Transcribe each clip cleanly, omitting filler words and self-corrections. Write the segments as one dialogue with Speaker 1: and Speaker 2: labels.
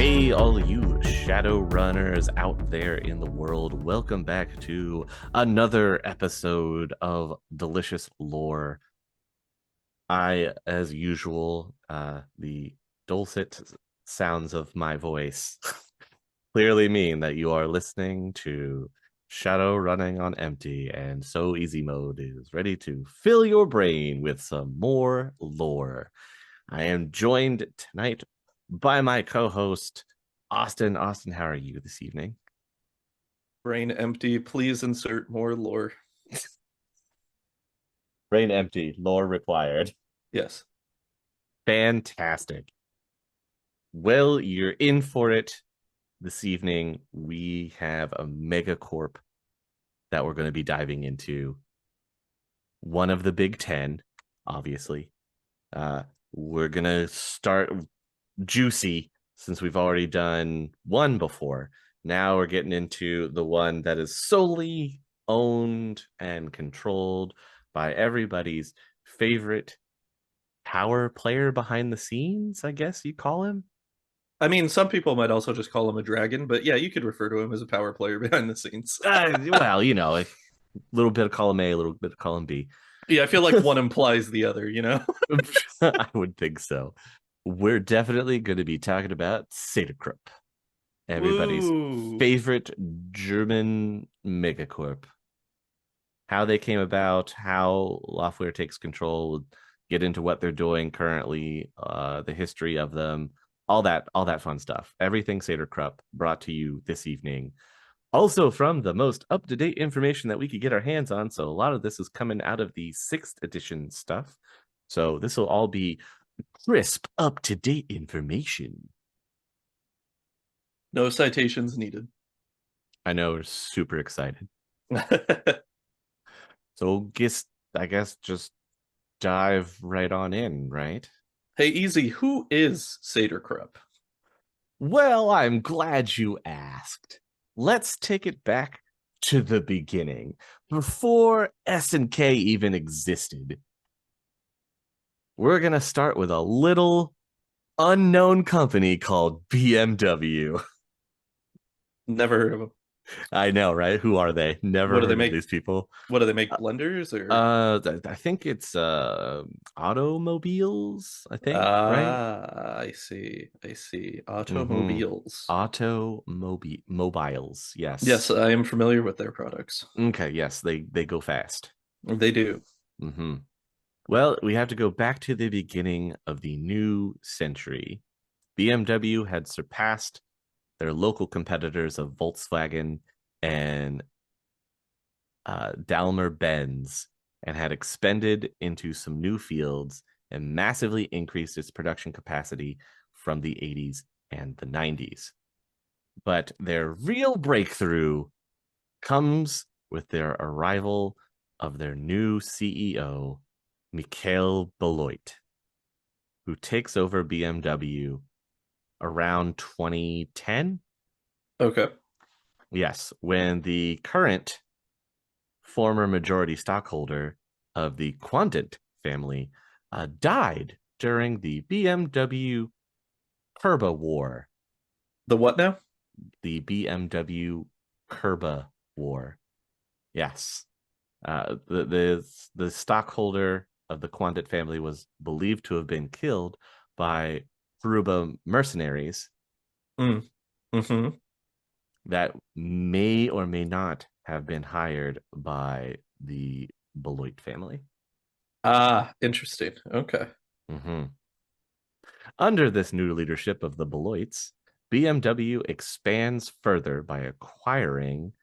Speaker 1: Hey, all you Shadowrunners out there in the world, welcome back to another episode of Delicious Lore. I, as usual, the dulcet sounds of my voice clearly mean that you are listening to Shadowrunning on Empty, and So Easy Mode is ready to fill your brain with some more lore. I am joined tonight by my co-host, Austin. Austin, how are you this evening?
Speaker 2: Brain empty. Please insert more lore.
Speaker 1: Brain empty, lore required.
Speaker 2: Yes.
Speaker 1: Fantastic. Well, you're in for it this evening. We have a mega corp that we're going to be diving into. One of the Big Ten, obviously. We're going to start juicy since we've already done one before. Now we're getting into the one that is solely owned and controlled by everybody's favorite power player behind the scenes, I guess you call him.
Speaker 2: I mean, some people might also just call him a dragon, but yeah, you could refer to him as a power player behind the scenes.
Speaker 1: Well, a little bit of column A, a little bit of column B.
Speaker 2: Yeah, I feel like one implies the other, you know?
Speaker 1: I would think so. We're definitely going to be talking about Sader-Krupp, everybody's
Speaker 2: Woo!
Speaker 1: favorite German megacorp. How they came about, how Loftware takes control, we'll get into what they're doing currently, the history of them, all that fun stuff. Everything Sader-Krupp brought to you this evening. Also from the most up-to-date information that we could get our hands on. So a lot of this is coming out of the 6th edition stuff. So this will all be crisp, up-to-date information.
Speaker 2: No citations needed.
Speaker 1: I know, we're super excited.
Speaker 2: Hey,
Speaker 1: So I guess just dive right on in, right?
Speaker 2: easy. Who is Sader-Krupp?
Speaker 1: Well, I'm glad you asked. Let's take it back to the beginning, before S&K even existed. We're going to start with a little unknown company called BMW.
Speaker 2: Never heard of him.
Speaker 1: I know, right? Who are they?
Speaker 2: What
Speaker 1: Never
Speaker 2: do they
Speaker 1: heard of
Speaker 2: make?
Speaker 1: these people.
Speaker 2: What do they make? Blenders or
Speaker 1: I think it's automobiles, I think, right?
Speaker 2: I see. I see.
Speaker 1: Mm-hmm.
Speaker 2: Automobiles.
Speaker 1: Mobiles,
Speaker 2: Yes,
Speaker 1: yes.
Speaker 2: I am familiar with their products.
Speaker 1: Okay, yes, they go fast.
Speaker 2: They do.
Speaker 1: Mm-hmm. Well, we have to go back to the beginning of the new century. BMW had surpassed their local competitors of Volkswagen and Daimler-Benz and had expanded into some new fields and massively increased its production capacity from the 80s and the 90s. But their real breakthrough comes with their arrival of their new CEO, Mikhail Beloit, who takes over BMW around 2010.
Speaker 2: Okay.
Speaker 1: Yes, when the current former majority stockholder of the Quandant family died during the BMW Kerba War.
Speaker 2: The what now?
Speaker 1: The BMW Kerba War. Yes. The stockholder of the Quandant family was believed to have been killed by Peruba mercenaries
Speaker 2: Mm. Mm-hmm.
Speaker 1: that may or may not have been hired by the Beloit family.
Speaker 2: Ah, interesting. Okay.
Speaker 1: Mm-hmm. Under this new leadership of the Beloits, BMW expands further by acquiring,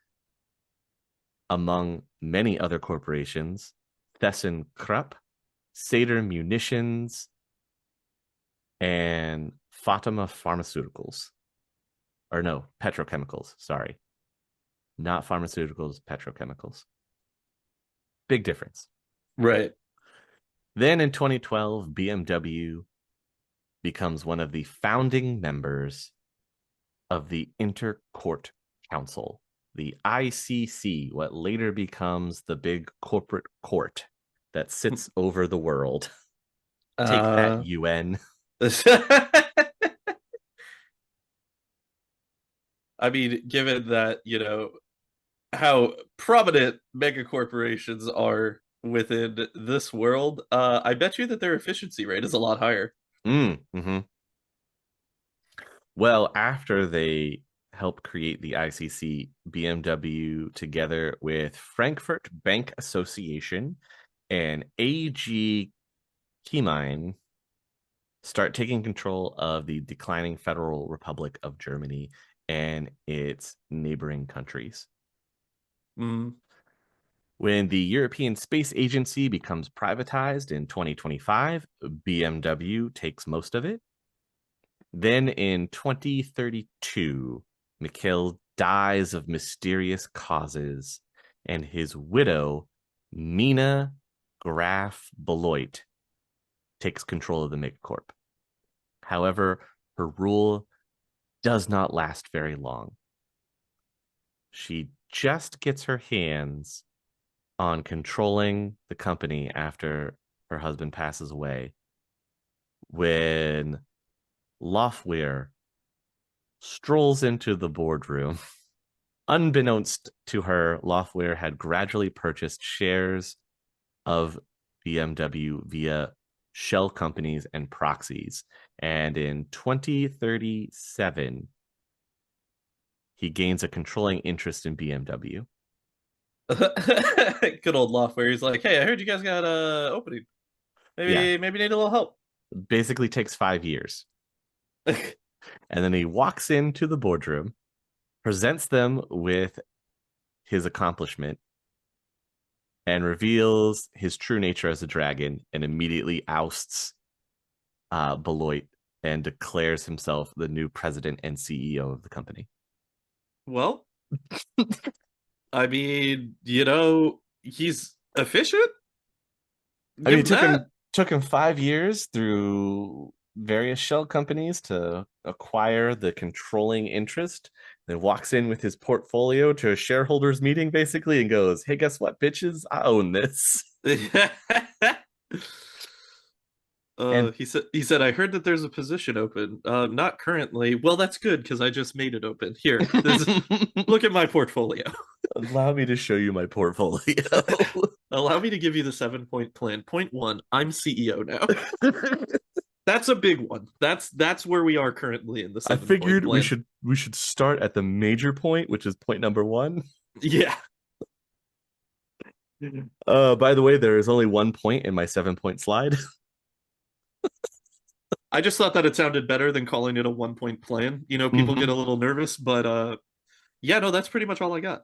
Speaker 1: among many other corporations, Sader-Krupp, Sader Munitions, and Fatima Pharmaceuticals. Or no, petrochemicals, sorry. Not pharmaceuticals, petrochemicals. Big difference.
Speaker 2: Right.
Speaker 1: Then in 2012, BMW becomes one of the founding members of the Intercourt Council, the ICC, what later becomes the big corporate court that sits over the world. Take that,
Speaker 2: Uh
Speaker 1: UN.
Speaker 2: I mean, given that, how prominent mega corporations are within this world, I bet you that their efficiency rate is a lot higher.
Speaker 1: Mm-hmm. Well, after they helped create the ICC, BMW, together with Frankfurt Bank Association and AG Chemine, start taking control of the declining Federal Republic of Germany and its neighboring countries.
Speaker 2: Mm.
Speaker 1: When the European Space Agency becomes privatized in 2025, BMW takes most of it. Then in 2032, Mikhail dies of mysterious causes, and his widow, Mina Graf Beloit, takes control of the megacorp. However, her rule does not last very long. She just gets her hands on controlling the company after her husband passes away when Loftweir strolls into the boardroom. Unbeknownst to her, Loftweir had gradually purchased shares of BMW via shell companies and proxies. And in 2037, he gains a controlling interest in BMW.
Speaker 2: Good old Loftware. He's like, "Hey, I heard you guys got a opening.
Speaker 1: Yeah,
Speaker 2: Maybe need a little help."
Speaker 1: basically takes 5 years. And then he walks into the boardroom, presents them with his accomplishment, and reveals his true nature as a dragon and immediately ousts Beloit and declares himself the new president and CEO of the company.
Speaker 2: Well, I mean, he's efficient.
Speaker 1: I mean,
Speaker 2: Give him that.
Speaker 1: it took him 5 years through various shell companies to acquire the controlling interest. Then walks in with his portfolio to a shareholders meeting basically and goes, "Hey, guess what, bitches? I own this." And
Speaker 2: He said I heard that there's a position open. Not currently. Well, that's good because I just made it open. Here, look at my portfolio.
Speaker 1: allow me to show you my portfolio.
Speaker 2: Allow me to give you the 7 point plan. Point one, I'm CEO now. That's a big one. That's where we are currently in the
Speaker 1: I
Speaker 2: 7 point
Speaker 1: figured we
Speaker 2: plan.
Speaker 1: should we should start at the major point, which is point number one.
Speaker 2: Yeah.
Speaker 1: By the way, there is only 1 point in my 7 point slide.
Speaker 2: I just thought that it sounded better than calling it a 1 point plan. People get
Speaker 1: Mm-hmm.
Speaker 2: a little nervous, but yeah, no, that's pretty much all I got.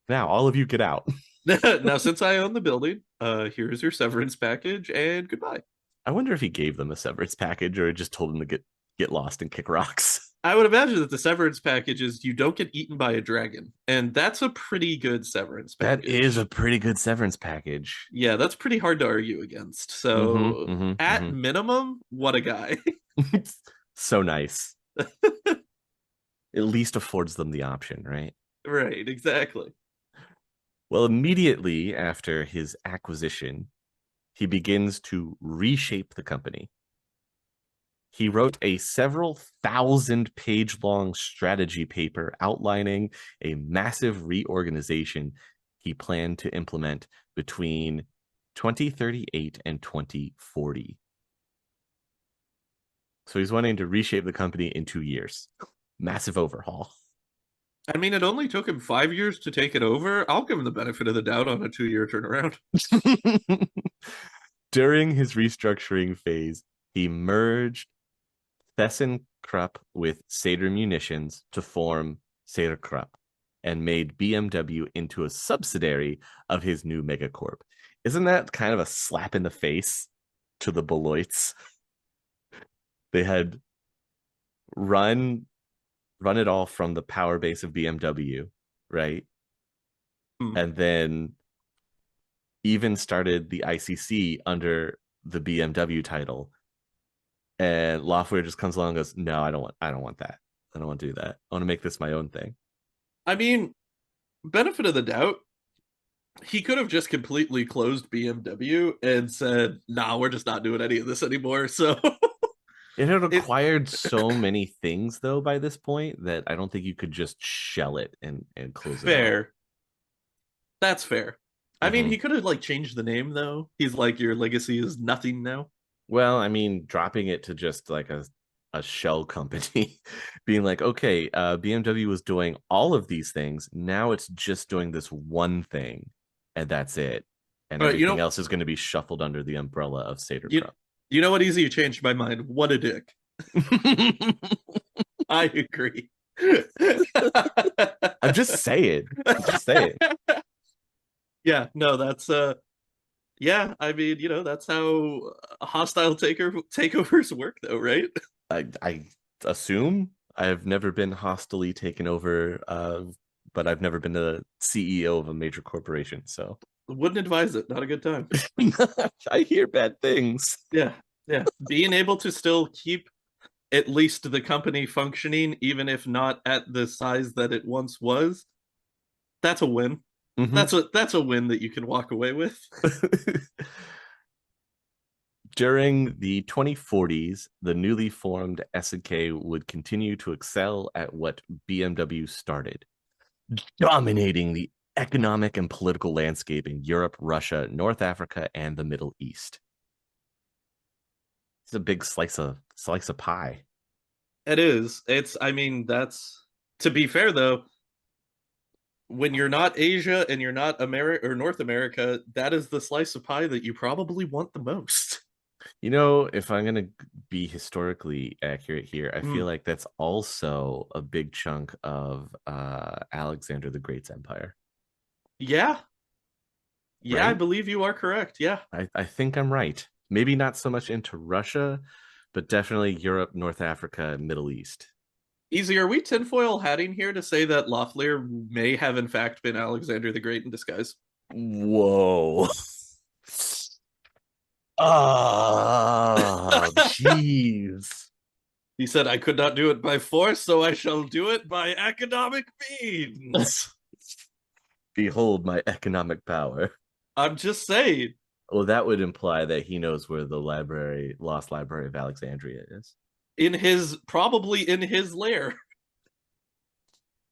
Speaker 1: Now, all of you get out.
Speaker 2: Now, since I own the building, here's your severance package and goodbye.
Speaker 1: I wonder if he gave them a severance package or just told them to get lost and kick rocks.
Speaker 2: I would imagine that the severance package is you don't get eaten by a dragon, and that's a pretty good severance
Speaker 1: That is a
Speaker 2: package.
Speaker 1: pretty good severance package.
Speaker 2: Yeah, that's pretty hard to argue against.
Speaker 1: Mm-hmm.
Speaker 2: So,
Speaker 1: Mm-hmm.
Speaker 2: at
Speaker 1: Mm-hmm.
Speaker 2: minimum, what a guy.
Speaker 1: So nice. At least affords them the option, right?
Speaker 2: Right, exactly.
Speaker 1: Well, immediately after his acquisition, he begins to reshape the company. He wrote a several thousand page long strategy paper outlining a massive reorganization he planned to implement between 2038 and 2040. So he's wanting to reshape the company in 2 years. Massive overhaul.
Speaker 2: I mean, it only took him 5 years to take it over. I'll give him the benefit of the doubt on a 2 year turnaround.
Speaker 1: During his restructuring phase, he merged Sader-Krupp with Saeder Munitions to form Sader-Krupp and made BMW into a subsidiary of his new megacorp. Isn't that kind of a slap in the face to the Beloits? They had run it all from the power base of BMW, right?
Speaker 2: Hmm.
Speaker 1: And then even started the ICC under the BMW title. And Loftweir just comes along and goes, "No, I don't want that. I don't want to do that. I want to make this my own thing."
Speaker 2: I mean, benefit of the doubt, he could have just completely closed BMW and said, "Nah, we're just not doing any of this anymore." So,
Speaker 1: It had
Speaker 2: It
Speaker 1: acquired so many things though by this point that I don't think you could just shell it and close it out.
Speaker 2: fair. That's fair. I mean,
Speaker 1: Hmm.
Speaker 2: he could have like changed the name though. He's like, your legacy is nothing now.
Speaker 1: Well, I mean, dropping it to just like a shell company, being like, okay, BMW was doing all of these things. Now it's just doing this one thing, and that's it. And
Speaker 2: All right,
Speaker 1: everything else is going to be shuffled under the umbrella of
Speaker 2: you
Speaker 1: Sader-Krupp.
Speaker 2: you know what? Easy, you changed my mind. What a dick. I agree.
Speaker 1: I'm just saying. I'm just saying.
Speaker 2: Yeah, no, that's yeah, I mean, that's how hostile takeovers work though, right?
Speaker 1: I assume I've never been hostily taken over, but I've never been the CEO of a major corporation. So
Speaker 2: Wouldn't advise it. Not a good time.
Speaker 1: I hear bad things.
Speaker 2: Yeah. Yeah. Being able to still keep at least the company functioning, even if not at the size that it once was, that's a win.
Speaker 1: Hmm.
Speaker 2: That's a win that you can walk away with.
Speaker 1: During the 2040s, the newly formed S&K would continue to excel at what BMW started, dominating the economic and political landscape in Europe, Russia, North Africa, and the Middle East. It's a big slice of pie.
Speaker 2: It is. It's I mean, that's to be fair though, when you're not Asia and you're not America or North America, that is the slice of pie that you probably want the most.
Speaker 1: You know, if I'm going to be historically accurate here, I feel
Speaker 2: Mm.
Speaker 1: like that's also a big chunk of Alexander the Great's empire,
Speaker 2: Yeah. Yeah, I
Speaker 1: right?
Speaker 2: believe you are correct. Yeah.
Speaker 1: I think I'm right. Maybe not so much into Russia, but definitely Europe, North Africa, Middle East.
Speaker 2: Easy, are we tinfoil hatting here to say that Lothlir may have in fact been Alexander the Great in disguise?
Speaker 1: Whoa. Oh, jeez.
Speaker 2: He said, I could not do it by force, so I shall do it by economic means.
Speaker 1: Behold my economic power.
Speaker 2: I'm just saying,
Speaker 1: Well, that would imply that he knows where the lost library of Alexandria is.
Speaker 2: probably in his lair.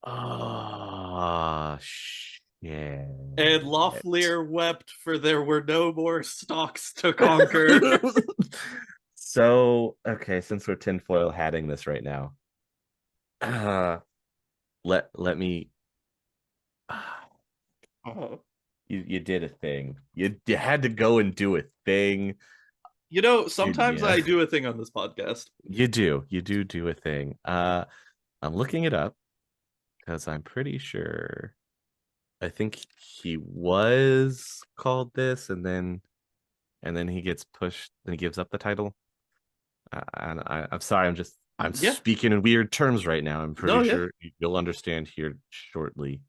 Speaker 1: Oh, shit.
Speaker 2: And Lothlir wept, for there were no more stalks to conquer.
Speaker 1: So, okay, since we're tinfoil hatting this right now, uh, let me.
Speaker 2: Oh.
Speaker 1: You did a thing. You had to go and do a thing.
Speaker 2: Sometimes
Speaker 1: Yeah,
Speaker 2: I do a thing on this podcast.
Speaker 1: you do a thing. I'm looking it up because I'm pretty sure. I think he was called this, and then he gets pushed, and he gives up the title. And I'm sorry, I'm
Speaker 2: Yeah.
Speaker 1: speaking in weird terms right now. I'm
Speaker 2: No,
Speaker 1: pretty
Speaker 2: yeah.
Speaker 1: sure you'll understand here shortly.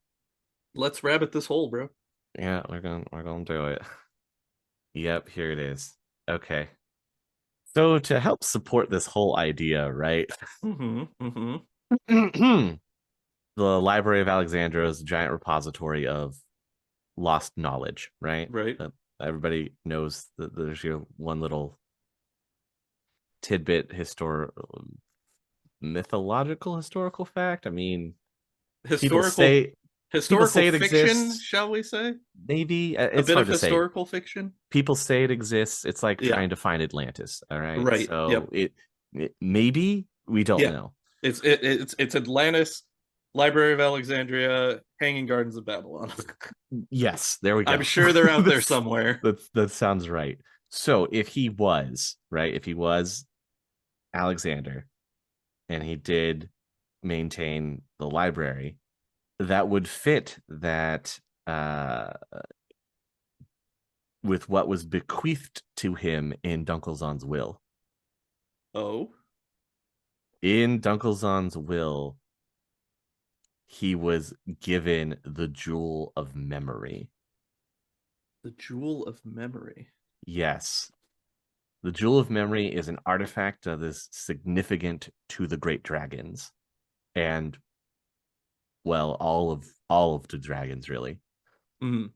Speaker 2: Let's rabbit this hole, bro.
Speaker 1: Yeah, we're gonna do it. Yep, here it is. Okay. So to help support this whole idea, right?
Speaker 2: Mm-hmm. Mm-hmm.
Speaker 1: The Library of Alexandria is a giant repository of lost knowledge, right?
Speaker 2: Right.
Speaker 1: That everybody knows that there's your one little tidbit mythological historical fact. I mean, people
Speaker 2: Historical
Speaker 1: say people
Speaker 2: historical
Speaker 1: say it
Speaker 2: fiction,
Speaker 1: exists.
Speaker 2: shall we say?
Speaker 1: Maybe
Speaker 2: A
Speaker 1: it's
Speaker 2: bit of
Speaker 1: hard to say.
Speaker 2: historical fiction?
Speaker 1: People say it exists. It's like
Speaker 2: Yeah.
Speaker 1: trying to find Atlantis. All right,
Speaker 2: Right.
Speaker 1: so
Speaker 2: Yep.
Speaker 1: it maybe we don't
Speaker 2: Yeah.
Speaker 1: know.
Speaker 2: It's Atlantis, Library of Alexandria, Hanging Gardens of Babylon.
Speaker 1: Yes, there we
Speaker 2: I'm
Speaker 1: go.
Speaker 2: sure they're out there
Speaker 1: That's,
Speaker 2: somewhere.
Speaker 1: that sounds right. So if he was right, if he was Alexander and he did maintain the library, that would fit that with what was bequeathed to him in Dunkelzahn's will.
Speaker 2: Oh,
Speaker 1: In Dunkelzahn's will, he was given the jewel of memory.
Speaker 2: the Jewel of Memory.
Speaker 1: Yes, the jewel of memory is an artifact that is significant to the great dragons, and well, all of the dragons really.
Speaker 2: Mm-hmm.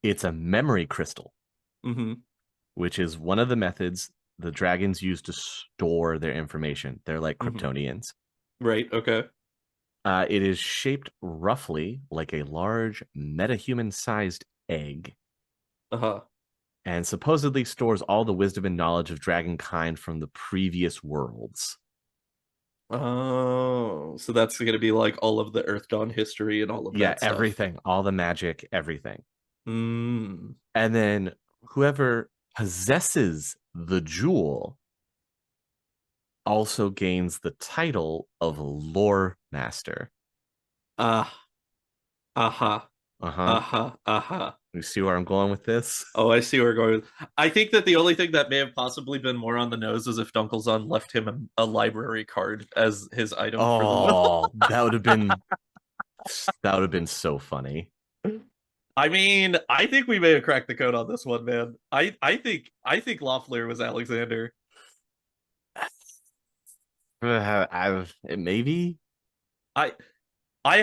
Speaker 1: It's a memory crystal,
Speaker 2: Mm-hmm.
Speaker 1: which is one of the methods the dragons use to store their information. They're like
Speaker 2: Hmm.
Speaker 1: Kryptonians.
Speaker 2: Right. Okay.
Speaker 1: It is shaped roughly like a large metahuman-sized egg
Speaker 2: Uh-huh.
Speaker 1: and supposedly stores all the wisdom and knowledge of dragonkind from the previous worlds.
Speaker 2: Oh, so that's going to be like all of the Earth Dawn history and all of
Speaker 1: Yeah,
Speaker 2: that stuff.
Speaker 1: everything, all the magic, everything.
Speaker 2: Mm.
Speaker 1: And then whoever possesses the jewel also gains the title of lore master.
Speaker 2: Ah, aha,
Speaker 1: Uh-huh.
Speaker 2: aha, aha.
Speaker 1: You see where I'm going with this?
Speaker 2: Oh, I see where we're going. I think that the only thing that may have possibly been more on the nose is if Dunkelzahn left him a library card as his item for the will.
Speaker 1: Oh, that would have been so funny.
Speaker 2: I mean, I think we may have cracked the code on this one, man. I think Loeffler was Alexander.
Speaker 1: Maybe.
Speaker 2: I I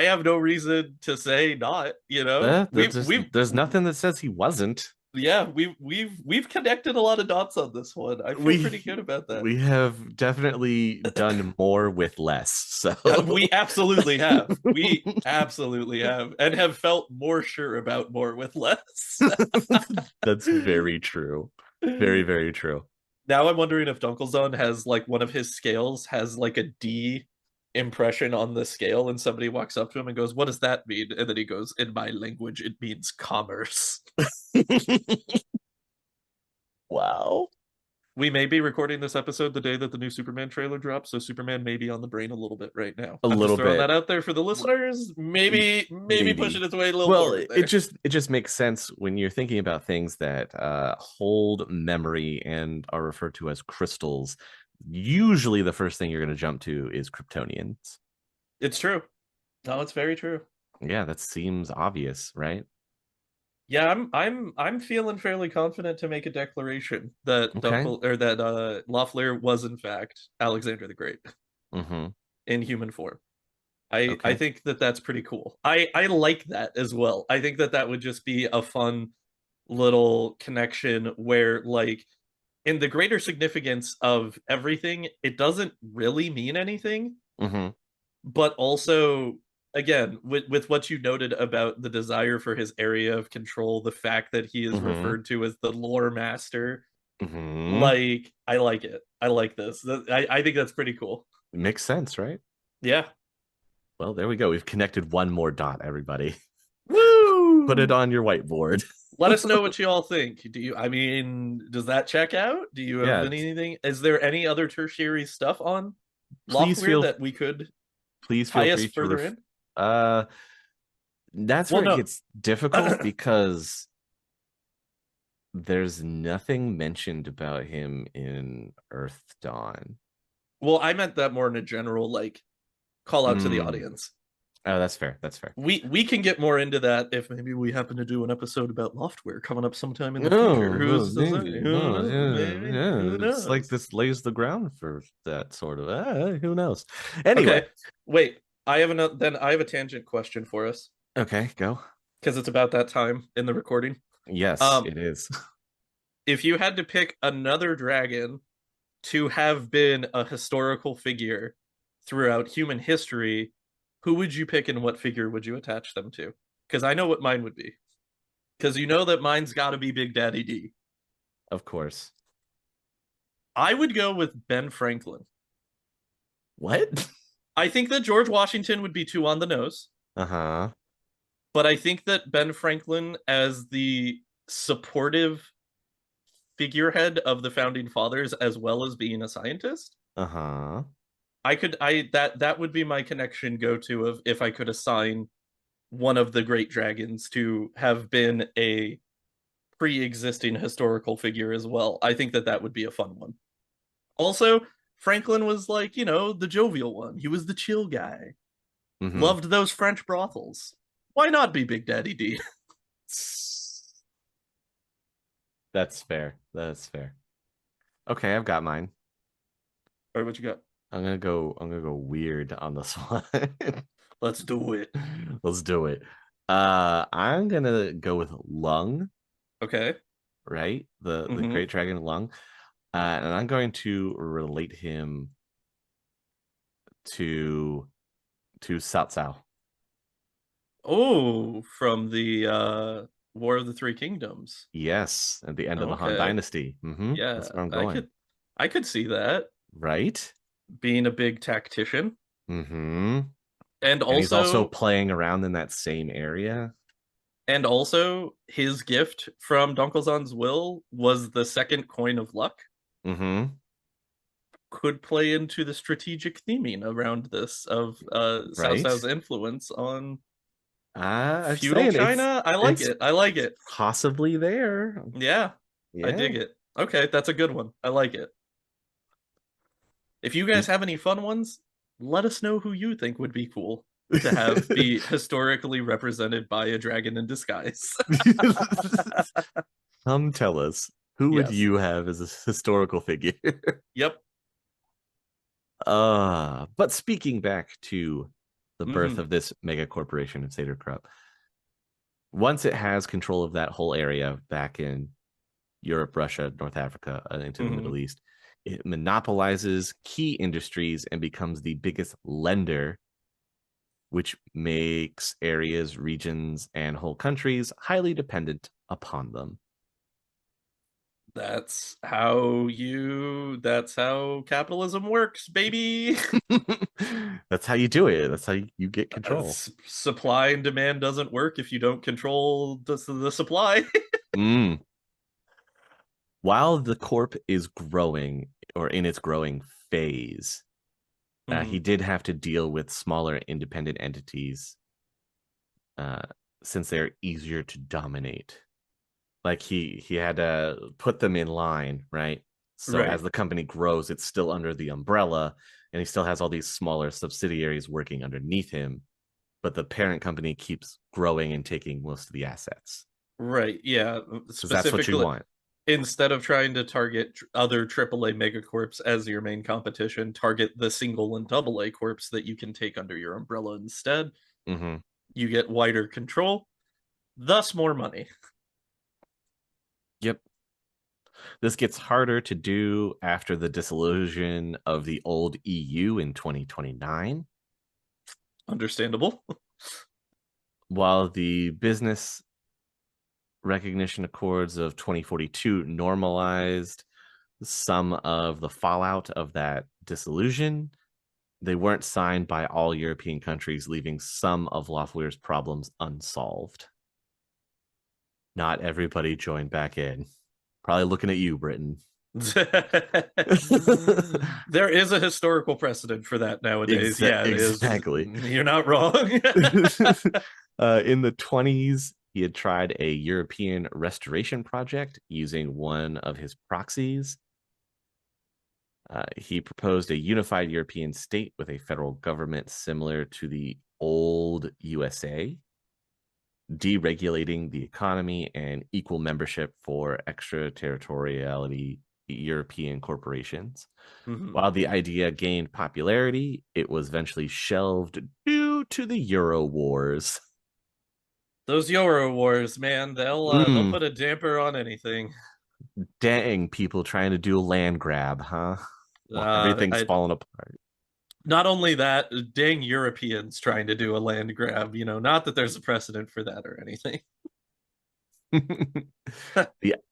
Speaker 2: have no reason to say not, you know. We've we've
Speaker 1: There's nothing that says he wasn't.
Speaker 2: yeah, we've connected a lot of dots on this one. I feel pretty good
Speaker 1: We
Speaker 2: about that.
Speaker 1: we have definitely done more with less. So
Speaker 2: We absolutely have. We absolutely have and have felt more sure about more with less.
Speaker 1: that's very true. Very, very true.
Speaker 2: Now I'm wondering if Dunkelzahn has like one of his scales has like a D impression on the scale and somebody walks up to him and goes, "What does that mean?" And then he goes, "In my language, it means commerce."
Speaker 1: Wow.
Speaker 2: We may be recording this episode the day that the new Superman trailer drops, so Superman may be on the brain a little bit right now.
Speaker 1: A
Speaker 2: I'm just
Speaker 1: little
Speaker 2: throwing that
Speaker 1: bit.
Speaker 2: out there for the listeners. Maybe pushing
Speaker 1: Maybe.
Speaker 2: its way a little
Speaker 1: Well,
Speaker 2: forward
Speaker 1: it
Speaker 2: there.
Speaker 1: just makes sense when you're thinking about things that hold memory and are referred to as crystals. Usually, the first thing you're going to jump to is Kryptonians.
Speaker 2: It's true. No, it's very true.
Speaker 1: Yeah, that seems obvious, right?
Speaker 2: Yeah, I'm feeling fairly confident to make a declaration that
Speaker 1: Okay.
Speaker 2: Dunkel or that Loeffler was in fact Alexander the Great
Speaker 1: Mm-hmm.
Speaker 2: in human form. I
Speaker 1: Okay.
Speaker 2: think that that's pretty cool. I like that as well. I think that that would just be a fun little connection where like in the greater significance of everything, it doesn't really mean anything,
Speaker 1: Mm-hmm.
Speaker 2: but also again with what you noted about the desire for his area of control, the fact that he is
Speaker 1: Mm-hmm.
Speaker 2: referred to as the lore master,
Speaker 1: Mm-hmm.
Speaker 2: like I like it. I like this. I think that's pretty cool.
Speaker 1: Makes sense, right?
Speaker 2: Yeah.
Speaker 1: Well, there we go. We've connected one more dot, everybody. Put it
Speaker 2: Woo!
Speaker 1: on your whiteboard.
Speaker 2: Let us know what you all think. Do you, I mean, does that check out? Do you have
Speaker 1: Yeah,
Speaker 2: anything? Is there any other tertiary stuff on
Speaker 1: please
Speaker 2: Loftweir
Speaker 1: feel
Speaker 2: that we could
Speaker 1: please feel
Speaker 2: tie us
Speaker 1: free to
Speaker 2: further in?
Speaker 1: uh that's
Speaker 2: Well,
Speaker 1: where it
Speaker 2: no.
Speaker 1: gets difficult because there's nothing mentioned about him in Earth Dawn.
Speaker 2: Well, I meant that more in a general, like, call out to the
Speaker 1: Hmm.
Speaker 2: audience.
Speaker 1: Oh, that's fair. That's fair.
Speaker 2: We can get more into that if maybe we happen to do an episode about Loftware coming up sometime in the future.
Speaker 1: Oh,
Speaker 2: Who's to say?
Speaker 1: maybe.
Speaker 2: Who
Speaker 1: Oh,
Speaker 2: knows?
Speaker 1: yeah,
Speaker 2: Maybe. Who
Speaker 1: yeah. It's like
Speaker 2: knows?
Speaker 1: this lays the ground for that sort of. Who knows? Anyway,
Speaker 2: Okay. Wait. I have another. Then I have a tangent question for us
Speaker 1: okay, go.
Speaker 2: because it's about that time in the recording.
Speaker 1: Yes,
Speaker 2: Um,
Speaker 1: it is.
Speaker 2: if you had to pick another dragon to have been a historical figure throughout human history, who would you pick and what figure would you attach them to? Because I know what mine would be. Because you know that mine's got to be Big Daddy D.
Speaker 1: Of course.
Speaker 2: I would go with Ben Franklin.
Speaker 1: What?
Speaker 2: I think that George Washington would be too on the nose,
Speaker 1: Uh-huh.
Speaker 2: but I think that Ben Franklin, as the supportive figurehead of the founding fathers, as well as being a scientist,
Speaker 1: Uh-huh.
Speaker 2: that would be my connection go to of if I could assign one of the great dragons to have been a pre-existing historical figure as well. I think that that would be a fun one. Also, Franklin was like, you know, the jovial one. He was the chill guy.
Speaker 1: Mm-hmm.
Speaker 2: Loved those French brothels. Why not be Big Daddy D?
Speaker 1: That's fair. That's fair. Okay, I've got mine.
Speaker 2: Or what you got?
Speaker 1: I'm gonna go weird on this one.
Speaker 2: Let's do it.
Speaker 1: Let's do it. I'm gonna go with Lung,
Speaker 2: Okay.
Speaker 1: right? The
Speaker 2: Mm-hmm.
Speaker 1: great dragon Lung. And I'm going to relate him to Cao Cao.
Speaker 2: Oh, from the War of the Three Kingdoms.
Speaker 1: Yes, at the end of the Han
Speaker 2: Okay.
Speaker 1: Dynasty.
Speaker 2: Yeah,
Speaker 1: That's where I'm
Speaker 2: I
Speaker 1: going.
Speaker 2: could I could see that
Speaker 1: Right?
Speaker 2: being a big tactician.
Speaker 1: Mm-hmm.
Speaker 2: And
Speaker 1: And he's also
Speaker 2: also
Speaker 1: playing around in that same area.
Speaker 2: and also his gift from Dunkelzon's will was the second coin of luck.
Speaker 1: Mm-hmm.
Speaker 2: Could play into the strategic theming around this of Cao Cao's
Speaker 1: Right?
Speaker 2: influence on
Speaker 1: I'm
Speaker 2: feudal
Speaker 1: saying
Speaker 2: China. I like
Speaker 1: it's
Speaker 2: it. I like it.
Speaker 1: possibly there.
Speaker 2: Yeah, I
Speaker 1: Yeah.
Speaker 2: dig it. Okay, that's a good one. I like it. If you guys have any fun ones, let us know who you think would be cool to have be historically represented by a dragon in disguise.
Speaker 1: Come tell us, who would
Speaker 2: Yes.
Speaker 1: you have as a historical figure?
Speaker 2: Yep.
Speaker 1: But speaking back to the birth
Speaker 2: Hmm.
Speaker 1: of this mega corporation of Sader-Krupp, once it has control of that whole area back in Europe, Russia, North Africa, into the
Speaker 2: Hmm.
Speaker 1: Middle East, it monopolizes key industries and becomes the biggest lender, which makes areas, regions, and whole countries highly dependent upon them.
Speaker 2: That's how capitalism works, baby.
Speaker 1: That's how you do it. That's how you get control.
Speaker 2: Supply and demand doesn't work if you don't control the supply.
Speaker 1: Mm. While the corp is growing or in its growing phase, he
Speaker 2: Mhm.
Speaker 1: did have to deal with smaller independent entities uh, since they're easier to dominate. Like he had to put them in line, right? So
Speaker 2: Right.
Speaker 1: as the company grows, it's still under the umbrella, and he still has all these smaller subsidiaries working underneath him. But the parent company keeps growing and taking most of the assets
Speaker 2: Right. Yeah.
Speaker 1: because that's what you
Speaker 2: Specifically,
Speaker 1: want.
Speaker 2: instead of trying to target other AAA megacorps as your main competition, target the single and double A corps that you can take under your umbrella instead.
Speaker 1: Mm-hmm.
Speaker 2: You get wider control, thus more money.
Speaker 1: Yep. This gets harder to do after the dissolution of the old EU in 2029.
Speaker 2: Understandable.
Speaker 1: While the business recognition accords of 2042 normalized some of the fallout of that dissolution, they weren't signed by all European countries, leaving some of Loftweir's problems unsolved. Not everybody joined back in. Probably looking at you, Britain.
Speaker 2: There is a historical precedent for that nowadays. Yeah, it is.
Speaker 1: Exactly.
Speaker 2: You're not wrong.
Speaker 1: In the 20s, he had tried a European restoration project using one of his proxies. He proposed a unified European state with a federal government similar to the old USA, deregulating the economy and equal membership for extraterritoriality European corporations.
Speaker 2: Mhm.
Speaker 1: While the idea gained popularity, it was eventually shelved due to the Euro Wars.
Speaker 2: Those Euro wars, man, they'll
Speaker 1: Mm,
Speaker 2: put a damper on anything.
Speaker 1: dang, people trying to do a land grab, huh? Well, everything's
Speaker 2: I
Speaker 1: falling apart.
Speaker 2: not only that, dang Europeans trying to do a land grab. Not that there's a precedent for that or anything.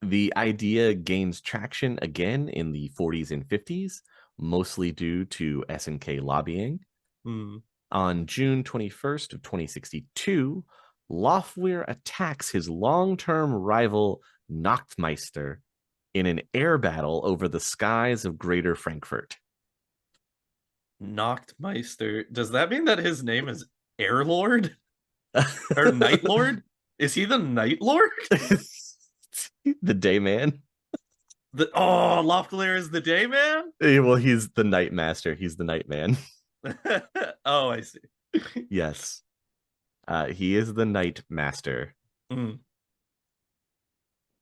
Speaker 1: The idea gains traction again in the 40s and 50s, mostly due to SNK lobbying.
Speaker 2: Hmm.
Speaker 1: On June 21st of 2062, Loftweir attacks his long-term rival Nachtmeister in an air battle over the skies of Greater Frankfurt.
Speaker 2: Nachtmeister. Does that mean that his name is Air Lord or Night Lord? Is he the Night Lord?
Speaker 1: The day man.
Speaker 2: Loftler is the day man.
Speaker 1: Well, he's the night master. He's the night man.
Speaker 2: Oh, I see.
Speaker 1: Yes. He is the night master.
Speaker 2: Mm.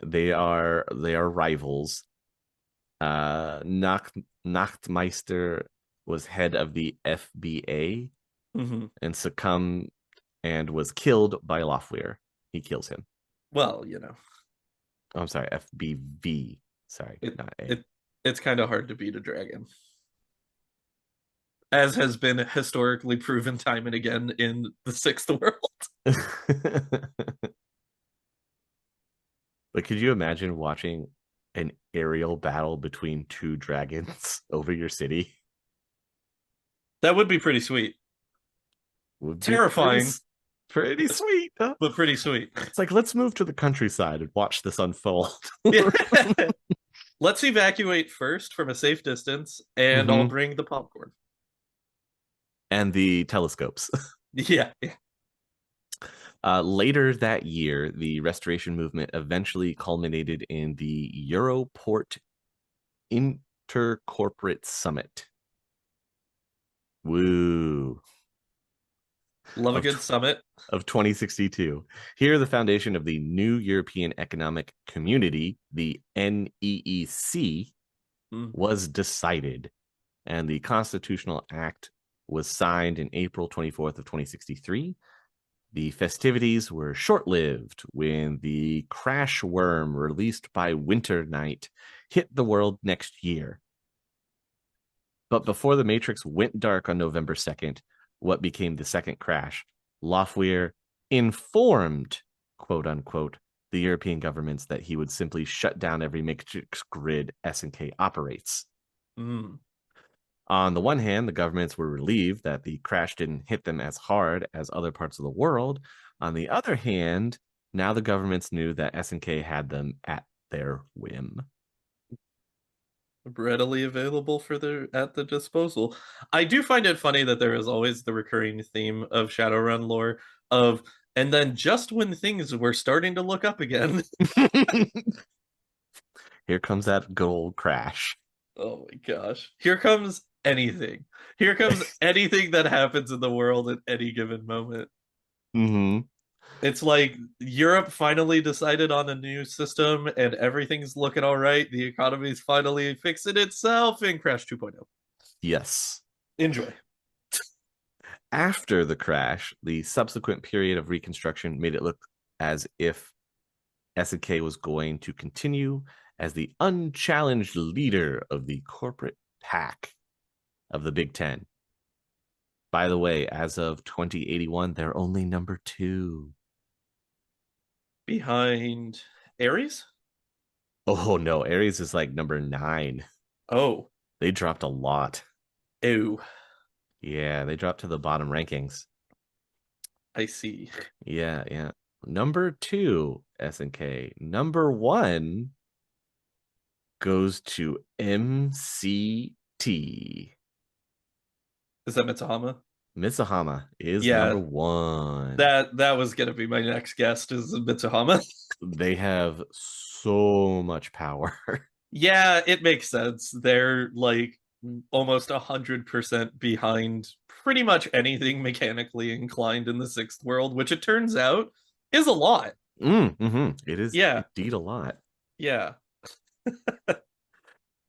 Speaker 1: They are rivals. Nachtmeister was head of the FBA
Speaker 2: Hmm.
Speaker 1: and succumbed and was killed by Loftweir. He kills him.
Speaker 2: Well,
Speaker 1: Oh, I'm sorry, FBV. Sorry,
Speaker 2: it
Speaker 1: not
Speaker 2: it
Speaker 1: A.
Speaker 2: it's kind of hard to beat a dragon, as has been historically proven time and again in the sixth world.
Speaker 1: But could you imagine watching an aerial battle between two dragons over your city?
Speaker 2: That would be pretty sweet.
Speaker 1: Would be
Speaker 2: Terrifying,
Speaker 1: pretty sweet. Huh?
Speaker 2: but pretty sweet.
Speaker 1: It's like let's move to the countryside and watch this unfold.
Speaker 2: Yeah. Let's evacuate first from a safe distance, and I'll
Speaker 1: Mm-hmm.
Speaker 2: bring the popcorn.
Speaker 1: And the telescopes.
Speaker 2: Yeah.
Speaker 1: Later that year, the restoration movement eventually culminated in the Europort Intercorporate Summit. Woo.
Speaker 2: Love a
Speaker 1: Of,
Speaker 2: good summit.
Speaker 1: of 2062. Here, the foundation of the new European Economic Community, the NEEC,
Speaker 2: Mm.
Speaker 1: was decided, and the Constitutional Act was signed in April 24th of 2063. The festivities were short-lived when the crash worm released by Winter Night hit the world next year. But before the Matrix went dark on November 2nd, what became the second crash, Loftweir informed, quote unquote, the European governments that he would simply shut down every Matrix grid SNK operates.
Speaker 2: Mm.
Speaker 1: On the one hand, the governments were relieved that the crash didn't hit them as hard as other parts of the world. On the other hand, now the governments knew that SNK had them at their whim.
Speaker 2: Readily available for the at the disposal. I do find it funny that there is always the recurring theme of Shadowrun lore of, and then just when things were starting to look up again.
Speaker 1: Here comes that good old crash.
Speaker 2: Oh my gosh. Here comes anything. Here comes anything that happens in the world at any given moment.
Speaker 1: Mm-hmm.
Speaker 2: It's like Europe finally decided on a new system and everything's looking all right. The economy's finally fixing itself in Crash 2.0.
Speaker 1: Yes.
Speaker 2: Enjoy.
Speaker 1: After the crash, the subsequent period of reconstruction made it look as if SNK was going to continue as the unchallenged leader of the corporate pack of the Big Ten. By the way, as of 2081, they're only number 2.
Speaker 2: Behind Ares?
Speaker 1: Oh no, Ares is like number 9.
Speaker 2: Oh.
Speaker 1: They dropped a lot.
Speaker 2: Ew.
Speaker 1: Yeah, they dropped to the bottom rankings.
Speaker 2: I see.
Speaker 1: Yeah. Number 2, SNK. Number 1 goes to MCT.
Speaker 2: Is that Mitsuhama?
Speaker 1: Mitsuhama is
Speaker 2: Yeah,
Speaker 1: number 1.
Speaker 2: that was gonna be my next guest is Mitsuhama.
Speaker 1: They have so much power.
Speaker 2: Yeah, it makes sense. They're like almost 100% behind pretty much anything mechanically inclined in the sixth world, which it turns out is a lot.
Speaker 1: It is
Speaker 2: Yeah,
Speaker 1: indeed a lot.
Speaker 2: yeah.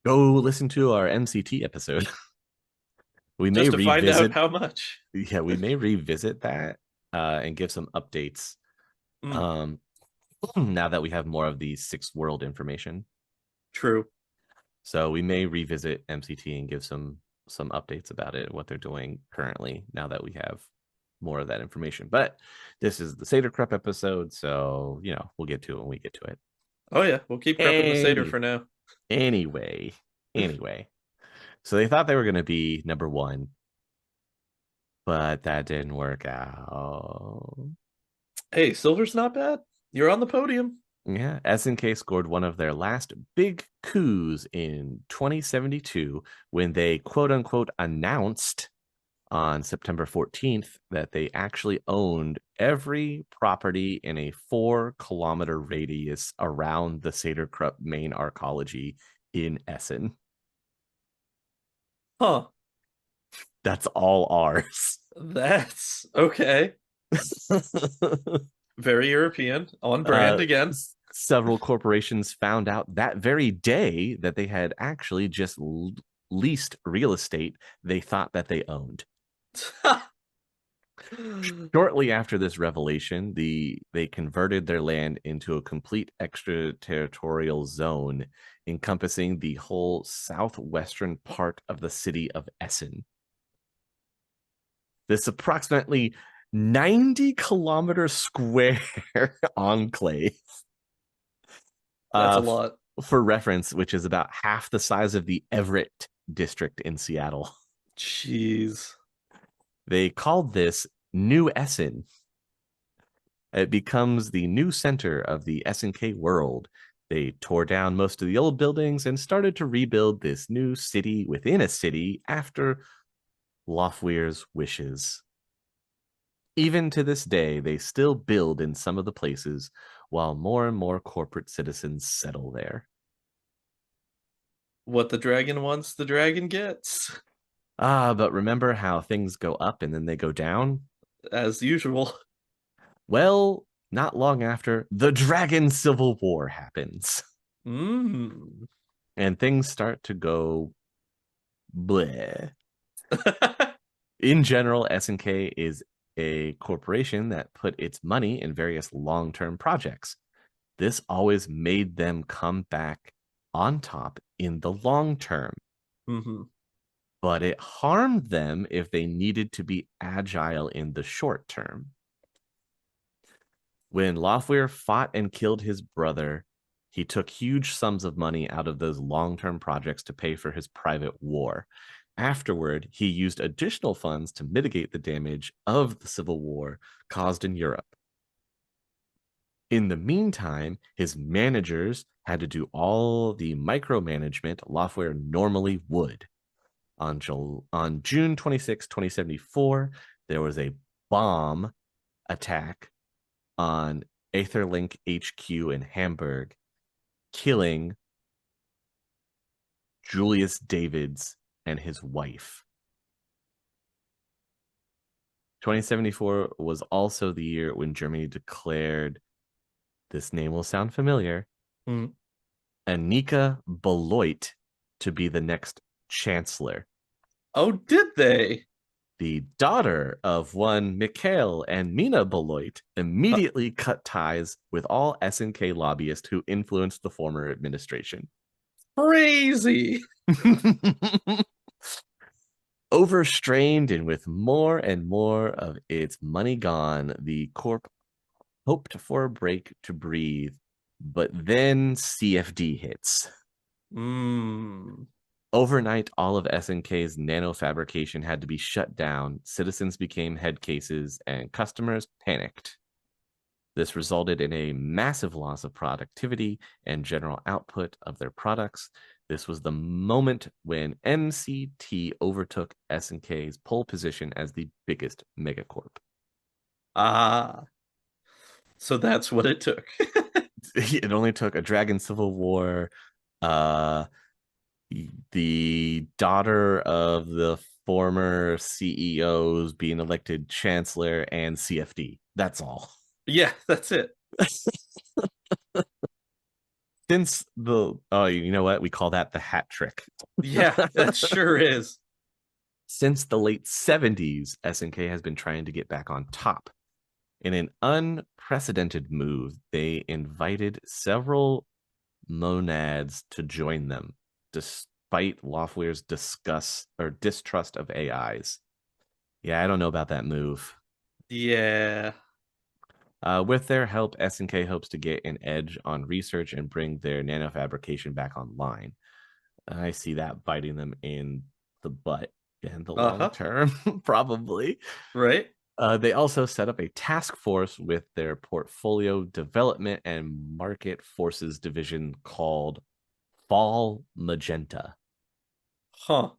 Speaker 1: Go listen to our MCT episode. We may
Speaker 2: Just to find out
Speaker 1: revisit.
Speaker 2: how much.
Speaker 1: Yeah, we may revisit that and give some updates.
Speaker 2: Mm,
Speaker 1: Um, now that we have more of the sixth world information,
Speaker 2: true.
Speaker 1: so we may revisit MCT and give some updates about it, what they're doing currently. Now that we have more of that information, but this is the Sader-Krupp episode, so we'll get to it when we get to it.
Speaker 2: Oh yeah, we'll keep prepping the Saeder for now.
Speaker 1: Anyway, so they thought they were going to be number 1, but that didn't work out.
Speaker 2: Hey, silver's not bad. You're on the podium.
Speaker 1: Yeah, SNK scored one of their last big coups in 2072 when they quote unquote announced on September 14th that they actually owned every property in a 4-kilometer radius around the Sader-Krupp main arcology in Essen.
Speaker 2: Huh.
Speaker 1: That's all ours.
Speaker 2: That's okay. Very European, on brand again.
Speaker 1: Several corporations found out that very day that they had actually just leased real estate they thought that they owned. Shortly after this revelation, they converted their land into a complete extraterritorial zone encompassing the whole southwestern part of the city of Essen. This approximately 90-kilometer square enclave.
Speaker 2: That's a
Speaker 1: Uh,
Speaker 2: lot.
Speaker 1: for reference, which is about half the size of the Everett district in Seattle.
Speaker 2: Jeez.
Speaker 1: They called this New Essen. It becomes the new center of the SNK world. They tore down most of the old buildings and started to rebuild this new city within a city after Lofweir's wishes. Even to this day, they still build in some of the places while more and more corporate citizens settle there.
Speaker 2: What the dragon wants, the dragon gets,
Speaker 1: But remember how things go up and then they go down?
Speaker 2: as usual.
Speaker 1: Well, not long after, the Dragon Civil War happens,
Speaker 2: Mm.
Speaker 1: and things start to go bleh. In general, SNK is a corporation that put its money in various long-term projects. This always made them come back on top in the long term,
Speaker 2: Mm-hmm.
Speaker 1: but it harmed them if they needed to be agile in the short term. When Lofweir fought and killed his brother, he took huge sums of money out of those long-term projects to pay for his private war. Afterward, he used additional funds to mitigate the damage of the civil war caused in Europe. In the meantime, his managers had to do all the micromanagement Lofweir normally would. On June 26, 2074, there was a bomb attack on Aetherlink HQ in Hamburg, killing Julius Davids and his wife. 2074 was also the year when Germany declared, this name will sound familiar,
Speaker 2: Mm.
Speaker 1: Annika Beloit to be the next chancellor.
Speaker 2: Oh, did they?
Speaker 1: The daughter of one Mikhail and Mina Beloit
Speaker 2: Uh,
Speaker 1: immediately cut ties with all SNK lobbyists who influenced the former administration.
Speaker 2: Crazy.
Speaker 1: Overstrained and with more and more of its money gone, the corp hoped for a break to breathe, but then CFD hits.
Speaker 2: Mm.
Speaker 1: Overnight, all of SNK's nanofabrication had to be shut down. Citizens became head cases, and customers panicked. This resulted in a massive loss of productivity and general output of their products. This was the moment when MCT overtook SNK's pole position as the biggest megacorp.
Speaker 2: Ah, so that's what it took.
Speaker 1: It only took a Dragon Civil War, uh, the daughter of the former CEOs being elected chancellor, and CFD. That's all.
Speaker 2: Yeah, that's it.
Speaker 1: Since the you know what, we call that the hat trick.
Speaker 2: Yeah, that sure is.
Speaker 1: Since the late 70s, SNK has been trying to get back on top. In an unprecedented move, they invited several monads to join them, despite Lofweir's disgust or distrust of AIs. Yeah, I don't know about that move.
Speaker 2: Yeah.
Speaker 1: With their help, SNK hopes to get an edge on research and bring their nanofabrication back online. I see that biting them in the butt in the long
Speaker 2: Uh-huh.
Speaker 1: term, probably.
Speaker 2: Right.
Speaker 1: They also set up a task force with their portfolio development and market forces division called Fall Magenta.
Speaker 2: Huh.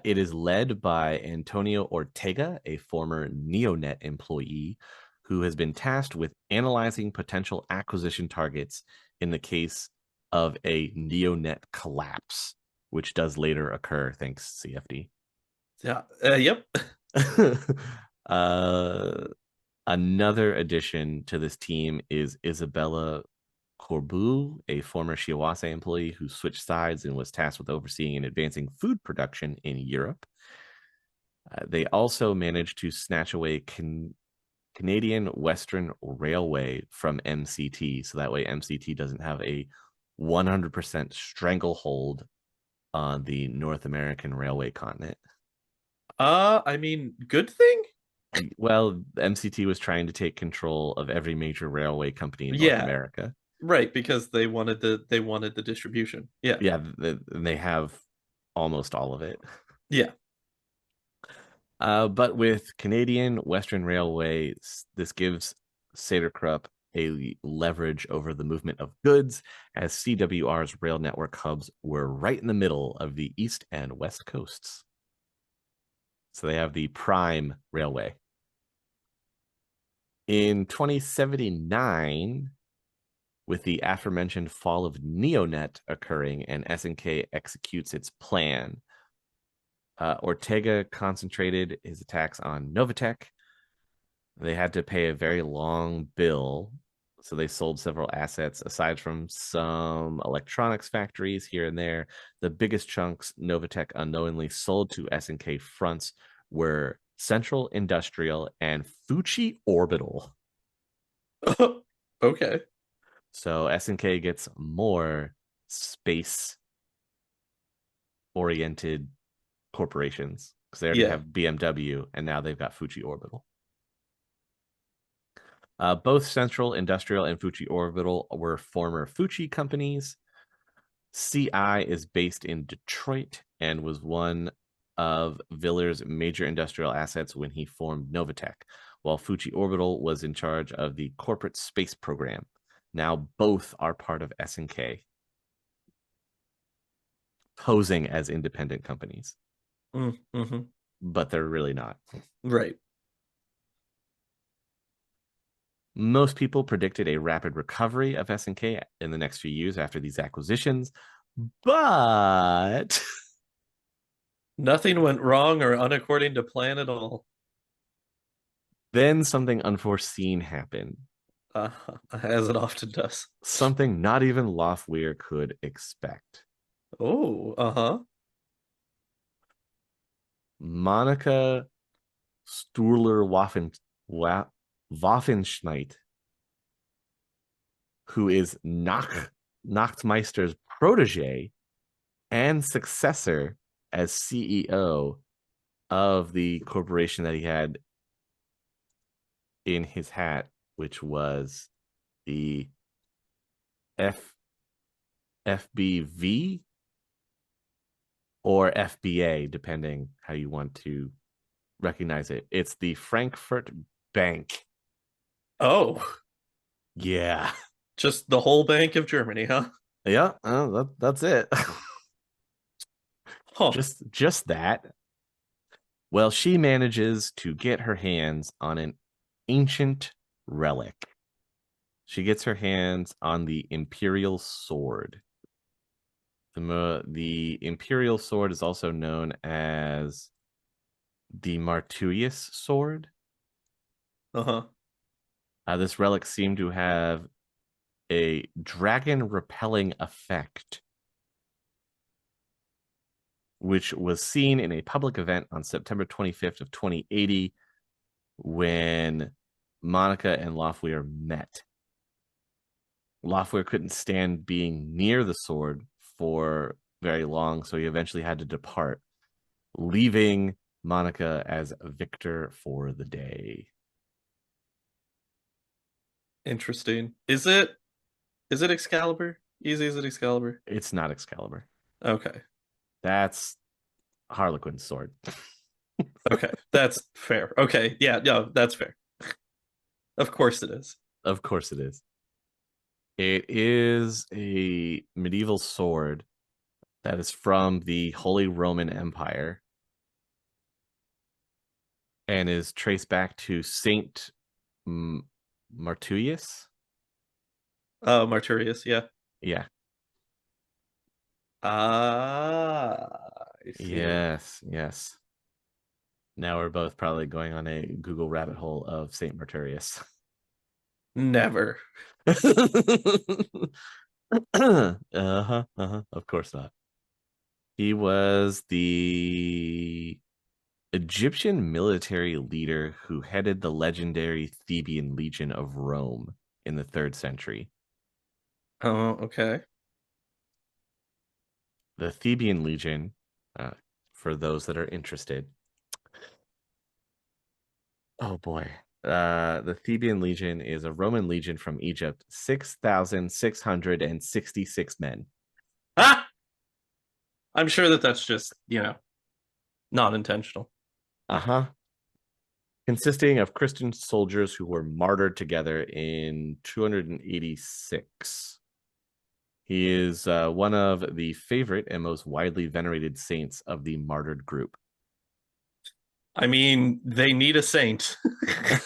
Speaker 1: It is led by Antonio Ortega, a former Neonet employee who has been tasked with analyzing potential acquisition targets in the case of a Neonet collapse, which does later occur, thanks CFD.
Speaker 2: Yeah. Yep.
Speaker 1: uh, Another addition to this team is Isabella Corbu, a former Shiawase employee who switched sides and was tasked with overseeing and advancing food production in Europe. They also managed to snatch away Canadian Western Railway from MCT, so that way MCT doesn't have a 100% stranglehold on the North American railway continent.
Speaker 2: I mean, good thing?
Speaker 1: Well, MCT was trying to take control of every major railway company in North
Speaker 2: Yeah,
Speaker 1: America.
Speaker 2: right, because they wanted the distribution. Yeah.
Speaker 1: Yeah, they have almost all of it.
Speaker 2: Yeah.
Speaker 1: But with Canadian Western Railway, this gives Sader-Krupp a leverage over the movement of goods, as CWR's rail network hubs were right in the middle of the east and west coasts. So they have the prime railway. In 2079, with the aforementioned fall of Neonet occurring and SNK executes its plan, Ortega concentrated his attacks on Novatech. They had to pay a very long bill, so they sold several assets. Aside from some electronics factories here and there, the biggest chunks Novatech unknowingly sold to SNK fronts were Central Industrial and Fuji Orbital.
Speaker 2: Okay.
Speaker 1: So SNK gets more space oriented corporations because they already
Speaker 2: Yeah.
Speaker 1: have BMW and now they've got Fuji Orbital. Both Central Industrial and Fuji Orbital were former Fuji companies. CI is based in Detroit and was one of Viller's major industrial assets when he formed Novatech, while Fuji Orbital was in charge of the corporate space program. Now both are part of SNK, posing as independent companies,
Speaker 2: Mm-hmm.
Speaker 1: but they're really not.
Speaker 2: Right.
Speaker 1: Most people predicted a rapid recovery of SNK in the next few years after these acquisitions, but
Speaker 2: Nothing went wrong or unaccording to plan at all.
Speaker 1: then something unforeseen happened.
Speaker 2: As it often does.
Speaker 1: Something not even Lothweir could expect.
Speaker 2: Oh, uh-huh.
Speaker 1: Monica Sturler Waffenschneit, who is Nachtmeister's protege and successor as CEO of the corporation that he had in his hat, which was the F FBV or FBA, depending how you want to recognize it. It's the Frankfurt Bank.
Speaker 2: Oh,
Speaker 1: Yeah.
Speaker 2: just the whole Bank of Germany, huh?
Speaker 1: Yeah, that's it.
Speaker 2: Huh.
Speaker 1: just that. Well, she manages to get her hands on an ancient relic. She gets her hands on the Imperial Sword. The Imperial Sword is also known as the Martius Sword.
Speaker 2: Uh-huh.
Speaker 1: This relic seemed to have a dragon repelling effect, which was seen in a public event on September 25th of 2080 when Monica and Lothweir met. Lothweir couldn't stand being near the sword for very long, so he eventually had to depart, leaving Monica as victor for the day.
Speaker 2: Interesting. Is it Excalibur? Easy as it Excalibur?
Speaker 1: It's not Excalibur.
Speaker 2: Okay.
Speaker 1: That's Harlequin's sword.
Speaker 2: Okay. That's fair. Okay. Yeah, no, that's fair. Of course it is.
Speaker 1: Of course it is. It is a medieval sword that is from the Holy Roman Empire and is traced back to Saint Martius.
Speaker 2: Oh, Marturius, yeah.
Speaker 1: Yeah.
Speaker 2: I see.
Speaker 1: Yes. Yes. Now we're both probably going on a Google rabbit hole of Saint Marturius.
Speaker 2: Never.
Speaker 1: Of course not. He was the Egyptian military leader who headed the legendary Theban Legion of Rome in the 3rd century.
Speaker 2: Oh, okay.
Speaker 1: The Theban Legion, uh, for those that are interested. Oh boy. The Theban Legion is a Roman legion from Egypt, 6,666 men.
Speaker 2: Ah! I'm sure that that's just, not intentional.
Speaker 1: Uh huh. Consisting of Christian soldiers who were martyred together in 286. He is one of the favorite and most widely venerated saints of the martyred group.
Speaker 2: I mean, they need a saint.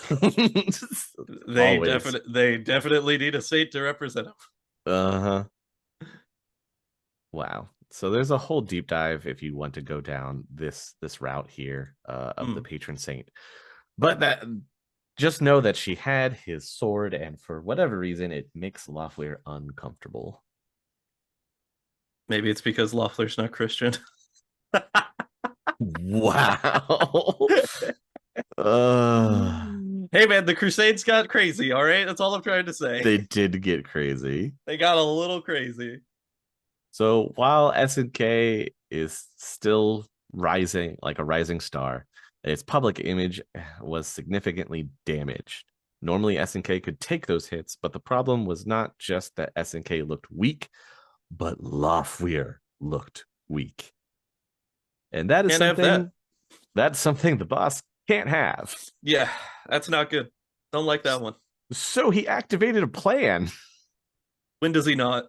Speaker 1: Always.
Speaker 2: They definitely need a saint to represent them.
Speaker 1: Uh huh. Wow. So there's a whole deep dive if you want to go down this route here of the
Speaker 2: Mm.
Speaker 1: patron saint. But that just know that she had his sword, and for whatever reason, it makes Loffler uncomfortable.
Speaker 2: Maybe it's because Loeffler's not Christian.
Speaker 1: Wow. uh,
Speaker 2: Hey man, the Crusades got crazy, all right? That's all I'm trying to say.
Speaker 1: they did get crazy.
Speaker 2: They got a little crazy.
Speaker 1: So while SNK is still rising like a rising star, its public image was significantly damaged. Normally, SNK could take those hits, but the problem was not just that SNK looked weak, but Lofweir looked weak. And that is
Speaker 2: Can't have that.
Speaker 1: something the boss can't have.
Speaker 2: Yeah, that's not good. Don't like that one.
Speaker 1: So he activated a plan
Speaker 2: When does he not?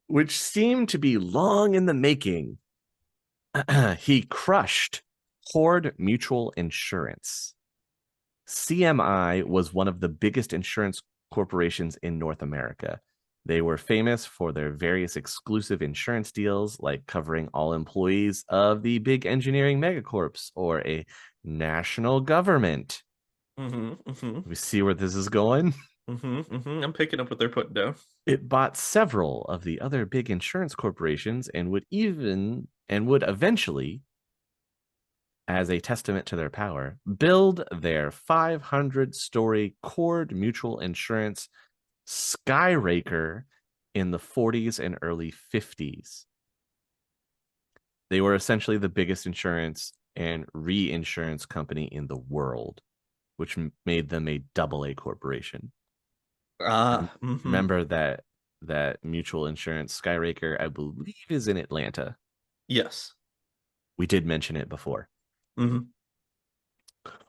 Speaker 1: which seemed to be long in the making. He crushed Horde Mutual Insurance. CMI was one of the biggest insurance corporations in North America. They were famous for their various exclusive insurance deals, like covering all employees of the big engineering megacorps or a national government. We see where this is going.
Speaker 2: I'm picking up what they're putting down.
Speaker 1: It bought several of the other big insurance corporations and would eventually, as a testament to their power, build their 500-story Cord Mutual Insurance Skyraker in the 40s and early 50s. They were essentially the biggest insurance and reinsurance company in the world, which made them a AA corporation. Remember that mutual insurance Skyraker, I believe, is in Atlanta.
Speaker 2: Yes.
Speaker 1: We did mention it before.
Speaker 2: Mm-hmm.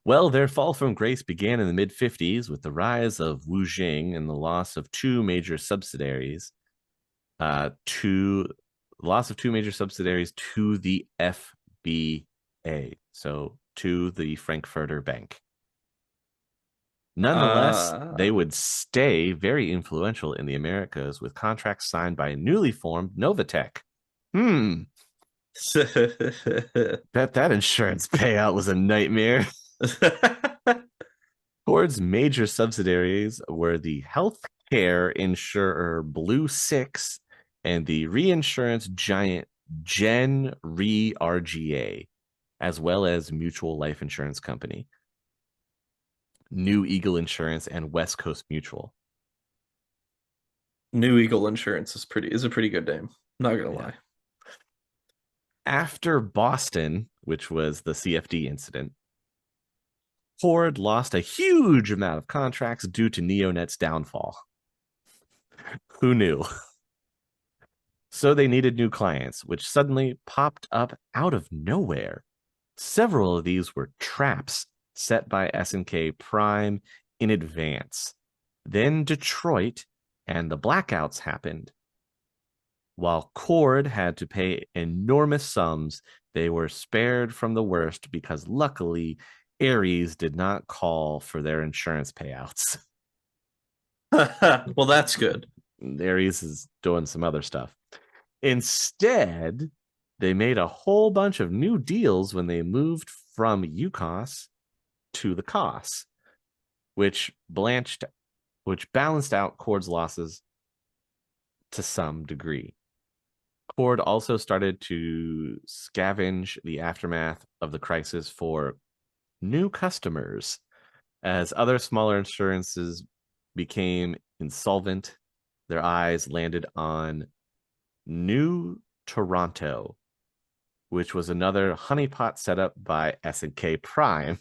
Speaker 1: Well, their fall from grace began in the mid 50s with the rise of Wu Jing and the loss of two major subsidiaries. To the FBA, so to the Frankfurter Bank. Nonetheless, they would stay very influential in the Americas with contracts signed by a newly formed Novatech. Bet that insurance payout was a nightmare. Ford's major subsidiaries were the healthcare insurer Blue Six and the reinsurance giant Gen Re RGA, as well as Mutual Life Insurance Company, New Eagle Insurance, and West Coast Mutual.
Speaker 2: New Eagle Insurance is a pretty good name. Not gonna lie.
Speaker 1: After Boston, which was the CFD incident, Ford lost a huge amount of contracts due to Neonet's downfall. Who knew? So they needed new clients, which suddenly popped up out of nowhere. Several of these were traps set by SNK Prime in advance. Then Detroit and the blackouts happened. While Cord had to pay enormous sums, they were spared from the worst because luckily Ares did not call for their insurance payouts.
Speaker 2: Well, that's good.
Speaker 1: Ares is doing some other stuff. Instead, they made a whole bunch of new deals when they moved from UCOS to the COS, which balanced out Cord's losses to some degree. Cord also started to scavenge the aftermath of the crisis for new customers as other smaller insurances became insolvent. Their eyes landed on New Toronto, which was another honeypot set up by S&K Prime.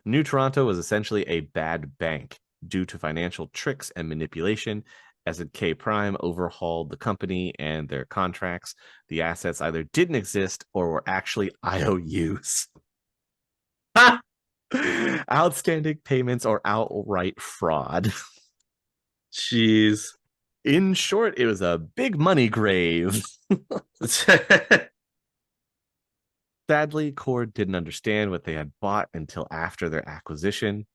Speaker 1: New Toronto was essentially a bad bank due to financial tricks and manipulation. S&K Prime overhauled the company and their contracts. The assets either didn't exist or were actually IOUs. Outstanding payments or outright fraud.
Speaker 2: Jeez.
Speaker 1: In short, it was a big money grave. Sadly, Cord didn't understand what they had bought until after their acquisition.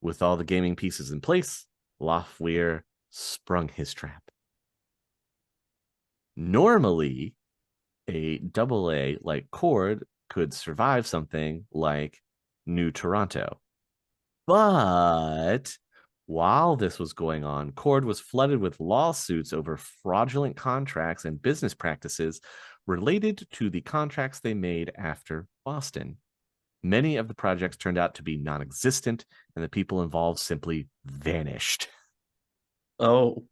Speaker 1: With all the gaming pieces in place, Lofweir sprung his trap. Normally, a double A like Cord could survive something like New Toronto. But while this was going on, Cord was flooded with lawsuits over fraudulent contracts and business practices related to the contracts they made after Boston. Many of the projects turned out to be non existent, and the people involved simply vanished.
Speaker 2: Oh.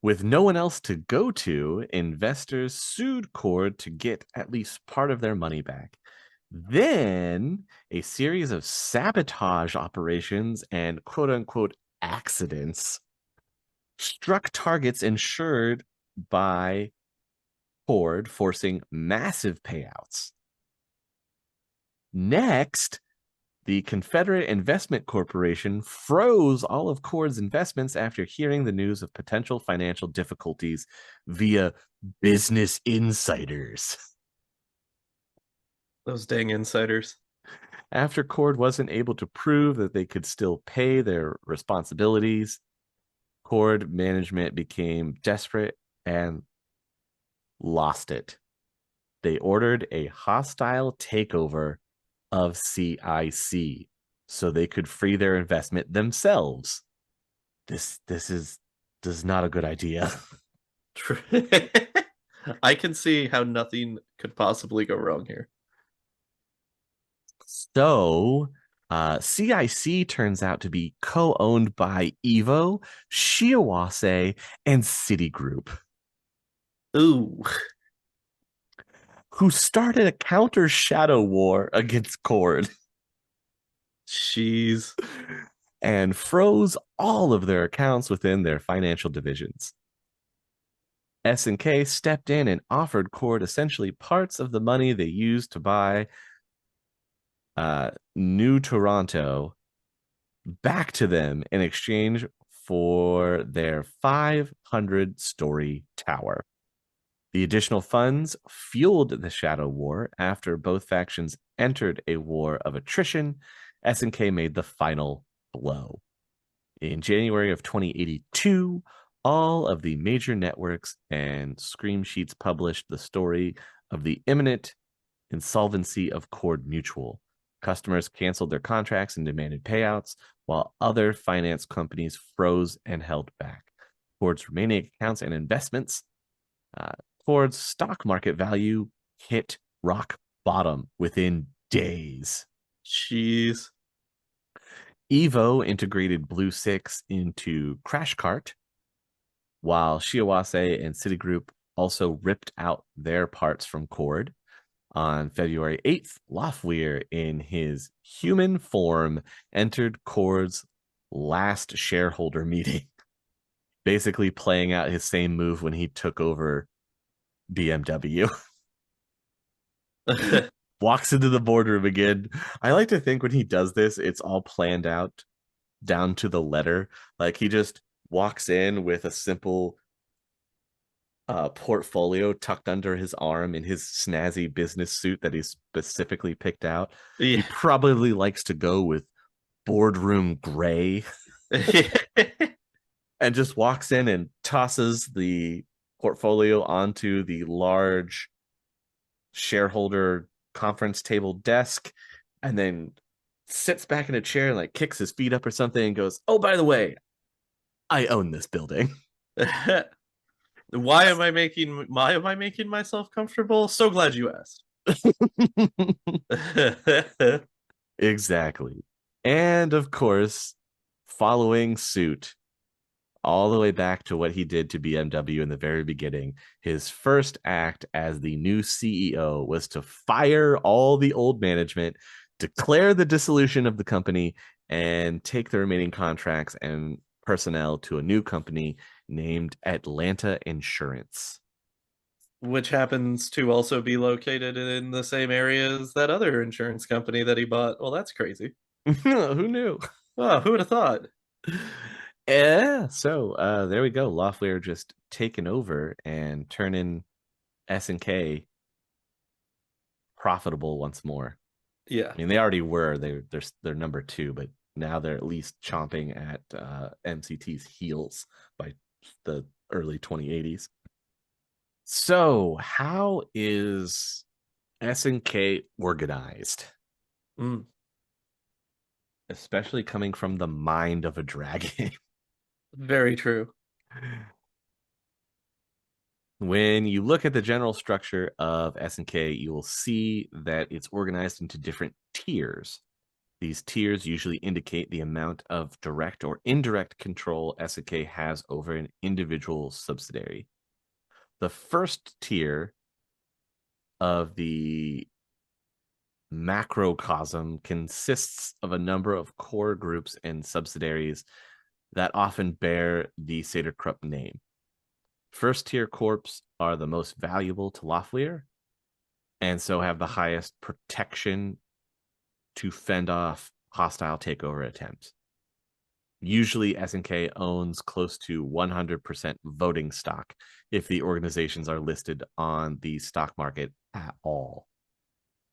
Speaker 1: With no one else to go to, investors sued Cord to get at least part of their money back. Then a series of sabotage operations and quote unquote accidents struck targets insured by Cord, forcing massive payouts. Next, the Confederate Investment Corporation froze all of Cord's investments after hearing the news of potential financial difficulties via business insiders.
Speaker 2: Those dang insiders.
Speaker 1: After Cord wasn't able to prove that they could still pay their responsibilities, Cord management became desperate and lost it. They ordered a hostile takeover of CIC so they could free their investment themselves. This is not a good idea.
Speaker 2: I can see how nothing could possibly go wrong here.
Speaker 1: So, CIC turns out to be co-owned by Evo, Shiawase, and Citigroup,
Speaker 2: Ooh.
Speaker 1: who started a counter shadow war against Cord
Speaker 2: Jeez.
Speaker 1: and froze all of their accounts within their financial divisions. S&K stepped in and offered Cord essentially parts of the money they used to buy New Toronto back to them in exchange for their 500-story tower. The additional funds fueled the Shadow War. After both factions entered a war of attrition, S&K made the final blow. In January of 2082, all of the major networks and scream sheets published the story of the imminent insolvency of Cord Mutual. Customers canceled their contracts and demanded payouts, while other finance companies froze and held back. Cord's remaining accounts and investments, Cord's stock market value hit rock bottom within days.
Speaker 2: Jeez.
Speaker 1: Evo integrated Blue Six into Crash Cart, while Shiawase and Citigroup also ripped out their parts from Cord. On February 8th, Lofweir, in his human form, entered Cord's last shareholder meeting, basically playing out his same move when he took over BMW. Walks into the boardroom again. I like to think when he does this, it's all planned out down to the letter. Like he just walks in with a simple portfolio tucked under his arm in his snazzy business suit that he's specifically picked out.
Speaker 2: Yeah.
Speaker 1: He probably likes to go with boardroom gray and just walks in and tosses the portfolio onto the large shareholder conference table desk and then sits back in a chair and like kicks his feet up or something and goes, "Oh, by the way, I own this building."
Speaker 2: Why am I making myself comfortable? So glad you asked.
Speaker 1: Exactly. And of course, following suit all the way back to what he did to BMW in the very beginning, his first act as the new CEO was to fire all the old management, declare the dissolution of the company, and take the remaining contracts and personnel to a new company named Atlanta Insurance.
Speaker 2: Which happens to also be located in the same area as that other insurance company that he bought. Well, that's crazy.
Speaker 1: Who knew?
Speaker 2: Oh, who would have thought?
Speaker 1: Yeah, so there we go. Loftware just taking over and turning S&K profitable once more.
Speaker 2: Yeah.
Speaker 1: I mean, they already were. They're number two, but now they're at least chomping at MCT's heels by the early 2080s. So, how is SNK organized,
Speaker 2: Mm,
Speaker 1: especially coming from the mind of a dragon?
Speaker 2: very true.
Speaker 1: When you look at the general structure of SNK, you will see that it's organized into different tiers. These tiers usually indicate the amount of direct or indirect control SNK has over an individual subsidiary. The first tier of the macrocosm consists of a number of core groups and subsidiaries that often bear the Sader-Krupp name. First tier corps are the most valuable to Loftweir and so have the highest protection to fend off hostile takeover attempts. Usually, SNK owns close to 100% voting stock if the organizations are listed on the stock market at all.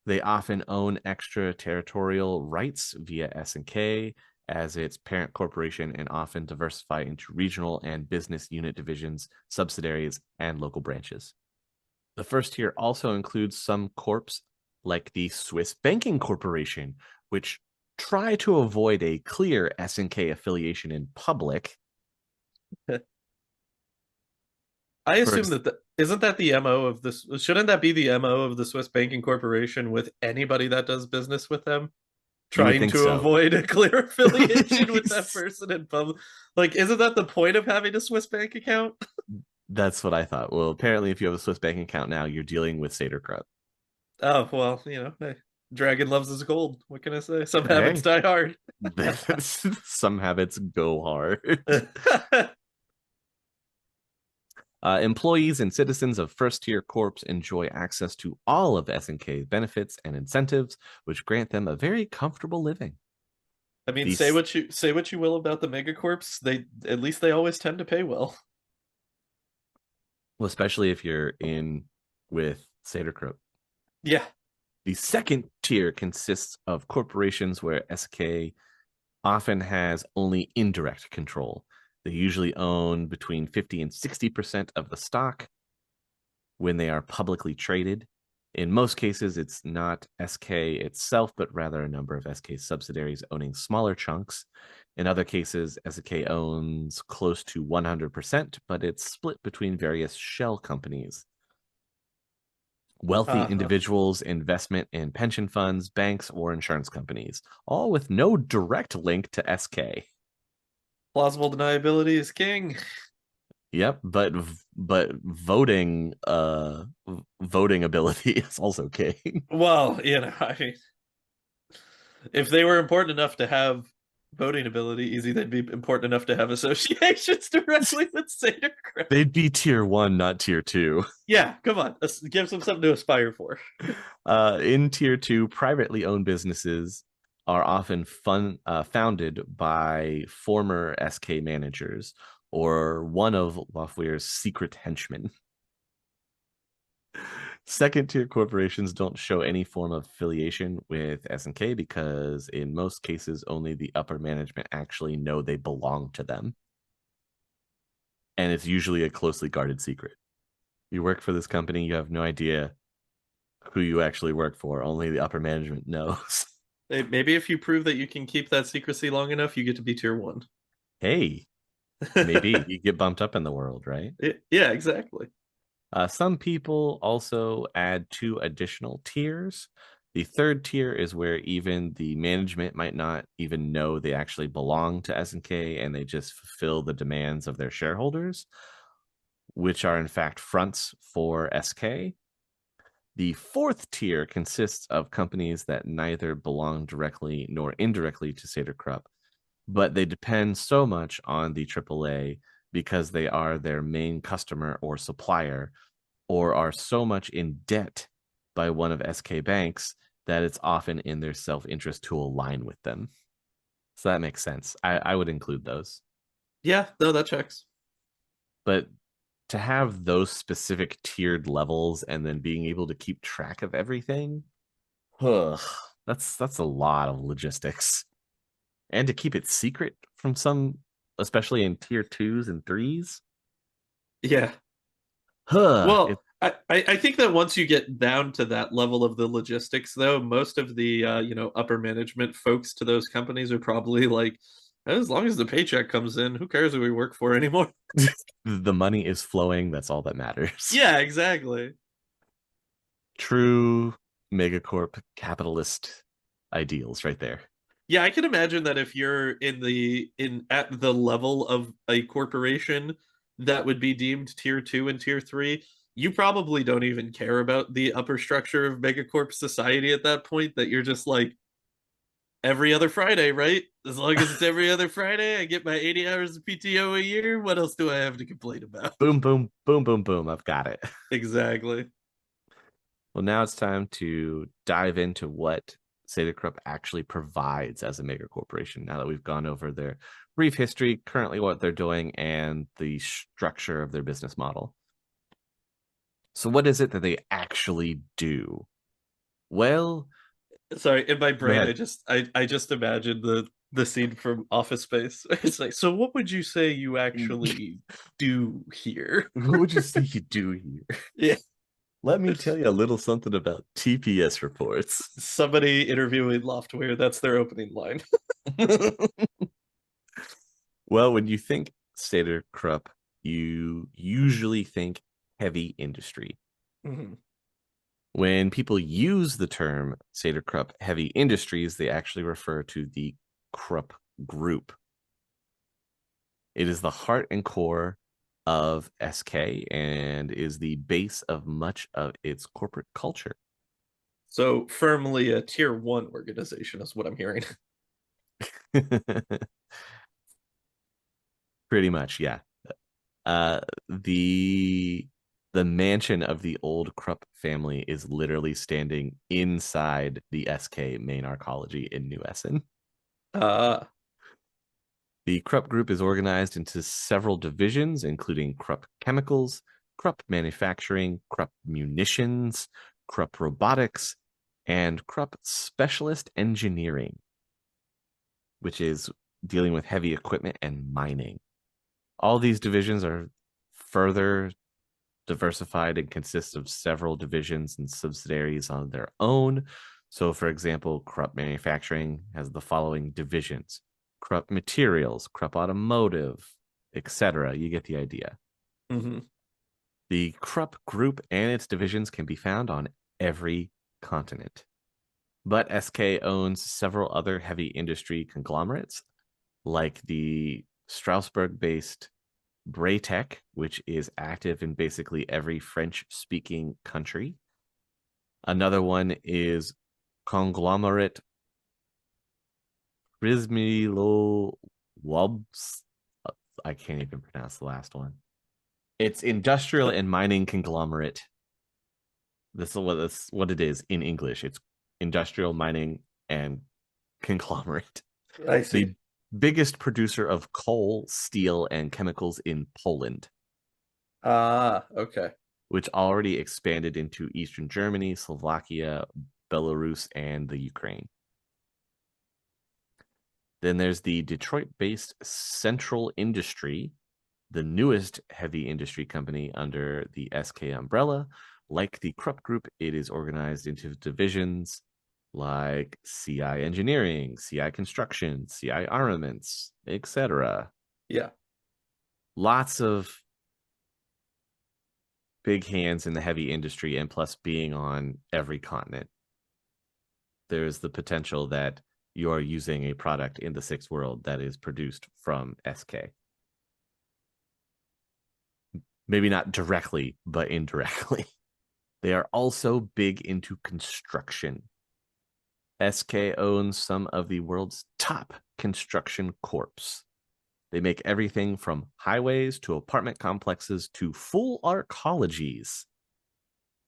Speaker 1: They often own extraterritorial rights via SNK as its parent corporation and often diversify into regional and business unit divisions, subsidiaries, and local branches. The first tier also includes some corps like the Swiss Banking Corporation, which try to avoid a clear SNK affiliation in public.
Speaker 2: I assume
Speaker 1: First,
Speaker 2: isn't that the MO of this? Shouldn't that be the MO of the Swiss Banking Corporation with anybody that does business with them?
Speaker 1: you would
Speaker 2: Trying
Speaker 1: think
Speaker 2: to
Speaker 1: so.
Speaker 2: avoid a clear affiliation with that person in public. Like, isn't that the point of having a Swiss bank account?
Speaker 1: That's what I thought. Well, apparently, if you have a Swiss bank account now, you're dealing with Sader-Krupp.
Speaker 2: Oh, well, hey, dragon loves his gold. What can I say? Some habits
Speaker 1: Hey,
Speaker 2: die hard.
Speaker 1: some habits go hard. Employees and citizens of first tier corps enjoy access to all of SNK's benefits and incentives, which grant them a very comfortable living.
Speaker 2: I mean, say
Speaker 1: These,
Speaker 2: what you will about the megacorps, they at least they always tend to pay well.
Speaker 1: well, especially if you're in with Sader-Krupp.
Speaker 2: Yeah.
Speaker 1: The second tier consists of corporations where SK often has only indirect control. They usually own between 50 and 60% of the stock when they are publicly traded. In most cases, it's not SK itself, but rather a number of SK subsidiaries owning smaller chunks. In other cases, SK owns close to 100%, but it's split between various shell companies. Wealthy
Speaker 2: Uh-huh.
Speaker 1: individuals, investment in pension funds, banks, or insurance companies, all with no direct link to SK.
Speaker 2: Plausible deniability is king.
Speaker 1: Yep, but voting ability is also king.
Speaker 2: Well, I mean, if they were important enough to have voting ability, easy, they'd be important enough to have associations directly with Sader.
Speaker 1: They'd be tier one, not tier two.
Speaker 2: Yeah, come on. Give them something to aspire for.
Speaker 1: In tier two, privately owned businesses are often founded by former SK managers or one of Loftweir's secret henchmen. Second tier corporations don't show any form of affiliation with SNK because, in most cases, only the upper management actually know they belong to them. And it's usually a closely guarded secret. You work for this company, you have no idea who you actually work for. Only the upper management knows.
Speaker 2: Maybe if you prove that you can keep that secrecy long enough, you get to be tier one.
Speaker 1: Hey, Maybe you get bumped up in the world, right?
Speaker 2: Yeah, exactly.
Speaker 1: Some people also add two additional tiers. The third tier is where even the management might not even know they actually belong to SNK and they just fulfill the demands of their shareholders, which are in fact fronts for SK. The fourth tier consists of companies that neither belong directly nor indirectly to Sader-Krupp, but they depend so much on the AAA because they are their main customer or supplier, or are so much in debt by one of SK banks that it's often in their self-interest to align with them. So that makes sense. I would include those.
Speaker 2: Yeah, no, that checks.
Speaker 1: But to have those specific tiered levels and then being able to keep track of everything, ugh, that's a lot of logistics. And to keep it secret from some, especially in tier twos and threes,
Speaker 2: Yeah.
Speaker 1: it
Speaker 2: Well, I think that once you get down to that level of the logistics, though, most of the upper management folks to those companies are probably like, as long as the paycheck comes in, who cares who we work for anymore?
Speaker 1: the money is flowing. That's all that matters.
Speaker 2: Yeah, exactly.
Speaker 1: True megacorp capitalist ideals right there.
Speaker 2: Yeah, I can imagine that if you're in at the level of a corporation that would be deemed tier two and tier three, you probably don't even care about the upper structure of megacorp society at that point, that you're just like every other Friday, right? As long as it's every other Friday, I get my 80 hours of PTO a year. What else do I have to complain about?
Speaker 1: Boom, boom, boom, boom, boom. I've got it.
Speaker 2: Exactly.
Speaker 1: Well, now it's time to dive into what Saeder-Krupp actually provides as a mega corporation. Now that we've gone over their brief history, currently what they're doing, and the structure of their business model. So, what is it that they actually do? Well,
Speaker 2: Sorry, in my
Speaker 1: go
Speaker 2: brain,
Speaker 1: ahead.
Speaker 2: I just imagined the scene from Office Space. It's like, so what would you say you actually do here?
Speaker 1: What would you say you do here?
Speaker 2: Yeah.
Speaker 1: Let me tell you a little something about TPS reports.
Speaker 2: Somebody interviewing Loftware, that's their opening line.
Speaker 1: Well, when you think Sader-Krupp, you usually think heavy industry.
Speaker 2: Mhm.
Speaker 1: When people use the term Sader-Krupp heavy industries, they actually refer to the Krupp group. It is the heart and core of SK and is the base of much of its corporate culture.
Speaker 2: So firmly a tier one organization is what I'm hearing.
Speaker 1: Pretty much, yeah. Uh, the the mansion of the old Krupp family is literally standing inside the SK main arcology in New Essen.
Speaker 2: Uh
Speaker 1: The Krupp Group is organized into several divisions, including Krupp Chemicals, Krupp Manufacturing, Krupp Munitions, Krupp Robotics, and Krupp Specialist Engineering, which is dealing with heavy equipment and mining. All these divisions are further diversified and consist of several divisions and subsidiaries on their own. So, for example, Krupp Manufacturing has the following divisions: Krupp Materials, Krupp Automotive, etc. You get the idea.
Speaker 2: mhm.
Speaker 1: The Krupp Group and its divisions can be found on every continent. But SK owns several other heavy industry conglomerates, like the Strasbourg based Braytech, which is active in basically every French speaking country. Another one is conglomerate Prismilo Wubs. I can't even pronounce the last one. It's industrial and mining conglomerate. This is what it is in English. It's industrial mining and conglomerate.
Speaker 2: I see.
Speaker 1: The biggest producer of coal, steel, and chemicals in Poland,
Speaker 2: Okay.
Speaker 1: which already expanded into Eastern Germany, Slovakia, Belarus, and the Ukraine. Then there's the Detroit based Central Industry, the newest heavy industry company under the SK umbrella. Like the Krupp Group, it is organized into divisions like CI Engineering, CI Construction, CI Armaments, etc.
Speaker 2: Yeah.
Speaker 1: lots of big hands in the heavy industry, and plus being on every continent, there's the potential that you are using a product in the sixth world that is produced from SK. Maybe not directly, but indirectly. They are also big into construction. SK owns some of the world's top construction corps. They make everything from highways to apartment complexes to full arcologies.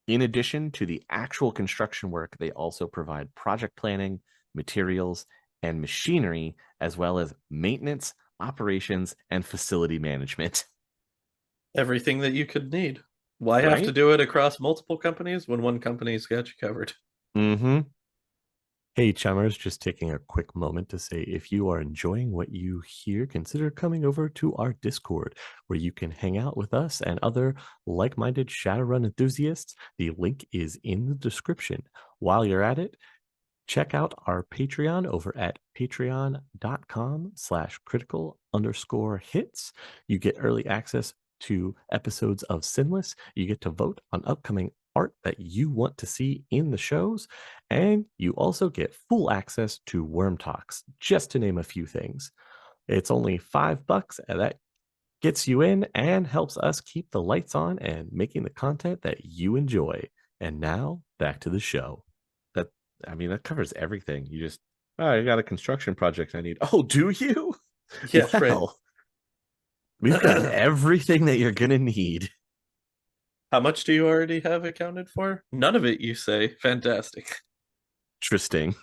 Speaker 1: In addition to the actual construction work, they also provide project planning, materials, and machinery, as well as maintenance, operations, and facility management.
Speaker 2: Everything that you could need. Why have to
Speaker 1: Right?
Speaker 2: do it across multiple companies when one company's got you covered?
Speaker 1: Mm-hmm. Hey, chummers, just taking a quick moment to say if you are enjoying what you hear, consider coming over to our Discord where you can hang out with us and other like minded Shadowrun enthusiasts. The link is in the description. While you're at it, check out our Patreon over at patreon.com/critical_hits. You get early access to episodes of SINless. You get to vote on upcoming art that you want to see in the shows. And you also get full access to Worm Talks, just to name a few things. It's only $5, and that gets you in and helps us keep the lights on and making the content that you enjoy. And now back to the show. That I mean, that covers everything. You just, oh, I got a construction project I need. Oh, do you?
Speaker 2: Yeah, right.
Speaker 1: Well, we've got everything that you're gonna need.
Speaker 2: How much do you already have accounted for? None of it, you say. Fantastic.
Speaker 1: Interesting.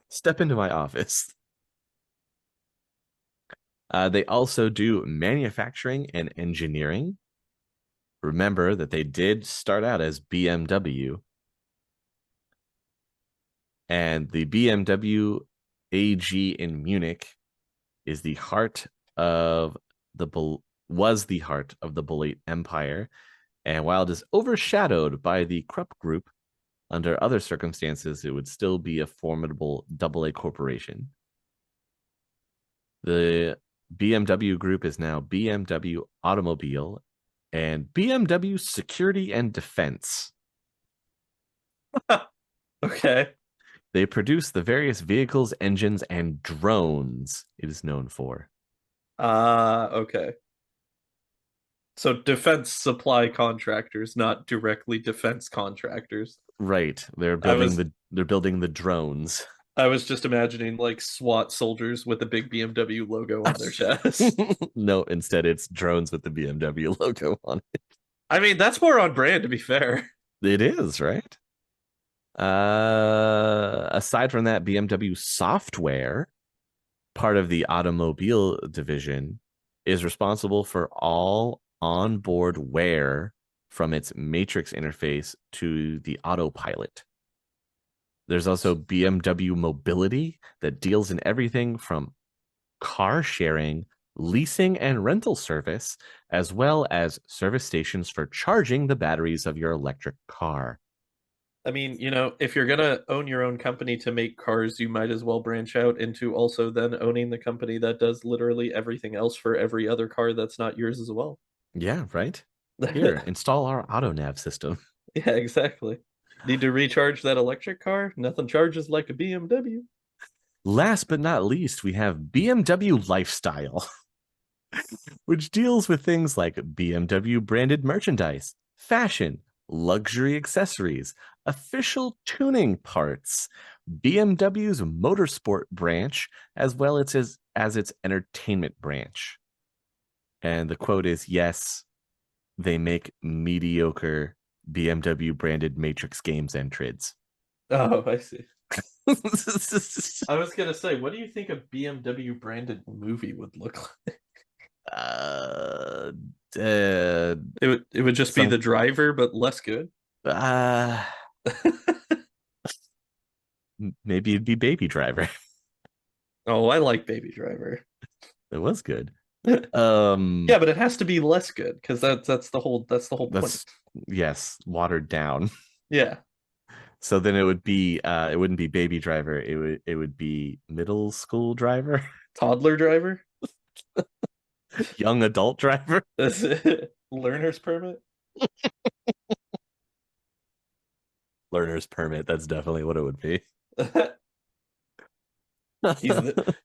Speaker 1: Step into my office. They also do manufacturing and engineering. Remember that they did start out as BMW, and the BMW AG in Munich is the heart of the was the heart of the Bolate Empire. And while it is overshadowed by the Krupp Group, under other circumstances, it would still be a formidable AA corporation. The BMW Group is now BMW Automobile and BMW Security and Defense.
Speaker 2: Okay.
Speaker 1: They produce the various vehicles, engines, and drones it is known for.
Speaker 2: Okay. So defense supply contractors, not directly defense contractors.
Speaker 1: Right.
Speaker 2: I was
Speaker 1: They're building the drones.
Speaker 2: I was just imagining like SWAT soldiers with a big BMW logo on their chest.
Speaker 1: No, instead it's drones with the BMW logo on
Speaker 2: I mean, that's more on brand to be fair.
Speaker 1: it. It is, right? Aside from that, BMW software, part of the automobile division, is responsible for all onboard wear from its matrix interface to the autopilot. There's also BMW Mobility that deals in everything from car sharing, leasing, and rental service, as well as service stations for charging the batteries of your electric car.
Speaker 2: I mean, if you're gonna own your own company to make cars, you might as well branch out into also then owning the company that does literally everything else for every other car that's not yours as well.
Speaker 1: Yeah, right? Here, install our auto nav system.
Speaker 2: Yeah, exactly. Need to recharge that electric car? Nothing charges like a BMW.
Speaker 1: Last but not least, we have BMW Lifestyle, which deals with things like BMW branded merchandise, fashion, luxury accessories, official tuning parts, BMW's motorsport branch, as well as its entertainment branch. And the quote is, yes, they make mediocre BMW branded Matrix games and trids.
Speaker 2: Oh, I see. I was gonna say, what do you think a BMW branded movie would look like?
Speaker 1: uh,
Speaker 2: It would just be
Speaker 1: some
Speaker 2: the driver, but less good.
Speaker 1: uh maybe it'd be Baby Driver.
Speaker 2: Oh, I like Baby Driver.
Speaker 1: It was good.
Speaker 2: Yeah, but it has to be less good because that's the whole point.
Speaker 1: That's yes, watered down.
Speaker 2: Yeah,
Speaker 1: So then it wouldn't be Baby Driver, it would be Middle School Driver.
Speaker 2: toddler driver.
Speaker 1: Young adult driver.
Speaker 2: That's it. Learner's permit.
Speaker 1: Learner's permit. That's definitely what it would be.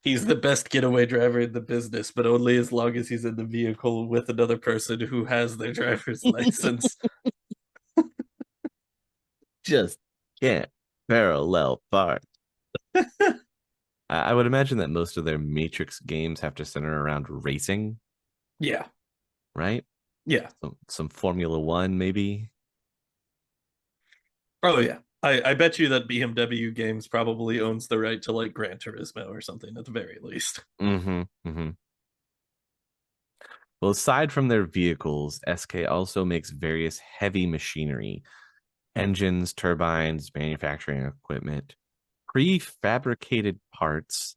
Speaker 2: He's the best getaway driver in the business, but only as long as he's in the vehicle with another person who has their driver's license.
Speaker 1: Just can't parallel park. I would imagine that most of their Matrix games have to center around racing,
Speaker 2: Yeah,
Speaker 1: right?
Speaker 2: yeah.
Speaker 1: Some Formula One, maybe.
Speaker 2: Oh yeah. I bet you that BMW Games probably owns the right to like Gran Turismo or something at the very least.
Speaker 1: Mm-hmm. Mm-hmm. Well, aside from their vehicles, SK also makes various heavy machinery, engines, turbines, manufacturing equipment, prefabricated parts,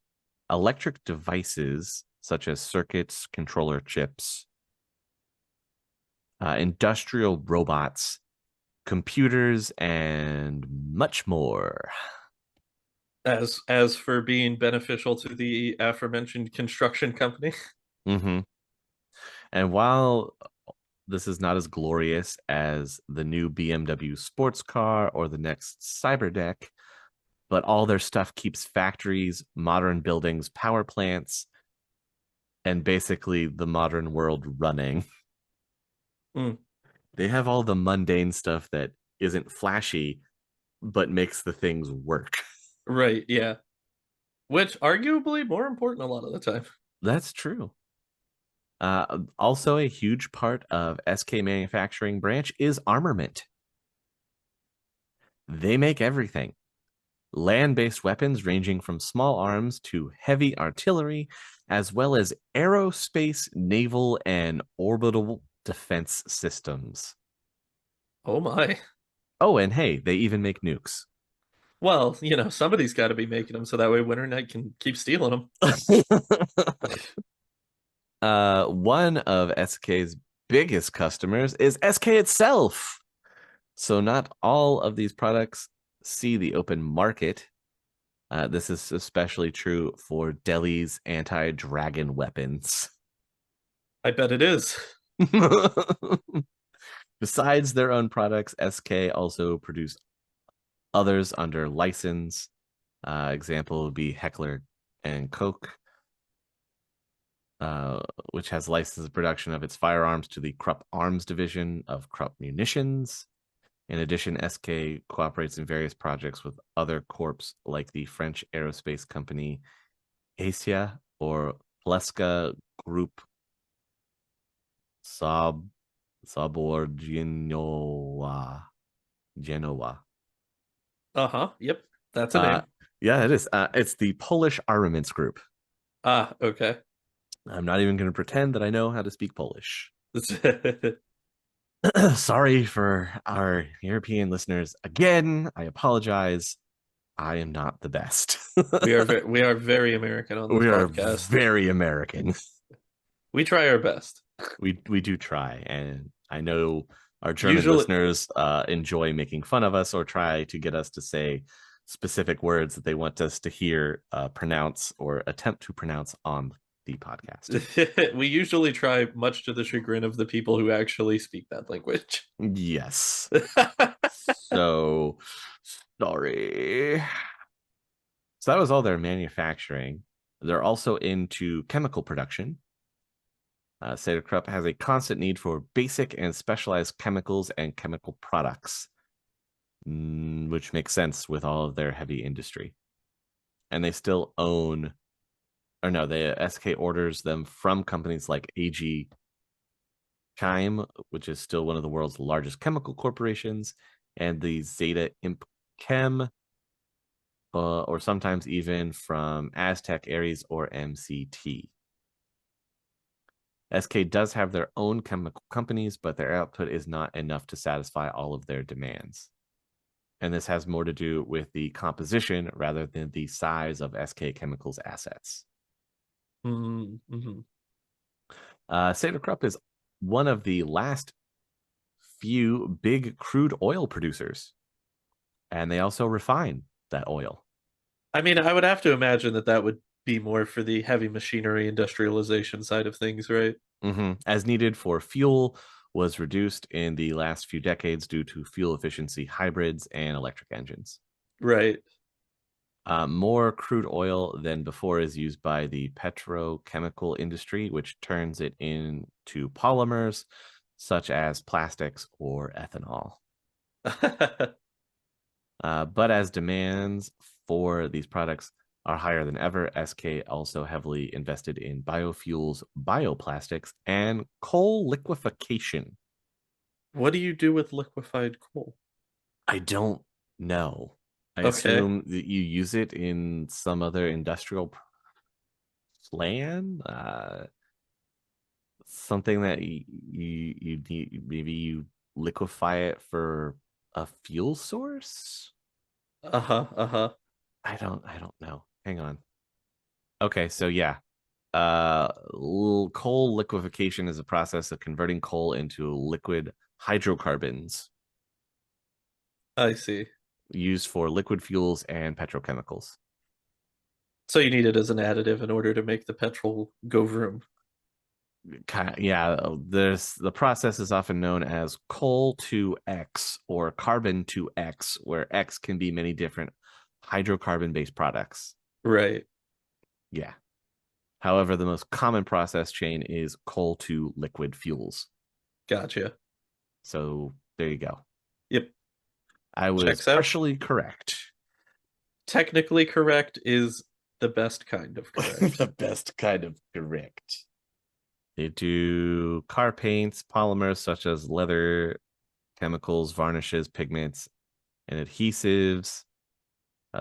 Speaker 1: electric devices such as circuits, controller chips, industrial robots, computers, and much more.
Speaker 2: As for being beneficial to the aforementioned construction company.
Speaker 1: Mm-hmm. And while this is not as glorious as the new BMW sports car or the next Cyberdeck, but all their stuff keeps factories, modern buildings, power plants, and basically the modern world running.
Speaker 2: Mm,
Speaker 1: They have all the mundane stuff that isn't flashy, but makes the things work.
Speaker 2: right, yeah. Which arguably more important a lot of the time.
Speaker 1: That's true. Also, a huge part of SK manufacturing branch is armament. They make everything land based weapons ranging from small arms to heavy artillery, as well as aerospace, naval, and orbital defense systems.
Speaker 2: Oh my.
Speaker 1: Oh, and hey, they even make nukes.
Speaker 2: Well, somebody's got to be making them so that way Winter Knight can keep stealing them.
Speaker 1: One of SK's biggest customers is SK itself. So, not all of these products see the open market. This is especially true for Delhi's anti dragon weapons.
Speaker 2: I bet it is.
Speaker 1: Besides their own products, SK also produce others under license. Example would be Heckler and Koch, which has licensed production of its firearms to the Krupp Arms Division of Krupp Munitions. In addition, SK cooperates in various projects with other corps like the French aerospace company Asia or Pleska Group Saab Sabor Genoa.
Speaker 2: Uh-huh. Yep. That's a
Speaker 1: Uh,
Speaker 2: name.
Speaker 1: yeah, it is. It's the Polish Armaments Group.
Speaker 2: Ah, okay.
Speaker 1: I'm not even going to pretend that I know how to speak Polish. Sorry for our European listeners. Again, I apologize. I am not the best.
Speaker 2: We are very American on this
Speaker 1: We are
Speaker 2: podcast.
Speaker 1: very American.
Speaker 2: We try our best.
Speaker 1: We do try, and I know our German
Speaker 2: Usually
Speaker 1: listeners enjoy making fun of us or try to get us to say specific words that they want us to hear pronounce or attempt to pronounce on the podcast.
Speaker 2: we usually try, much to the chagrin of the people who actually speak that language.
Speaker 1: Yes. So sorry. So that was all their manufacturing. They're also into chemical production. Sader-Krupp has a constant need for basic and specialized chemicals and chemical products, which makes sense with all of their heavy industry. And they still own, or no, the SK orders them from companies like AG Chem, which is still one of the world's largest chemical corporations, and the Zeta Imp Chem, or sometimes even from Aztec, Ares, or MCT. SK does have their own chemical companies, but their output is not enough to satisfy all of their demands. And this has more to do with the composition rather than the size of SK Chemicals' assets.
Speaker 2: Mm-hmm.
Speaker 1: Saeder-Krupp is one of the last few big crude oil producers, and they also refine that oil.
Speaker 2: I mean, I would have to imagine that would be more for the heavy machinery industrialization side of things, right?
Speaker 1: As needed for fuel was reduced in the last few decades due to fuel efficiency hybrids and electric engines.
Speaker 2: Right.
Speaker 1: More crude oil than before is used by the petrochemical industry, which turns it into polymers such as plastics or ethanol. But as demands for these products are higher than ever, SK also heavily invested in biofuels, bioplastics, and coal liquefaction.
Speaker 2: What do you do with liquefied coal?
Speaker 1: I don't know. I
Speaker 2: Okay.
Speaker 1: assume that you use it in some other industrial plan. Something that you need, maybe you liquefy it for a fuel source.
Speaker 2: Uh-huh. Uh-huh.
Speaker 1: I don't know. Hang on. Okay, so yeah. Coal liquefaction is a process of converting coal into liquid hydrocarbons
Speaker 2: I see.
Speaker 1: used for liquid fuels and petrochemicals.
Speaker 2: So you need it as an additive in order to make the petrol go vroom.
Speaker 1: Yeah, there's the process is often known as coal to X or carbon to X, where X can be many different hydrocarbon based products.
Speaker 2: Right.
Speaker 1: Yeah. However, the most common process chain is coal to liquid fuels.
Speaker 2: Gotcha.
Speaker 1: So there you go.
Speaker 2: Yep.
Speaker 1: I was
Speaker 2: Checks out.
Speaker 1: partially correct.
Speaker 2: Technically correct is the best kind of correct.
Speaker 1: The best kind of correct. They do car paints, polymers such as leather, chemicals, varnishes, pigments, and adhesives,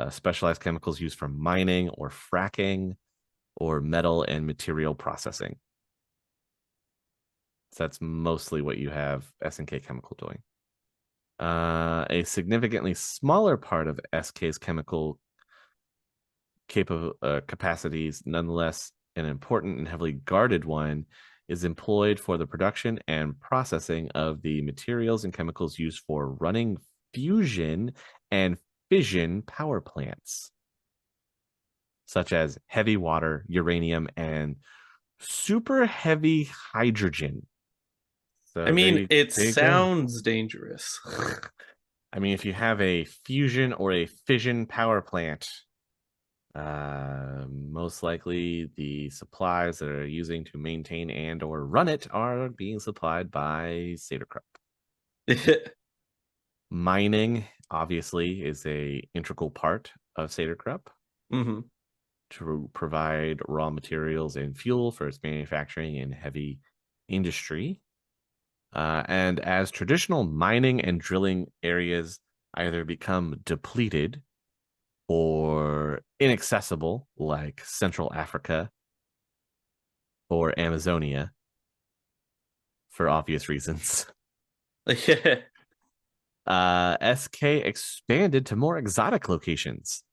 Speaker 1: specialized chemicals used for mining or fracking, or metal and material processing. So that's mostly what you have SNK Chemical doing. A significantly smaller part of SK's chemical capacities, nonetheless, an important and heavily guarded one, is employed for the production and processing of the materials and chemicals used for running fusion and fission power plants, such as heavy water, uranium, and super heavy hydrogen.
Speaker 2: I
Speaker 1: So
Speaker 2: mean, it
Speaker 1: there you go.
Speaker 2: sounds dangerous.
Speaker 1: I mean, if you have a fusion or a fission power plant, most likely the supplies that are using to maintain and or run it are being supplied by Sader-Krupp. Mining obviously is a integral part of Sader-Krupp
Speaker 2: hmm
Speaker 1: to provide raw materials and fuel for its manufacturing in heavy industry. And as traditional mining and drilling areas either become depleted or inaccessible, like Central Africa or Amazonia, for obvious reasons,
Speaker 2: Yeah.
Speaker 1: SK expanded to more exotic locations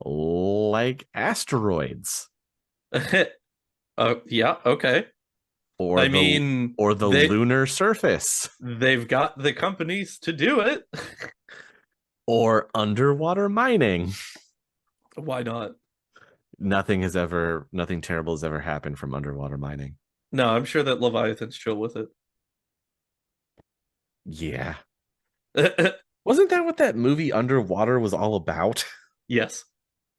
Speaker 1: like asteroids
Speaker 2: Yeah, okay.
Speaker 1: or
Speaker 2: I
Speaker 1: the
Speaker 2: mean,
Speaker 1: or the lunar surface
Speaker 2: they've got the companies to do it.
Speaker 1: or underwater mining.
Speaker 2: Why not?
Speaker 1: Nothing terrible has ever happened from underwater mining.
Speaker 2: No, I'm sure that Leviathan's chill with
Speaker 1: Yeah.
Speaker 2: it.
Speaker 1: Wasn't that what that movie Underwater was all about?
Speaker 2: Yes.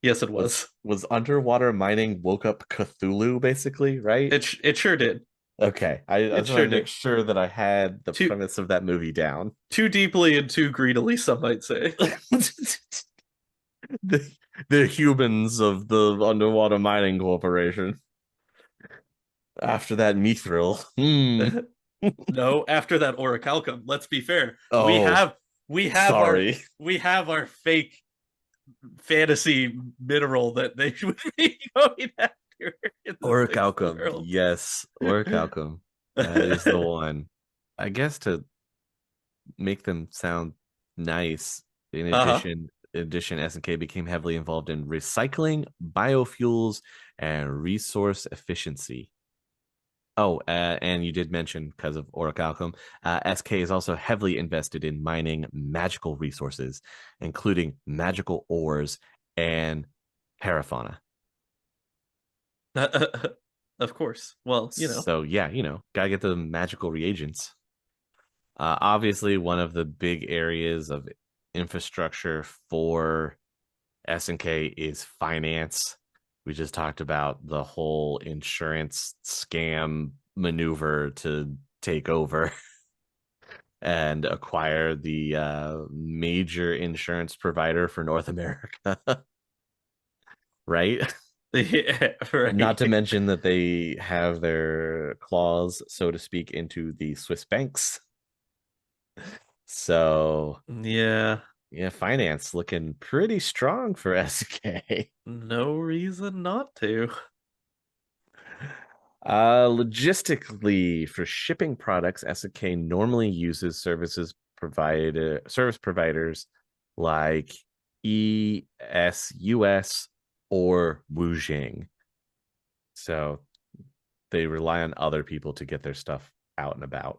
Speaker 2: Yes, it
Speaker 1: Was
Speaker 2: was.
Speaker 1: was underwater mining woke up Cthulhu basically, right?
Speaker 2: It sure did.
Speaker 1: Okay. I
Speaker 2: It
Speaker 1: just want
Speaker 2: sure
Speaker 1: to make
Speaker 2: did.
Speaker 1: sure that I had the
Speaker 2: Too
Speaker 1: premise of that movie down.
Speaker 2: too deeply and too greedily, some might say.
Speaker 1: the the humans of the underwater mining corporation. After that mithril.
Speaker 2: No, after that orichalcum, let's be fair. We
Speaker 1: Oh,
Speaker 2: have we have our
Speaker 1: sorry.
Speaker 2: we have our fake fantasy mineral that they would be going after in the sixth
Speaker 1: Orichalcum.
Speaker 2: world.
Speaker 1: Yes, orichalcum. That is the one. I guess to make them sound nice,
Speaker 2: Uh-huh.
Speaker 1: in addition, SNK became heavily involved in recycling, biofuels, and resource efficiency. Oh, and you did mention because of orichalcum, SK is also heavily invested in mining magical resources, including magical ores and parafauna.
Speaker 2: Of course. Well,
Speaker 1: So yeah, gotta get the magical reagents. Obviously, one of the big areas of infrastructure for S&K is finance. We just talked about the whole insurance scam maneuver to take over and acquire the major insurance provider for North America, right?
Speaker 2: yeah,
Speaker 1: Not to
Speaker 2: right.
Speaker 1: mention that they have their claws, so to speak, into the Swiss banks. So,
Speaker 2: Yeah,
Speaker 1: yeah, finance looking pretty strong for SK.
Speaker 2: no reason not to.
Speaker 1: Logistically, for shipping products, SK normally uses service providers like ESUS or Wujing. So they rely on other people to get their stuff out and about.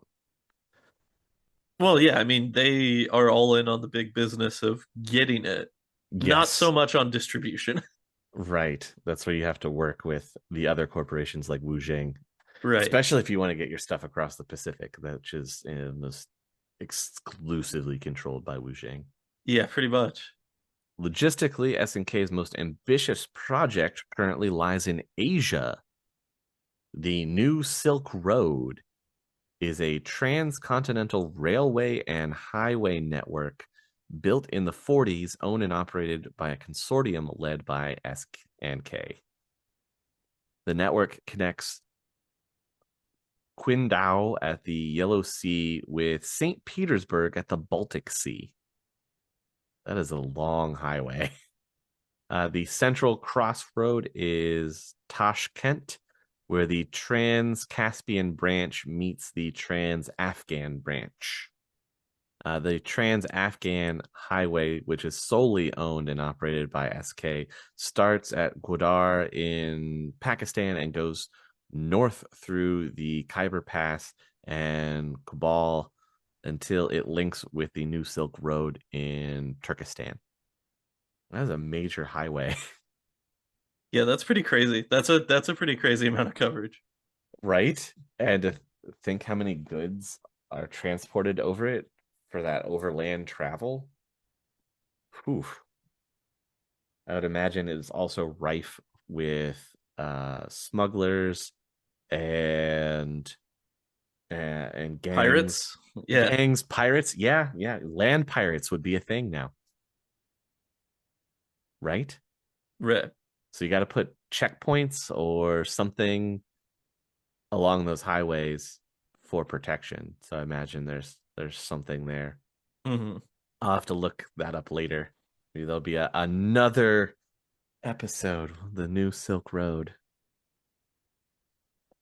Speaker 2: Well, yeah, I mean, they are all in on the big business of getting it, not so
Speaker 1: Yes,
Speaker 2: much on distribution.
Speaker 1: right. That's where you have to work with the other corporations like Wujing,
Speaker 2: Right.
Speaker 1: especially if you want to get your stuff across the Pacific, which is most exclusively controlled by Wujing.
Speaker 2: Yeah, pretty much.
Speaker 1: Logistically, SNK's most ambitious project currently lies in Asia. The New Silk Road is a transcontinental railway and highway network built in the 40s, owned and operated by a consortium led by SNK. The network connects Qingdao at the Yellow Sea with St. Petersburg at the Baltic Sea. That is a long highway. The central crossroad is Tashkent, where the Trans-Caspian branch meets the Trans-Afghan branch. The Trans-Afghan Highway, which is solely owned and operated by SK, starts at Gwadar in Pakistan and goes north through the Khyber Pass and Kabul until it links with the New Silk Road in Turkestan. That is a major highway.
Speaker 2: Yeah, that's pretty crazy. That's a pretty crazy amount of coverage.
Speaker 1: Right? And to think how many goods are transported over it for that overland travel. Whew. I would imagine it is also rife with smugglers and and
Speaker 2: Pirates? Yeah.
Speaker 1: pirates. Yeah, yeah. Land pirates would be a thing now, right?
Speaker 2: Right.
Speaker 1: So you got to put checkpoints or something along those highways for protection. So I imagine there's something there.
Speaker 2: Hmm.
Speaker 1: I'll have to look that up later. Maybe there'll be another episode, the new Silk Road.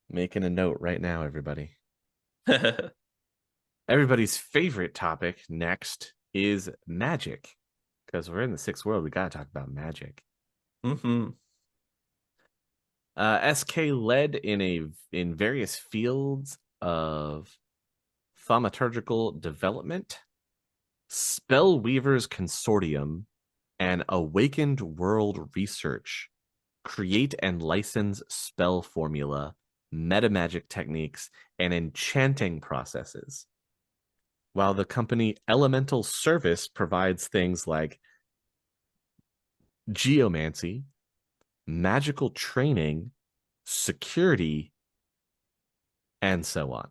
Speaker 1: Making a note right now, everybody. Everybody's favorite topic next is magic. Because we're in the sixth world, we gotta talk about magic.
Speaker 2: Hmm.
Speaker 1: SK led in various fields of thaumaturgical development, Spellweavers Consortium, and Awakened World Research create and license spell formula, metamagic techniques, and enchanting processes. While the company Elemental Service provides things like geomancy, magical training, security, and so on.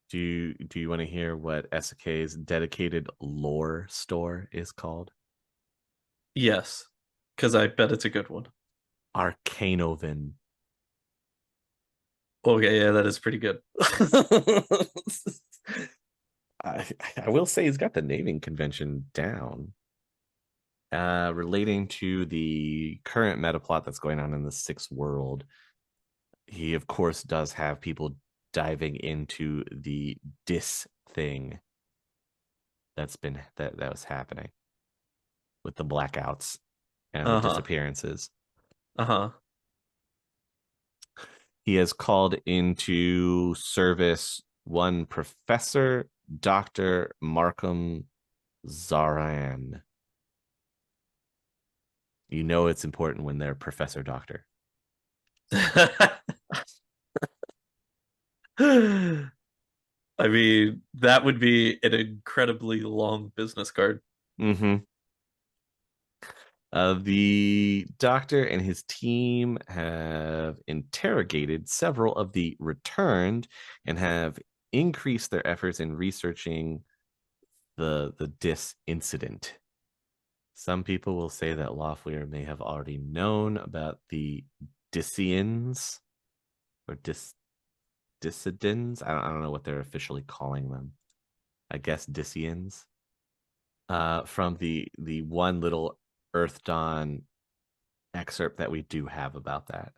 Speaker 1: Do you want to hear what SK's dedicated lore store is called?
Speaker 2: Yes. Because I bet it's a good one.
Speaker 1: Arcanoven.
Speaker 2: Okay, yeah, that is pretty good.
Speaker 1: I, I will say he's got the naming convention down. Relating to the current meta plot that's going on in the sixth world, he of course does have people diving into the dis thing that was happening with the blackouts and the
Speaker 2: Uh-huh.
Speaker 1: disappearances.
Speaker 2: Uh-huh.
Speaker 1: He has called into service one Professor Dr. Markham Zaran. You know it's important when they're Professor Doctor.
Speaker 2: I mean, that would be an incredibly long business card.
Speaker 1: Mm-hmm. The doctor and his team have interrogated several of the returned and have increased their efforts in researching the Dis incident. Some people will say that Lothwir may have already known about the Disians or Dissidens. I don't know what they're officially calling them. I guess Disians. From the one little Earth Dawn excerpt that we do have about that.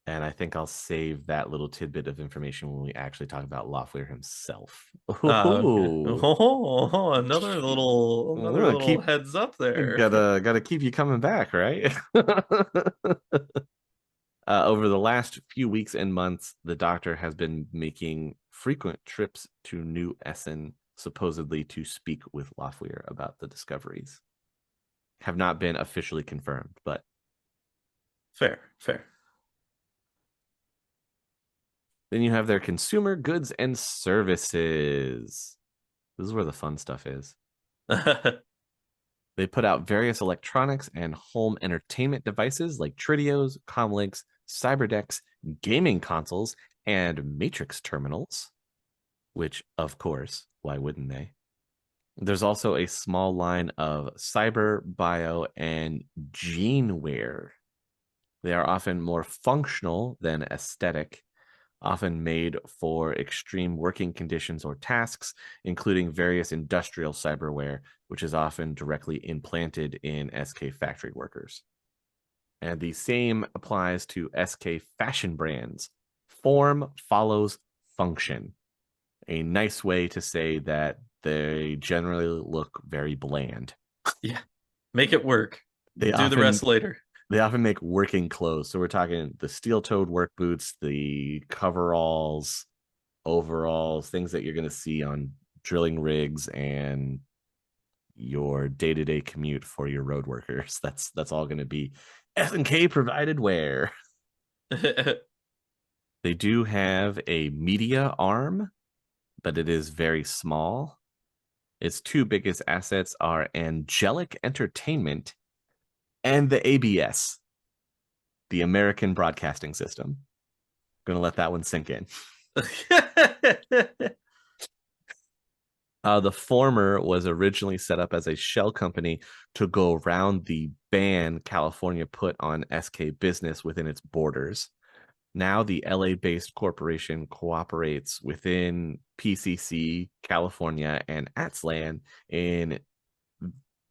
Speaker 1: And I think I'll save that little tidbit of information when we actually talk about Lothwir himself.
Speaker 2: Okay.
Speaker 1: Ooh.
Speaker 2: Another little
Speaker 1: Keep
Speaker 2: heads up there.
Speaker 1: gotta keep you coming back, right? Over the last few weeks and months, the doctor has been making frequent trips to New Essen, supposedly to speak with Lothwir about the discoveries. Have not been officially confirmed, but
Speaker 2: Fair, fair.
Speaker 1: then you have their consumer goods and services. This is where the fun stuff is. They put out various electronics and home entertainment devices like Tridios, Comlinks, Cyberdecks, gaming consoles, and Matrix terminals, which, of course, why wouldn't they? There's also a small line of cyber, bio, and geneware. They are often more functional than aesthetic, often made for extreme working conditions or tasks, including various industrial cyberware, which is often directly implanted in SK factory workers. And the same applies to SK fashion brands. Form follows function. A nice way to say that they generally look very bland.
Speaker 2: Yeah. Make it work.
Speaker 1: They
Speaker 2: Do the
Speaker 1: often
Speaker 2: rest later.
Speaker 1: they often make working clothes. So we're talking the steel-toed work boots, the coveralls, overalls, things that you're going to see on drilling rigs and your day-to-day commute for your road workers. That's all going to be S&K provided wear. They do have a media arm, but it is very small. Its two biggest assets are Angelic Entertainment and the ABS, the American Broadcasting System. Gonna let that one sink in. The former was originally set up as a shell company to go around the ban California put on SK business within its borders. Now the LA-based corporation cooperates within PCC, California, and Atslan in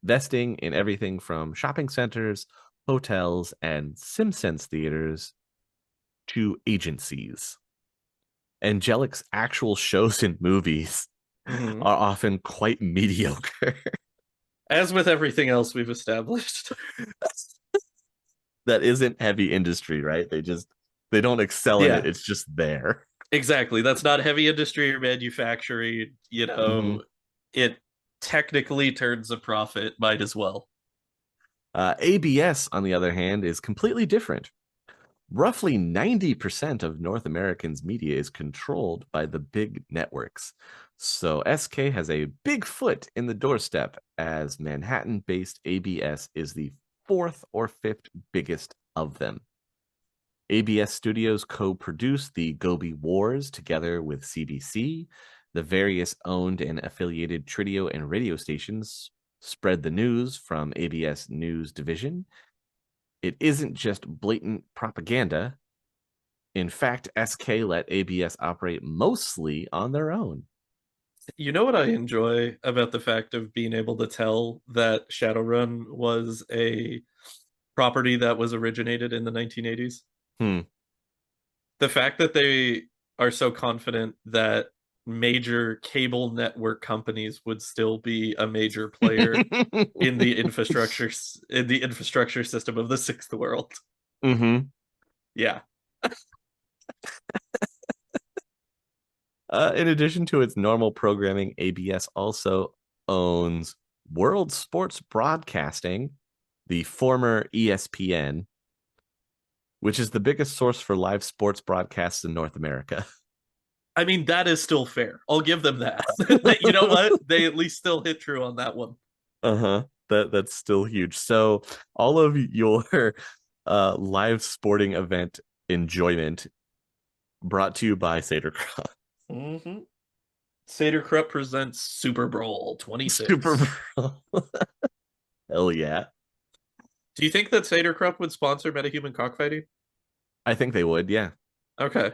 Speaker 1: investing in everything from shopping centers, hotels, and SimSense theaters to agencies. Angelic's actual shows and movies
Speaker 2: Mhm.
Speaker 1: are often quite mediocre.
Speaker 2: As with everything else we've established.
Speaker 1: That isn't heavy industry, right? They don't excel in it.
Speaker 2: Yeah,
Speaker 1: It's just there.
Speaker 2: exactly. That's not heavy industry or manufacturing.
Speaker 1: Mm-hmm.
Speaker 2: It technically turns a profit, might as well.
Speaker 1: ABS, on the other hand, is completely different. Roughly 90% of North Americans' media is controlled by the big networks. So SK has a big foot in the doorstep as Manhattan based ABS is the fourth or fifth biggest of them. ABS Studios co produced the Gobi Wars together with CBC. The various owned and affiliated Tridio and radio stations spread the news from ABS News Division. It isn't just blatant propaganda. In fact, SK let ABS operate mostly on their own.
Speaker 2: You know what I enjoy about the fact of being able to tell that Shadowrun was a property that was originated in the 1980s?
Speaker 1: Hmm.
Speaker 2: The fact that they are so confident that major cable network companies would still be a major player in the infrastructure system of the sixth world.
Speaker 1: Mm-hmm.
Speaker 2: Yeah.
Speaker 1: In addition to its normal programming, ABS also owns World Sports Broadcasting, the former ESPN, which is the biggest source for live sports broadcasts in North America.
Speaker 2: I mean, that is still fair. I'll give them that. You know what? They at least still hit true on that one.
Speaker 1: Uh-huh. That's still huge. So all of your live sporting event enjoyment brought to you by Sader-Krupp.
Speaker 2: Mm-hmm. Sader-Krupp presents Super Bowl
Speaker 1: Super
Speaker 2: 26.
Speaker 1: Bowl. Hell yeah.
Speaker 2: Do you think that Sader-Krupp would sponsor metahuman cockfighting?
Speaker 1: I think they would, yeah.
Speaker 2: Okay.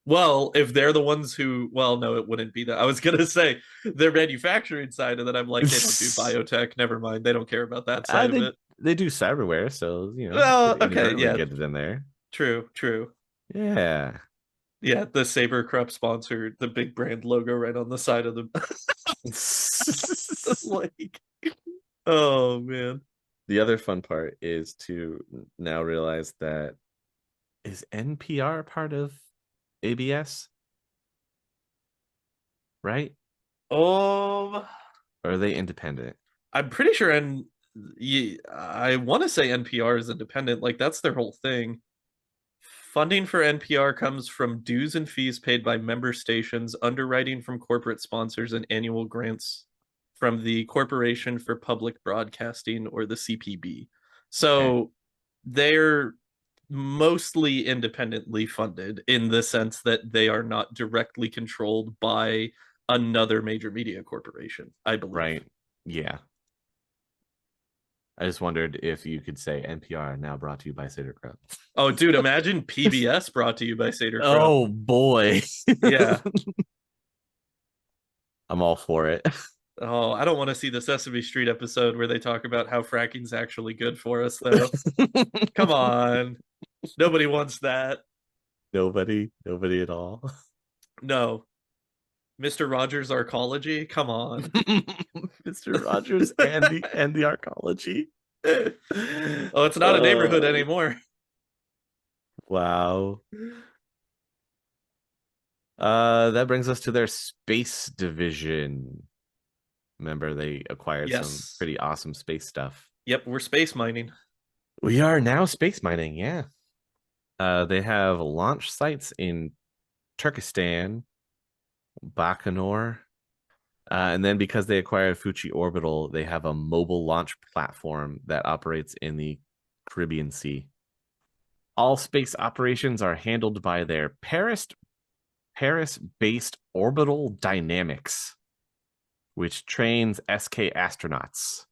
Speaker 2: Well, if they're the ones who, well, no, it wouldn't be that. I was gonna say their manufacturing side, and then I'm like, they don't do biotech. Never mind. They don't care about that side of
Speaker 1: they
Speaker 2: it.
Speaker 1: they do cyberware, so
Speaker 2: Oh,
Speaker 1: could
Speaker 2: okay,
Speaker 1: inadvertently
Speaker 2: yeah,
Speaker 1: get it in there.
Speaker 2: true, true.
Speaker 1: Yeah.
Speaker 2: Yeah, the Saber-Krupp sponsored the big brand logo right on the side of the like, oh man.
Speaker 1: The other fun part is to now realize that is NPR part of ABS, right?
Speaker 2: Um,
Speaker 1: Or are they independent?
Speaker 2: I'm pretty sure, and I want to say NPR is independent. Like that's their whole thing. Funding for NPR comes from dues and fees paid by member stations, underwriting from corporate sponsors, and annual grants from the Corporation for Public Broadcasting or the CPB.
Speaker 1: Okay.
Speaker 2: So they're mostly independently funded in the sense that they are not directly controlled by another major media corporation, I believe.
Speaker 1: Right. Yeah. I just wondered if you could say NPR now brought to you by Sader-Krupp.
Speaker 2: Oh, dude, imagine PBS brought to you by Sader-Krupp.
Speaker 1: Oh boy.
Speaker 2: Yeah.
Speaker 1: I'm all for it.
Speaker 2: Oh, I don't want to see the Sesame Street episode where they talk about how fracking's actually good for us, though. Come on. Nobody wants that.
Speaker 1: Nobody at all.
Speaker 2: No. Mr. Rogers' Arcology? Come on.
Speaker 1: Mr. Rogers and the arcology.
Speaker 2: Oh, it's not a neighborhood
Speaker 1: Uh,
Speaker 2: anymore.
Speaker 1: wow. That brings us to their space division. Remember, they acquired some
Speaker 2: Yes.
Speaker 1: pretty awesome space stuff.
Speaker 2: Yep, we're space mining.
Speaker 1: We are now space mining, yeah. They have launch sites in Turkestan, Bacanor, and then because they acquired Fuji Orbital, they have a mobile launch platform that operates in the Caribbean Sea. All space operations are handled by their Paris-based Orbital Dynamics, which trains SK astronauts.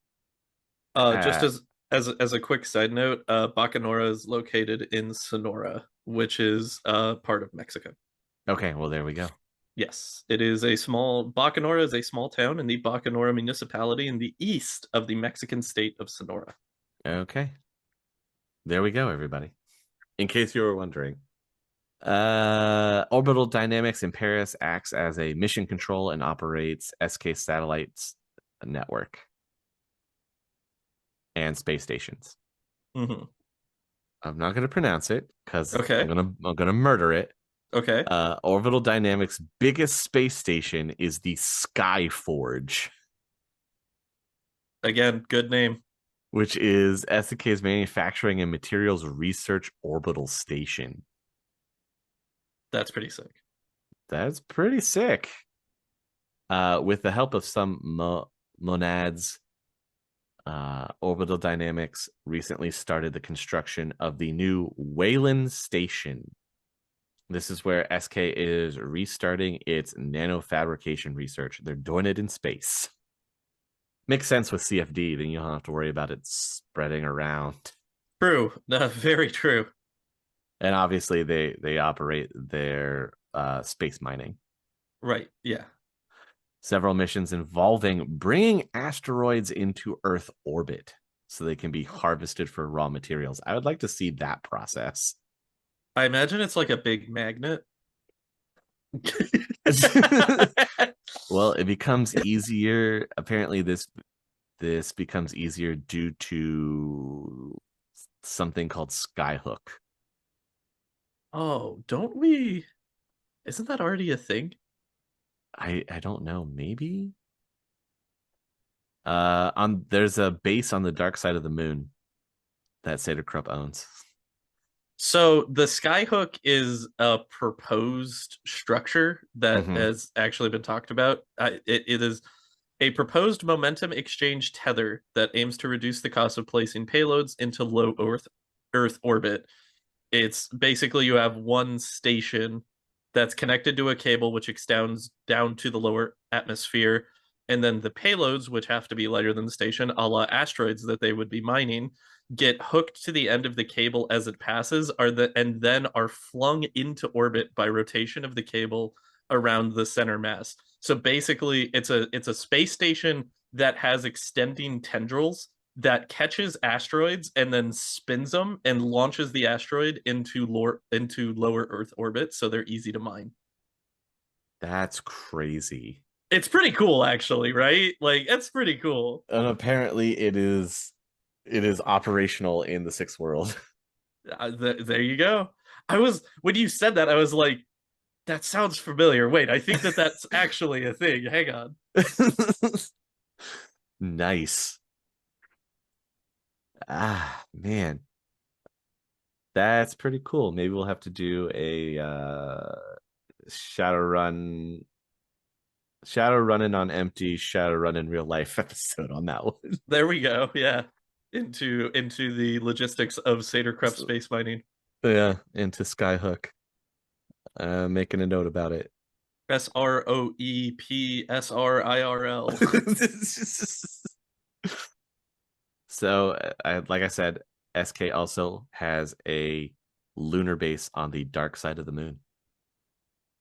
Speaker 2: Just
Speaker 1: Uh,
Speaker 2: as a quick side note, Bacanora is located in Sonora, which is part of Mexico.
Speaker 1: okay, well there we go.
Speaker 2: Yes, it is a small Bacanora is a small town in the Bacanora municipality in the east of the Mexican state of Sonora.
Speaker 1: Okay, there we go, everybody. In case you were wondering, Orbital Dynamics in Paris acts as a mission control and operates SK satellites network and space stations.
Speaker 2: Mm-hmm.
Speaker 1: I'm not going to pronounce it because
Speaker 2: Okay.
Speaker 1: I'm gonna murder it.
Speaker 2: Okay.
Speaker 1: Orbital Dynamics' biggest space station is the Skyforge,
Speaker 2: Again, good name.
Speaker 1: which is SK's manufacturing and materials research orbital station.
Speaker 2: That's pretty sick.
Speaker 1: That's pretty sick. With the help of some monads, Orbital Dynamics recently started the construction of the new Wayland Station. This is where SK is restarting its nanofabrication research. They're doing it in space. Makes sense with CFD, then you don't have to worry about it spreading around.
Speaker 2: True. Very true.
Speaker 1: And obviously they operate their space mining.
Speaker 2: Right. Yeah.
Speaker 1: Several missions involving bringing asteroids into Earth orbit so they can be harvested for raw materials. I would like to see that process.
Speaker 2: I imagine it's like a big magnet.
Speaker 1: Well, it becomes easier. Apparently, this becomes easier due to something called Skyhook.
Speaker 2: Oh, don't we? Isn't that already a thing?
Speaker 1: I don't know. Maybe on there's a base on the dark side of the moon that Sader-Krupp owns.
Speaker 2: So the skyhook is a proposed structure that
Speaker 1: Hmm.
Speaker 2: has actually been talked about. It is a proposed momentum exchange tether that aims to reduce the cost of placing payloads into low Earth orbit. It's basically you have one station that's connected to a cable which extends down to the lower atmosphere, and then the payloads, which have to be lighter than the station, a la asteroids that they would be mining, get hooked to the end of the cable as it passes, and then are flung into orbit by rotation of the cable around the center mass. So basically, it's a space station that has extending tendrils that catches asteroids and then spins them and launches the asteroid into lower Earth orbit, so they're easy to mine.
Speaker 1: That's crazy.
Speaker 2: It's pretty cool, actually, right? Like, it's pretty cool.
Speaker 1: And apparently it is operational in the sixth world.
Speaker 2: There you go. I was when you said that, I was like, that sounds familiar. Wait, I think that's actually a thing. Hang on.
Speaker 1: Nice. Ah, man. That's pretty cool. Maybe we'll have to do a Shadowrun Shadowrunning on empty, Shadowrun in real life episode on that one.
Speaker 2: There we go. Yeah, into the logistics of Sader-Krupp
Speaker 1: So,
Speaker 2: space mining.
Speaker 1: yeah, into Skyhook. Making a note about it.
Speaker 2: SROEPSRIRL.
Speaker 1: So, like I said, SK also has a lunar base on the dark side of the moon.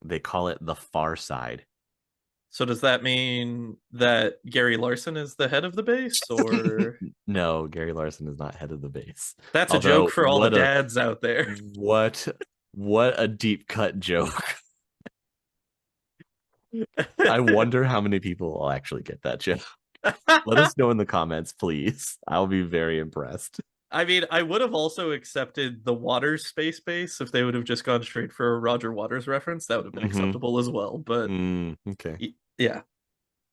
Speaker 1: They call it the far side.
Speaker 2: So does that mean that Gary Larson is the head of the base, or
Speaker 1: No, Gary Larson is not head of the base.
Speaker 2: that's a joke
Speaker 1: Although,
Speaker 2: for all the dads out there?
Speaker 1: what what a deep cut joke. I wonder how many people will actually get that joke. Let us know in the comments, please. I'll be very impressed.
Speaker 2: I mean, I would have also accepted the Waters space base if they would have just gone straight for a Roger Waters reference. That would have been
Speaker 1: Mm-hmm.
Speaker 2: acceptable as well. But
Speaker 1: Okay.
Speaker 2: yeah,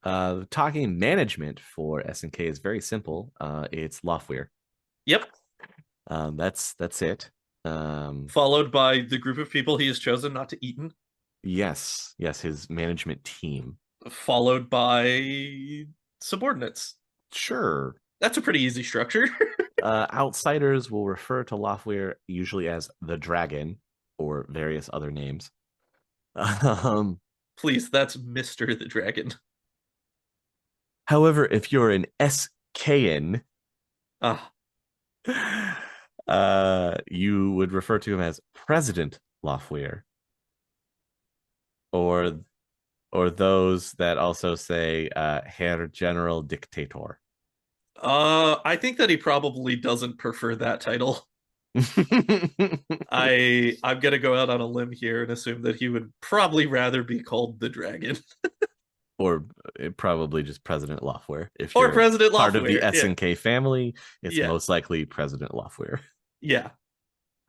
Speaker 1: Talking management for SNK is very simple. It's Lofweir.
Speaker 2: yep.
Speaker 1: That's it.
Speaker 2: Followed by the group of people he has chosen not to eaten.
Speaker 1: Yes, his management team.
Speaker 2: Followed by subordinates.
Speaker 1: Sure.
Speaker 2: That's a pretty easy structure.
Speaker 1: Outsiders will refer to Lofweir usually as the Dragon or various other names. Um,
Speaker 2: Please, that's Mr. the Dragon.
Speaker 1: However, if you're an SKN,
Speaker 2: Ah,
Speaker 1: you would refer to him as President Lofweir, or those that also say Herr General Dictator.
Speaker 2: I think that he probably doesn't prefer that title. I'm gonna go out on a limb here and assume that he would probably rather be called the Dragon
Speaker 1: Or probably just President Lofweir. If
Speaker 2: or
Speaker 1: you're
Speaker 2: President
Speaker 1: part of the
Speaker 2: Lofweir. Yeah,
Speaker 1: SNK family, it's
Speaker 2: yeah,
Speaker 1: most likely President Lofweir.
Speaker 2: yeah.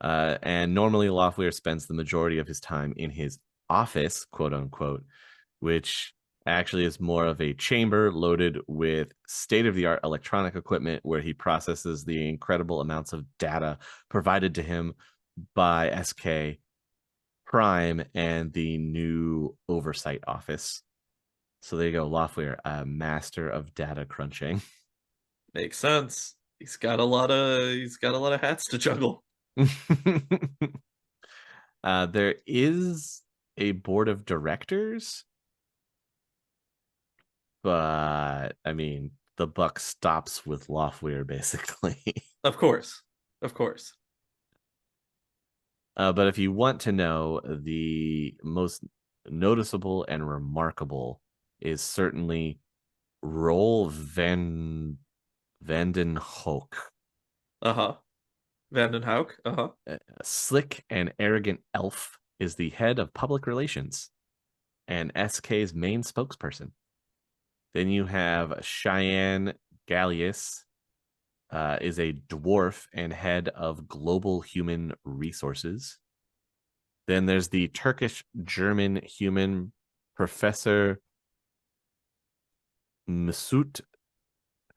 Speaker 1: And normally Lofweir spends the majority of his time in his office, quote unquote, which actually is more of a chamber loaded with state-of-the-art electronic equipment where he processes the incredible amounts of data provided to him by SK Prime and the new oversight office. So there you go, Lofweir, a master of data crunching.
Speaker 2: Makes sense. He's got a lot of hats to juggle.
Speaker 1: There is a board of directors, but I mean, the buck stops with Lofweir basically.
Speaker 2: Of course, of course.
Speaker 1: But if you want to know, the most noticeable and remarkable is certainly Roll Vanden Hoek.
Speaker 2: Uh huh. Vandenhoek. Uh huh.
Speaker 1: A slick and arrogant elf is the head of public relations and SK's main spokesperson. Then you have Cheyenne Gallius, is a dwarf and head of global human resources. Then there's the Turkish German human Professor Mesut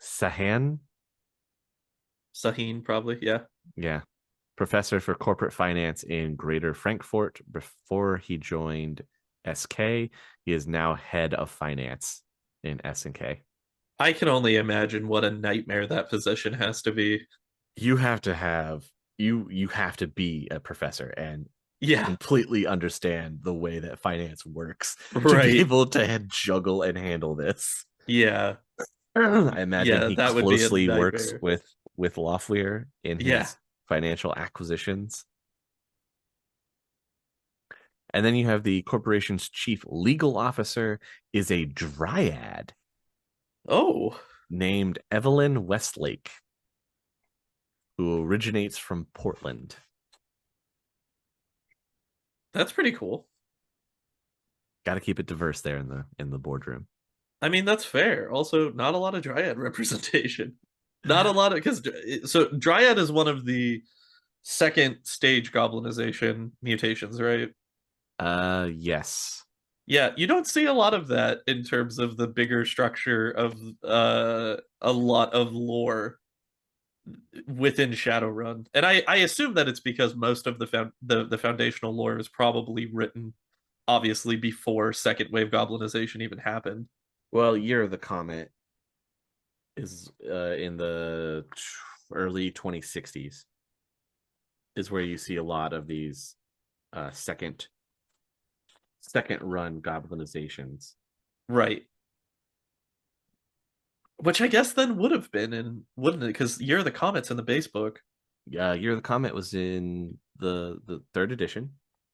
Speaker 1: Sahan.
Speaker 2: Sahin, probably. Yeah.
Speaker 1: Yeah. professor for corporate finance in Greater Frankfurt before he joined SK. He is now head of finance in S&K.
Speaker 2: I can only imagine what a nightmare that position has to be.
Speaker 1: You have to have you have to be a professor and
Speaker 2: Yeah,
Speaker 1: completely understand the way that finance works to be
Speaker 2: right.
Speaker 1: able to juggle and handle this.
Speaker 2: Yeah,
Speaker 1: I imagine
Speaker 2: yeah,
Speaker 1: he
Speaker 2: that would be a
Speaker 1: closely works
Speaker 2: nightmare.
Speaker 1: with Loftweir in
Speaker 2: Yeah.
Speaker 1: his financial acquisitions. And then you have the corporation's chief legal officer is a dryad
Speaker 2: Oh,
Speaker 1: named Evelyn Westlake, who originates from Portland.
Speaker 2: that's pretty cool.
Speaker 1: Got to keep it diverse there in the boardroom.
Speaker 2: I mean, that's fair. Also, not a lot of Dryad representation. Not a lot of because so Dryad is one of the second stage goblinization mutations, right?
Speaker 1: Yes.
Speaker 2: Yeah, you don't see a lot of that in terms of the bigger structure of a lot of lore within Shadowrun. And I assume that it's because most of the foundational lore is probably written obviously before second wave goblinization even happened.
Speaker 1: Well, Year of the Comet is in the early 2060s is where you see a lot of these second run goblinizations.
Speaker 2: Right. Which I guess then would have been in, wouldn't it? Because Year of the Comet's in the base book.
Speaker 1: Year of the Comet was in the third edition.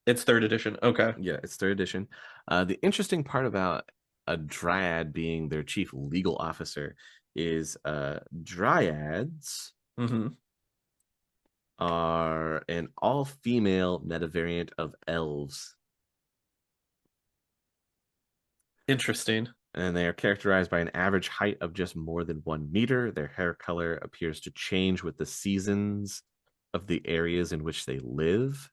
Speaker 2: It's third edition. Okay.
Speaker 1: Yeah, it's third edition. The interesting part about a dryad being their chief legal officer is dryads
Speaker 2: Mm-hmm.
Speaker 1: are an all-female meta variant of elves,
Speaker 2: Interesting.
Speaker 1: and they are characterized by an average height of just more than 1 meter. Their hair color appears to change with the seasons of the areas in which they live.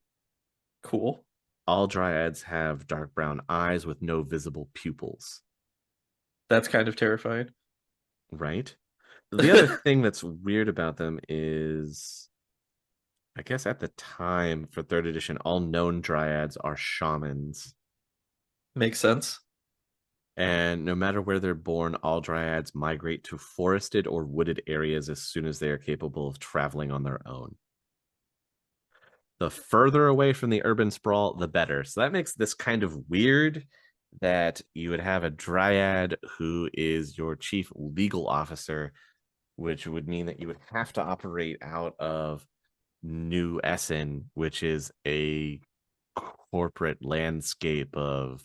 Speaker 2: Cool.
Speaker 1: All dryads have dark brown eyes with no visible pupils,
Speaker 2: That's kind of terrifying.
Speaker 1: right? The other thing that's weird about them is, I guess at the time for third edition, all known dryads are shamans.
Speaker 2: Makes sense.
Speaker 1: And no matter where they're born, all dryads migrate to forested or wooded areas as soon as they are capable of traveling on their own. The further away from the urban sprawl, the better. So that makes this kind of weird that you would have a dryad who is your chief legal officer, which would mean that you would have to operate out of New Essen, which is a corporate landscape of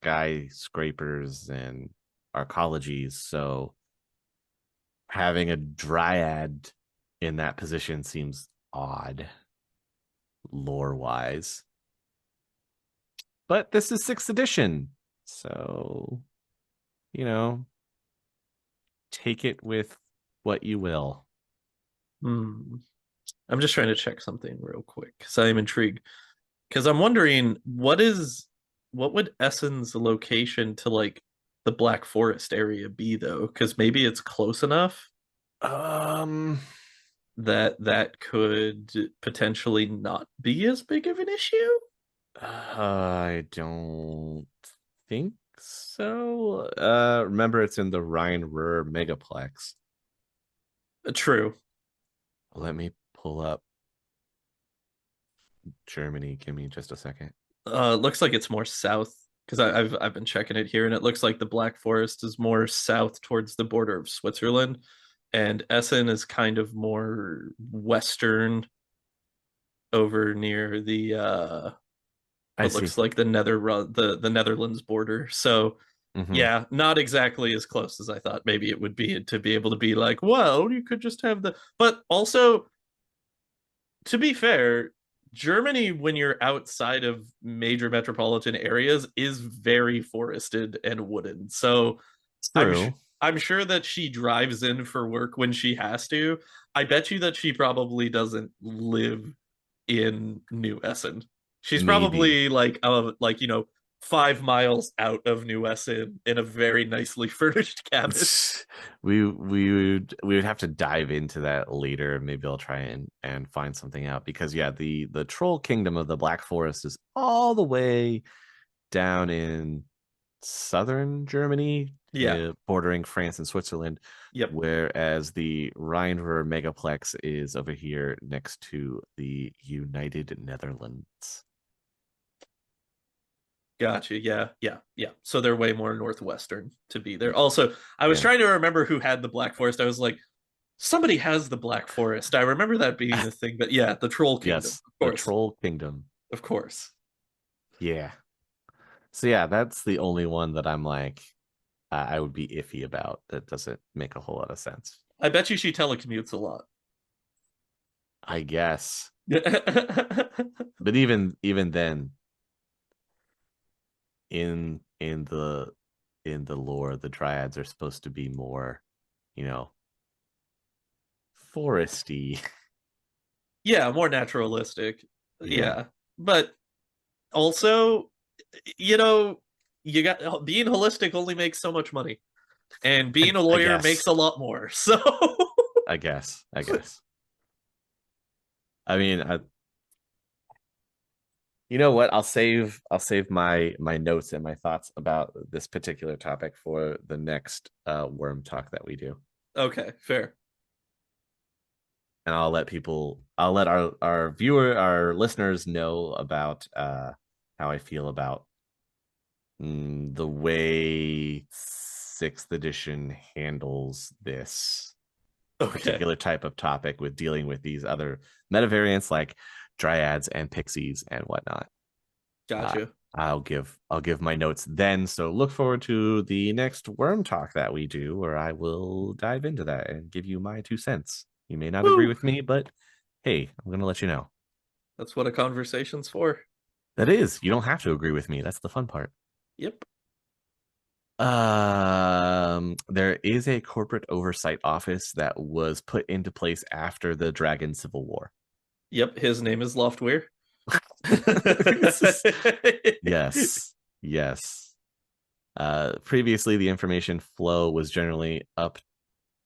Speaker 1: skyscrapers and arcologies. So having a dryad in that position seems odd lore wise. But this is sixth edition. So, you know, take it with what you will.
Speaker 2: Hmm. I'm just trying to check something real quick because I'm intrigued. Because I'm wondering what would Essen's location to like the Black Forest area be though? Because maybe it's close enough
Speaker 1: Um,
Speaker 2: that that could potentially not be as big of an issue.
Speaker 1: I don't think so. Remember it's in the Rhine-Ruhr megaplex.
Speaker 2: True.
Speaker 1: Let me pull up Germany. Give me just a second.
Speaker 2: Looks like it's more south because I've been checking it here, and it looks like the Black Forest is more south towards the border of Switzerland, and Essen is kind of more western over near the
Speaker 1: I
Speaker 2: what
Speaker 1: see.
Speaker 2: looks like the Netherlands border. So
Speaker 1: Hmm.
Speaker 2: yeah, not exactly as close as I thought maybe it would be to be able to be like, well, you could just have the but also to be fair, Germany, when you're outside of major metropolitan areas, is very forested and wooden. So I'm sh-
Speaker 1: True.
Speaker 2: I'm sure that she drives in for work when she has to. I bet you that she probably doesn't live in New Essen. She's
Speaker 1: Maybe.
Speaker 2: probably like 5 miles out of New Essen in a very nicely furnished cabin.
Speaker 1: We would have to dive into that later. Maybe I'll try and find something out because yeah, the troll kingdom of the Black Forest is all the way down in southern Germany,
Speaker 2: Yeah.
Speaker 1: bordering France and Switzerland,
Speaker 2: Yep.
Speaker 1: whereas the Rhine Ruhr megaplex is over here next to the United Netherlands.
Speaker 2: Gotcha. Yeah. Yeah. Yeah. So they're way more northwestern to be there. Also, I was
Speaker 1: Yeah.
Speaker 2: trying to remember who had the Black Forest. I was like, somebody has the Black Forest. I remember that being a thing, but yeah, the Troll Kingdom,
Speaker 1: Yes,
Speaker 2: of
Speaker 1: the
Speaker 2: course.
Speaker 1: Troll Kingdom.
Speaker 2: Of course.
Speaker 1: Yeah. So yeah, that's the only one that I'm like I would be iffy about. That doesn't make a whole lot of sense.
Speaker 2: I bet you she telecommutes a lot.
Speaker 1: I guess.
Speaker 2: Yeah.
Speaker 1: But even then, in the lore, the dryads are supposed to be more, you know, foresty.
Speaker 2: Yeah, more naturalistic.
Speaker 1: Yeah.
Speaker 2: Yeah. But also, you know, you got being holistic only makes so much money. And being a
Speaker 1: I
Speaker 2: lawyer makes
Speaker 1: guess.
Speaker 2: a lot more. So
Speaker 1: I guess. I guess. I mean, you know what? I'll save my notes and my thoughts about this particular topic for the next worm talk that we do.
Speaker 2: okay, fair.
Speaker 1: And I'll let our listeners know about how I feel about the way sixth edition handles this
Speaker 2: Okay,
Speaker 1: particular type of topic with dealing with these other meta variants like dryads and pixies and whatnot. uh,
Speaker 2: gotcha.
Speaker 1: I'll give my notes then, so look forward to the next worm talk that we do, where I will dive into that and give you my 2 cents. You may not agree
Speaker 2: Woo!
Speaker 1: with me, but hey, I'm gonna let you know.
Speaker 2: That's what a conversation's for.
Speaker 1: That is, you don't have to agree with me. That's the fun part.
Speaker 2: Yep.
Speaker 1: There is a corporate oversight office that was put into place after the Dragon Civil War.
Speaker 2: Yep, his name is Loftweir.
Speaker 1: Yes, yes. Previously, the information flow was generally up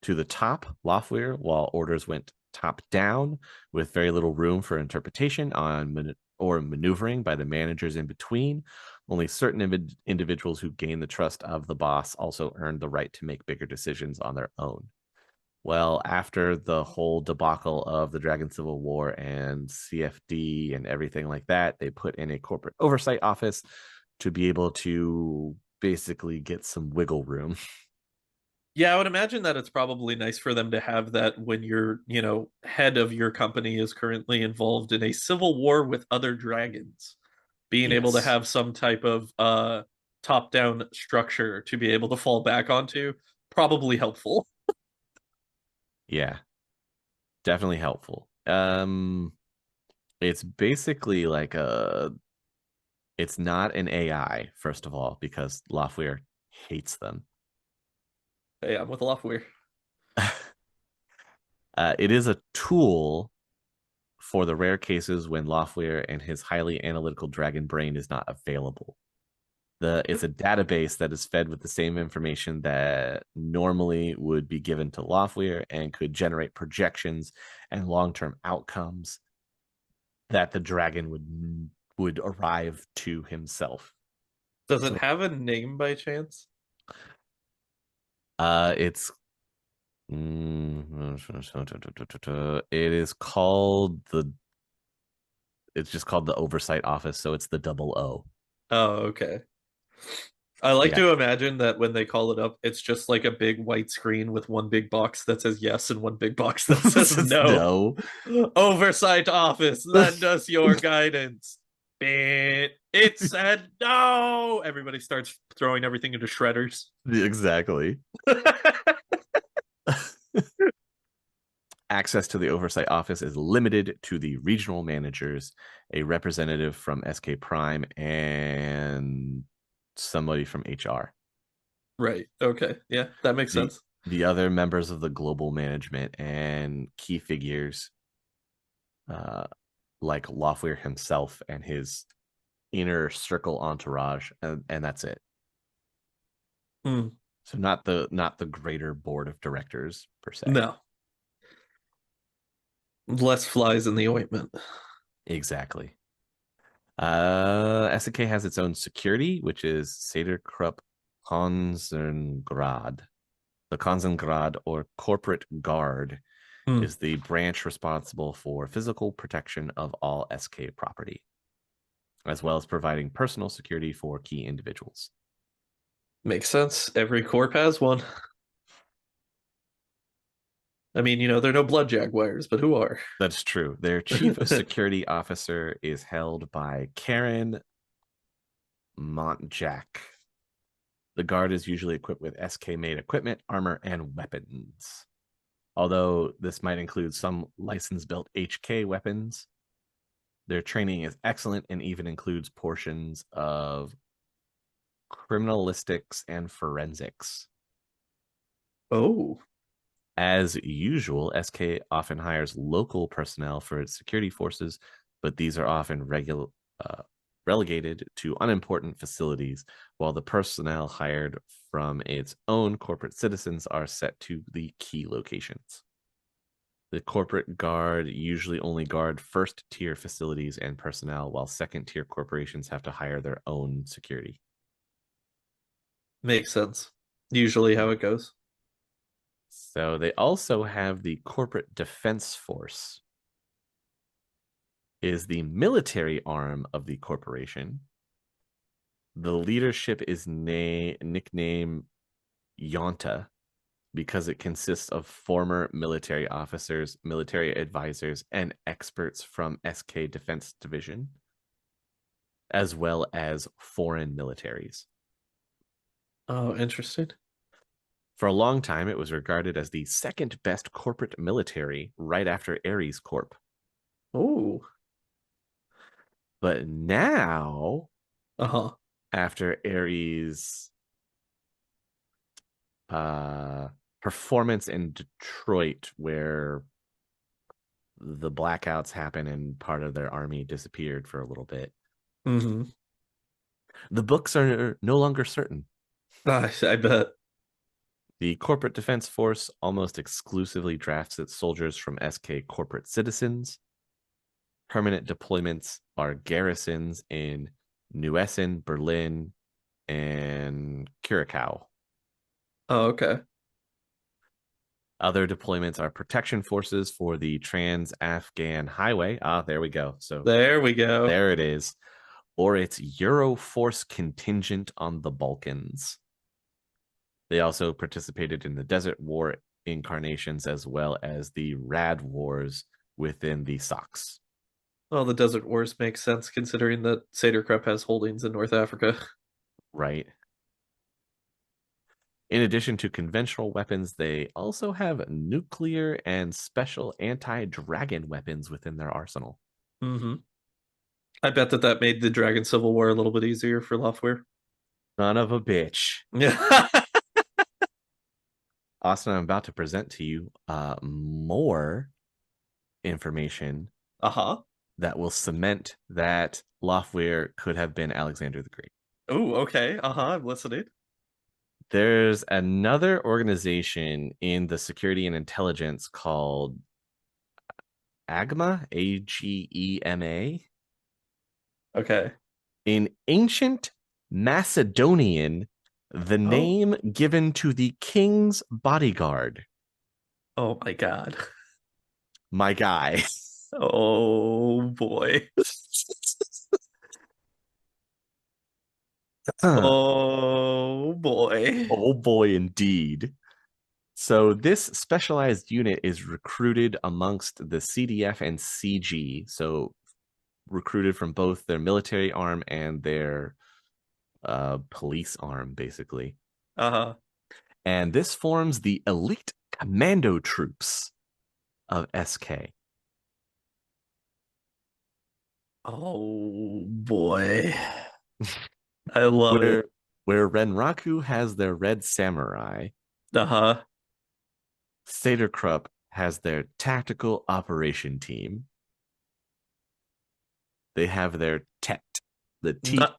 Speaker 1: to the top Loftweir, while orders went top down, with very little room for interpretation or maneuvering by the managers in between. Only certain individuals who gained the trust of the boss also earned the right to make bigger decisions on their own. Well, after the whole debacle of the Dragon Civil War and CFD and everything like that, they put in a corporate oversight office to be able to basically get some wiggle room.
Speaker 2: Yeah, I would imagine that it's probably nice for them to have that when your, head of your company is currently involved in a civil war with other dragons. Being able to
Speaker 1: Yes.
Speaker 2: have some type of top-down structure to be able to fall back onto, probably helpful.
Speaker 1: Yeah, definitely helpful. It's basically like it's not an AI, first of all, because Loftweir hates them.
Speaker 2: Hey, I'm with Loftweir.
Speaker 1: It is a tool for the rare cases when Loftweir and his highly analytical dragon brain is not available. It's a database that is fed with the same information that normally would be given to Loftweir and could generate projections and long-term outcomes that the dragon would arrive to himself.
Speaker 2: Does it
Speaker 1: So
Speaker 2: have a name by chance?
Speaker 1: it's it is called the it's just called the oversight office, so it's the double O.
Speaker 2: Oh, okay. I like
Speaker 1: Yeah.
Speaker 2: to imagine that when they call it up, it's just like a big white screen with one big box that says yes and one big box that says
Speaker 1: Just
Speaker 2: no.
Speaker 1: no.
Speaker 2: Oversight office, lend us your guidance. It said no. Everybody starts throwing everything into shredders.
Speaker 1: Exactly. Access to the oversight office is limited to the regional managers, a representative from SK Prime, and somebody from HR.
Speaker 2: Right. Okay. Yeah, that makes
Speaker 1: The
Speaker 2: sense.
Speaker 1: the other members of the global management and key figures, uh, like Loftweir himself and his inner circle entourage, and that's it.
Speaker 2: Hmm.
Speaker 1: So not the greater board of directors per se.
Speaker 2: No, less flies in the ointment.
Speaker 1: Exactly. SNK has its own security, which is Sader-Krupp Konzengrad. The Konzengrad, or corporate guard,
Speaker 2: Hmm.
Speaker 1: is the branch responsible for physical protection of all SK property, as well as providing personal security for key individuals.
Speaker 2: Makes sense. Every corp has one. I mean, they're no blood jaguars, but who are?
Speaker 1: That's true. Their chief security officer is held by Karen Montjack. The guard is usually equipped with SK made equipment, armor, and weapons. Although this might include some license built HK weapons, their training is excellent and even includes portions of criminalistics and forensics.
Speaker 2: Oh.
Speaker 1: As usual, SK often hires local personnel for its security forces, but these are often relegated to unimportant facilities, while the personnel hired from its own corporate citizens are set to the key locations. The corporate guard usually only guard first tier facilities and personnel, while second tier corporations have to hire their own security.
Speaker 2: Makes sense. Usually how it goes.
Speaker 1: So they also have the corporate defense force, is the military arm of the corporation. The leadership is nicknamed Yonta because it consists of former military officers, military advisors, and experts from SK Defense Division, as well as foreign militaries.
Speaker 2: Oh, interesting.
Speaker 1: For a long time, it was regarded as the second best corporate military right after Ares Corp.
Speaker 2: Oh.
Speaker 1: But now,
Speaker 2: Uh-huh.
Speaker 1: after Ares' performance in Detroit, where the blackouts happened and part of their army disappeared for a little bit,
Speaker 2: Mm-hmm.
Speaker 1: the books are no longer certain.
Speaker 2: I bet.
Speaker 1: The Corporate Defense Force almost exclusively drafts its soldiers from SK corporate citizens. Permanent deployments are garrisons in Neuessen, Berlin, and Curacao.
Speaker 2: Oh, okay.
Speaker 1: Other deployments are protection forces for the Trans-Afghan Highway. Ah, there we go. So
Speaker 2: There we go.
Speaker 1: there it is. Or its Euroforce contingent on the Balkans. They also participated in the Desert War incarnations as well as the Rad Wars within the Sox.
Speaker 2: Well, the Desert Wars makes sense considering that Sader-Krupp has holdings in North Africa.
Speaker 1: Right. In addition to conventional weapons, they also have nuclear and special anti-dragon weapons within their arsenal.
Speaker 2: Mm-hmm. I bet that made the Dragon Civil War a little bit easier for Loftware.
Speaker 1: Son of a bitch.
Speaker 2: Yeah.
Speaker 1: Austin, I'm about to present to you more information
Speaker 2: Uh-huh.
Speaker 1: that will cement that Loftware could have been Alexander the Great.
Speaker 2: Oh, okay. Uh-huh. I'm listening.
Speaker 1: There's another organization in the security and intelligence called AGMA, AGEMA.
Speaker 2: Okay.
Speaker 1: In ancient Macedonian, the
Speaker 2: Oh.
Speaker 1: name given to the king's bodyguard.
Speaker 2: Oh my God.
Speaker 1: My guy.
Speaker 2: Oh boy. Oh boy.
Speaker 1: Oh boy, indeed. So this specialized unit is recruited amongst the CDF and CG. So recruited from both their military arm and their police arm, basically.
Speaker 2: Uh-huh.
Speaker 1: And this forms the elite commando troops of SK.
Speaker 2: Oh boy. I love it.
Speaker 1: Where Renraku has their red samurai,
Speaker 2: Uh-huh.
Speaker 1: Sader-Krupp has their tactical operation team. They have their TET, The T,
Speaker 2: Not,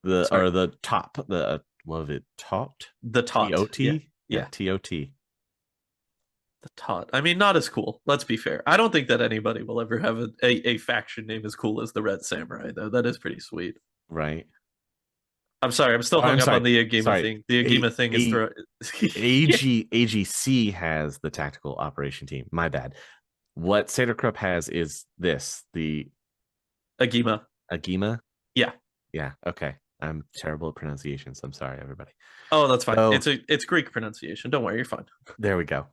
Speaker 1: the
Speaker 2: sorry,
Speaker 1: or the top, the what was it? Tot,
Speaker 2: the
Speaker 1: T O
Speaker 2: tot. Yeah,
Speaker 1: T, yeah,
Speaker 2: yeah,
Speaker 1: TOT.
Speaker 2: the tot. I mean, not as cool. Let's be fair. I don't think that anybody will ever have a faction name as cool as the Red Samurai, though. That is pretty sweet.
Speaker 1: Right.
Speaker 2: I'm sorry, I'm still
Speaker 1: Oh, I'm
Speaker 2: hung up on
Speaker 1: sorry.
Speaker 2: the Agima
Speaker 1: Sorry.
Speaker 2: thing. The
Speaker 1: A
Speaker 2: Agima thing is
Speaker 1: A
Speaker 2: throw. Yeah.
Speaker 1: AGC has the tactical operation team. My bad. What Sader-Krupp has is this, the
Speaker 2: Agima.
Speaker 1: Agima.
Speaker 2: Yeah.
Speaker 1: Yeah, okay. I'm terrible at pronunciations. I'm sorry, everybody.
Speaker 2: Oh, that's fine.
Speaker 1: So
Speaker 2: It's Greek pronunciation. Don't worry, you're fine.
Speaker 1: there we go.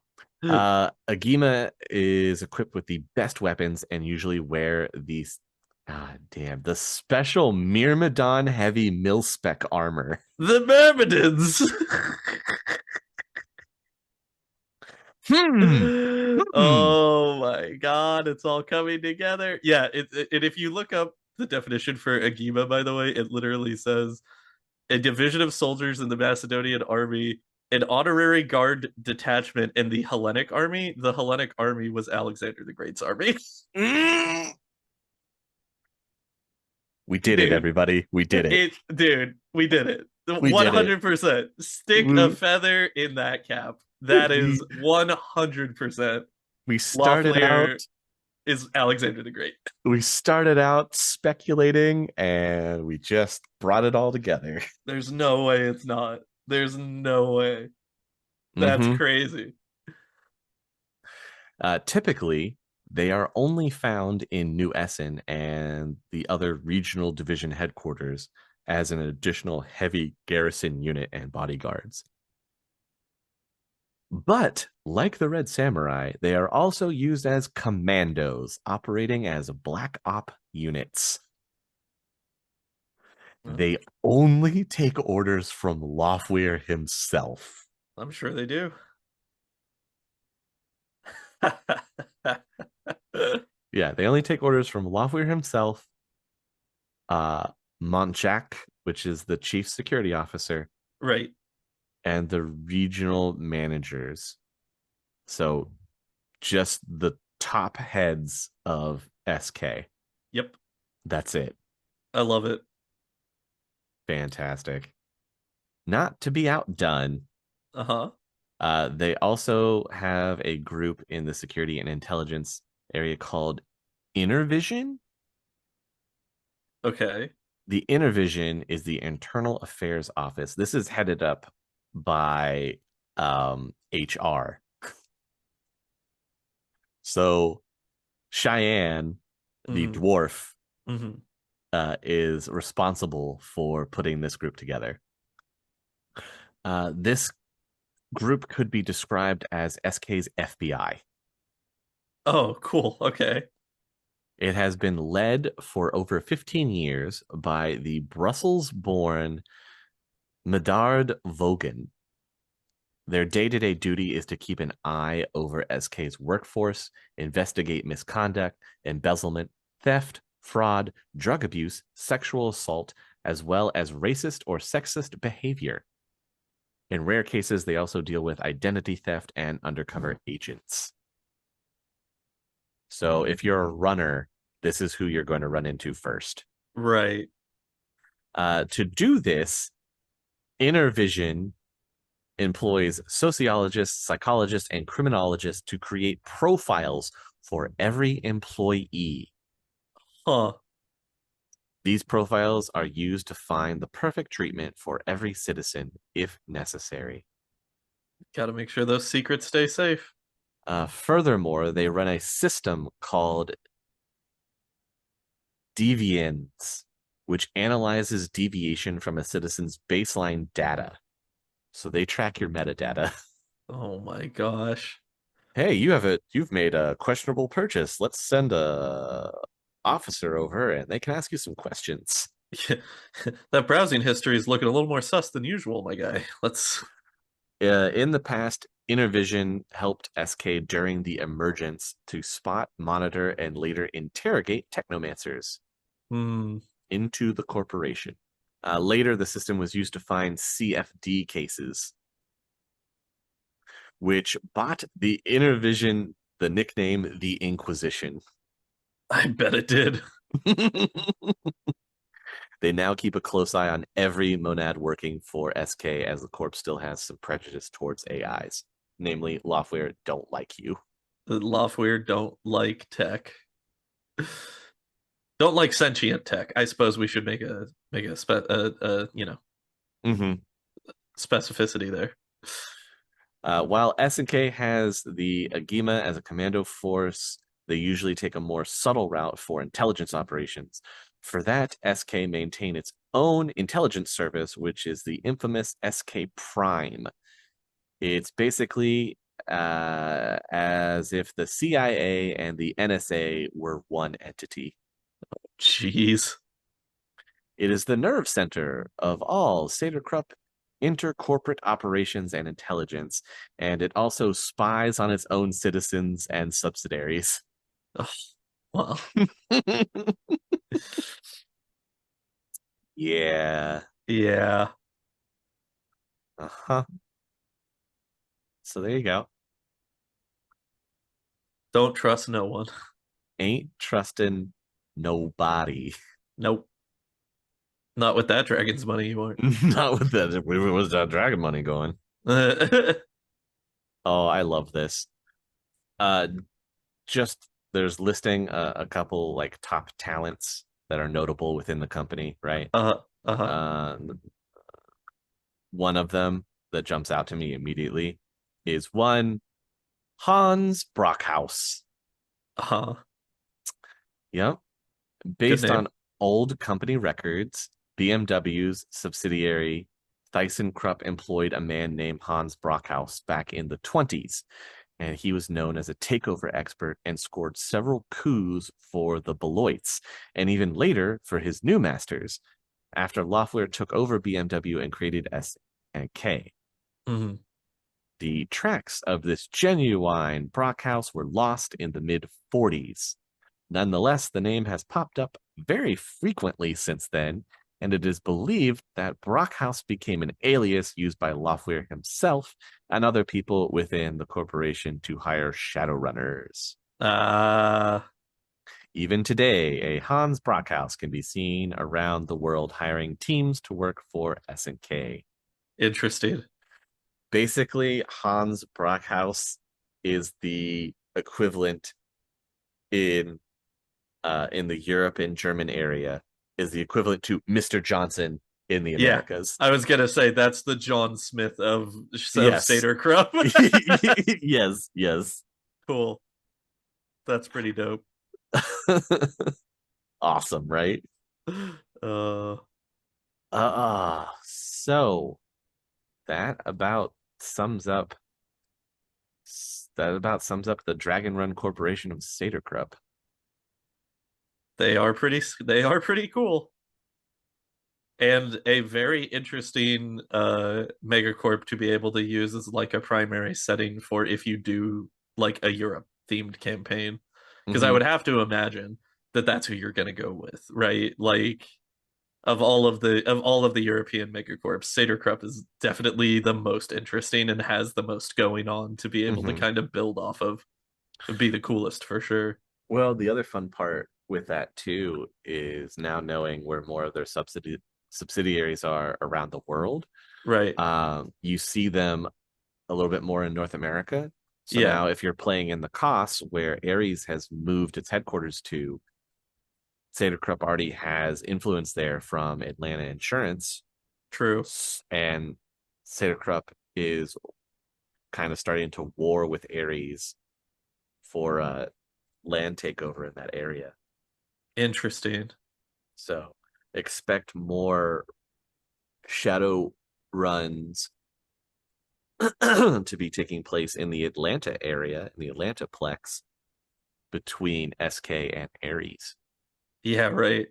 Speaker 1: Agima is equipped with the best weapons and usually wear these, the special Myrmidon heavy mil-spec armor.
Speaker 2: The Myrmidons.
Speaker 1: Hmm. Hmm.
Speaker 2: Oh my god, it's all coming together. Yeah, and if you look up the definition for Agima, by the way, it literally says a division of soldiers in the Macedonian army, an honorary guard detachment in the Hellenic army. The Hellenic army was Alexander the Great's army.
Speaker 1: Mm. We did it,
Speaker 2: Dude,
Speaker 1: everybody. We did it.
Speaker 2: dude, we did it.
Speaker 1: We did it.
Speaker 2: 100%. Stick a
Speaker 1: We
Speaker 2: feather in that cap. That is
Speaker 1: we,
Speaker 2: 100%.
Speaker 1: we started
Speaker 2: Lawflier
Speaker 1: out
Speaker 2: is Alexander the Great.
Speaker 1: we started out speculating and we just brought it all together.
Speaker 2: There's no way it's not. There's no way. That's
Speaker 1: Mm-hmm.
Speaker 2: crazy.
Speaker 1: Typically, they are only found in New Essen and the other regional division headquarters as an additional heavy garrison unit and bodyguards. But like the Red Samurai, they are also used as commandos, operating as black op units.
Speaker 2: Well,
Speaker 1: They only take orders from Lofweir himself.
Speaker 2: I'm sure they do.
Speaker 1: Yeah, they only take orders from Lofweir himself, uh, Montjak, which is the chief security officer,
Speaker 2: Right.
Speaker 1: and the regional managers. So just the top heads of SK.
Speaker 2: Yep.
Speaker 1: That's it.
Speaker 2: I love it.
Speaker 1: Fantastic. Not to be outdone,
Speaker 2: Uh-huh.
Speaker 1: they also have a group in the security and intelligence area called Inner Vision.
Speaker 2: Okay.
Speaker 1: The Inner Vision is the Internal Affairs Office. This is headed up by HR. So Cheyenne, the
Speaker 2: Mm-hmm.
Speaker 1: dwarf,
Speaker 2: Mm-hmm.
Speaker 1: is responsible for putting this group together. This group could be described as SK's FBI.
Speaker 2: Oh, cool. Okay.
Speaker 1: It has been led for over 15 years by the Brussels born Medard Vogan. Their day-to-day duty is to keep an eye over SK's workforce, investigate misconduct, embezzlement, theft, fraud, drug abuse, sexual assault, as well as racist or sexist behavior. In rare cases, they also deal with identity theft and undercover agents. So if you're a runner, this is who you're going to run into first.
Speaker 2: Right.
Speaker 1: To do this, Inner Vision employs sociologists, psychologists, and criminologists to create profiles for every employee.
Speaker 2: Huh.
Speaker 1: These profiles are used to find the perfect treatment for every citizen if necessary.
Speaker 2: Gotta make sure those secrets stay safe.
Speaker 1: Furthermore, they run a system called Deviance, which analyzes deviation from a citizen's baseline data. So they track your metadata.
Speaker 2: Oh my gosh.
Speaker 1: Hey, you've made a questionable purchase. Let's send a officer over and they can ask you some questions.
Speaker 2: That browsing history is looking a little more sus than usual, my guy. Let's.
Speaker 1: In the past, Intervision helped SK during the emergence to spot, monitor, and later interrogate technomancers
Speaker 2: Hmm.
Speaker 1: into the corporation. Later, the system was used to find CFD cases, which bought the Intervision the nickname the Inquisition.
Speaker 2: I bet it did.
Speaker 1: They now keep a close eye on every monad working for SK, as the corp still has some prejudice towards AIs. Namely, Loftware don't like you.
Speaker 2: The Loftware don't like tech. Don't like sentient tech. I suppose we should make a
Speaker 1: Mm-hmm.
Speaker 2: specificity there.
Speaker 1: While SNK has the Agima as a commando force, they usually take a more subtle route for intelligence operations. For that, SK maintain its own intelligence service, which is the infamous SK Prime. It's basically as if the CIA and the NSA were one entity.
Speaker 2: Jeez.
Speaker 1: It is the nerve center of all Sader-Krupp intercorporate operations and intelligence, and it also spies on its own citizens and subsidiaries.
Speaker 2: Oh, well,
Speaker 1: Yeah.
Speaker 2: yeah.
Speaker 1: Uh-huh. So there you go.
Speaker 2: Don't trust no one.
Speaker 1: Ain't trusting nobody.
Speaker 2: Nope. Not with that dragon's money you aren't.
Speaker 1: Not with that. Where was that dragon money going? Oh, I love this. Uh, just there's listing a couple like top talents that are notable within the company, right?
Speaker 2: uh-huh. Uh-huh.
Speaker 1: Uh, one of them that jumps out to me immediately is one Hans Brockhaus.
Speaker 2: Uh-huh.
Speaker 1: Yep.
Speaker 2: Good
Speaker 1: Based
Speaker 2: name.
Speaker 1: on old company records, BMW's subsidiary ThyssenKrupp employed a man named Hans Brockhaus back in the 20s, and he was known as a takeover expert and scored several coups for the Beloits, and even later for his new masters, after Loeffler took over BMW and created S&K.
Speaker 2: Mm-hmm.
Speaker 1: The tracks of this genuine Brockhaus were lost in the mid 40s. Nonetheless, the name has popped up very frequently since then, and it is believed that Brockhaus became an alias used by Loftware himself and other people within the corporation to hire Shadowrunners.
Speaker 2: Uh
Speaker 1: Even today, a Hans Brockhaus can be seen around the world hiring teams to work for S&K.
Speaker 2: Interesting.
Speaker 1: Basically, Hans Brockhaus is the equivalent in the Europe and German area, is the equivalent to Mr. Johnson in the
Speaker 2: Yeah.
Speaker 1: Americas.
Speaker 2: I was gonna say that's the John Smith of
Speaker 1: Yes.
Speaker 2: Sader-Krupp.
Speaker 1: Yes, yes.
Speaker 2: Cool. That's pretty dope.
Speaker 1: Awesome, right?
Speaker 2: Uh
Speaker 1: So that about sums up the Dragon Run Corporation of Sader-Krupp.
Speaker 2: they are pretty cool. And a very interesting megacorp to be able to use as like a primary setting for if you do like a Europe themed campaign, because I
Speaker 1: Mm-hmm.
Speaker 2: would have to imagine that that's who you're going to go with, right? Like of all of the European megacorps, Sader-Krupp is definitely the most interesting and has the most going on to be able to
Speaker 1: Mm-hmm.
Speaker 2: kind of build off of and be the coolest for sure.
Speaker 1: Well, the other fun part with that too is now knowing where more of their subsidiaries are around the world.
Speaker 2: Right.
Speaker 1: You see them a little bit more in North America. So
Speaker 2: Yeah,
Speaker 1: now, if you're playing in the COS, where Ares has moved its headquarters to, Sader-Krupp already has influence there from Atlanta Insurance,
Speaker 2: true.
Speaker 1: and Sader-Krupp is kind of starting to war with Ares for land takeover in that area.
Speaker 2: Interesting.
Speaker 1: So expect more shadow runs to be taking place in the Atlanta area, in the Atlanta plex, between SK and Ares.
Speaker 2: Yeah, right.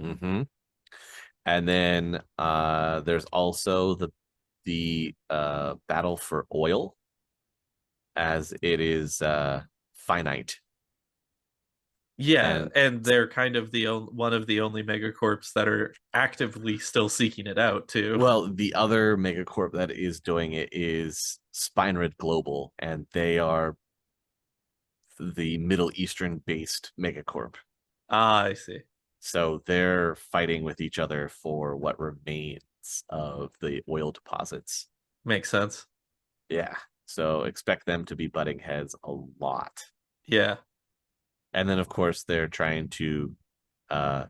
Speaker 1: Mm-hmm. And then there's also the battle for oil, as it is finite.
Speaker 2: Yeah,
Speaker 1: And
Speaker 2: and they're kind of one of the only megacorps that are actively still seeking it out too.
Speaker 1: well, the other megacorp that is doing it is Spinerid Global, and they are the Middle Eastern based megacorp.
Speaker 2: Ah, I see.
Speaker 1: So they're fighting with each other for what remains of the oil deposits.
Speaker 2: Makes sense.
Speaker 1: Yeah. So expect them to be butting heads a lot.
Speaker 2: Yeah.
Speaker 1: And then, of course, they're trying to uh,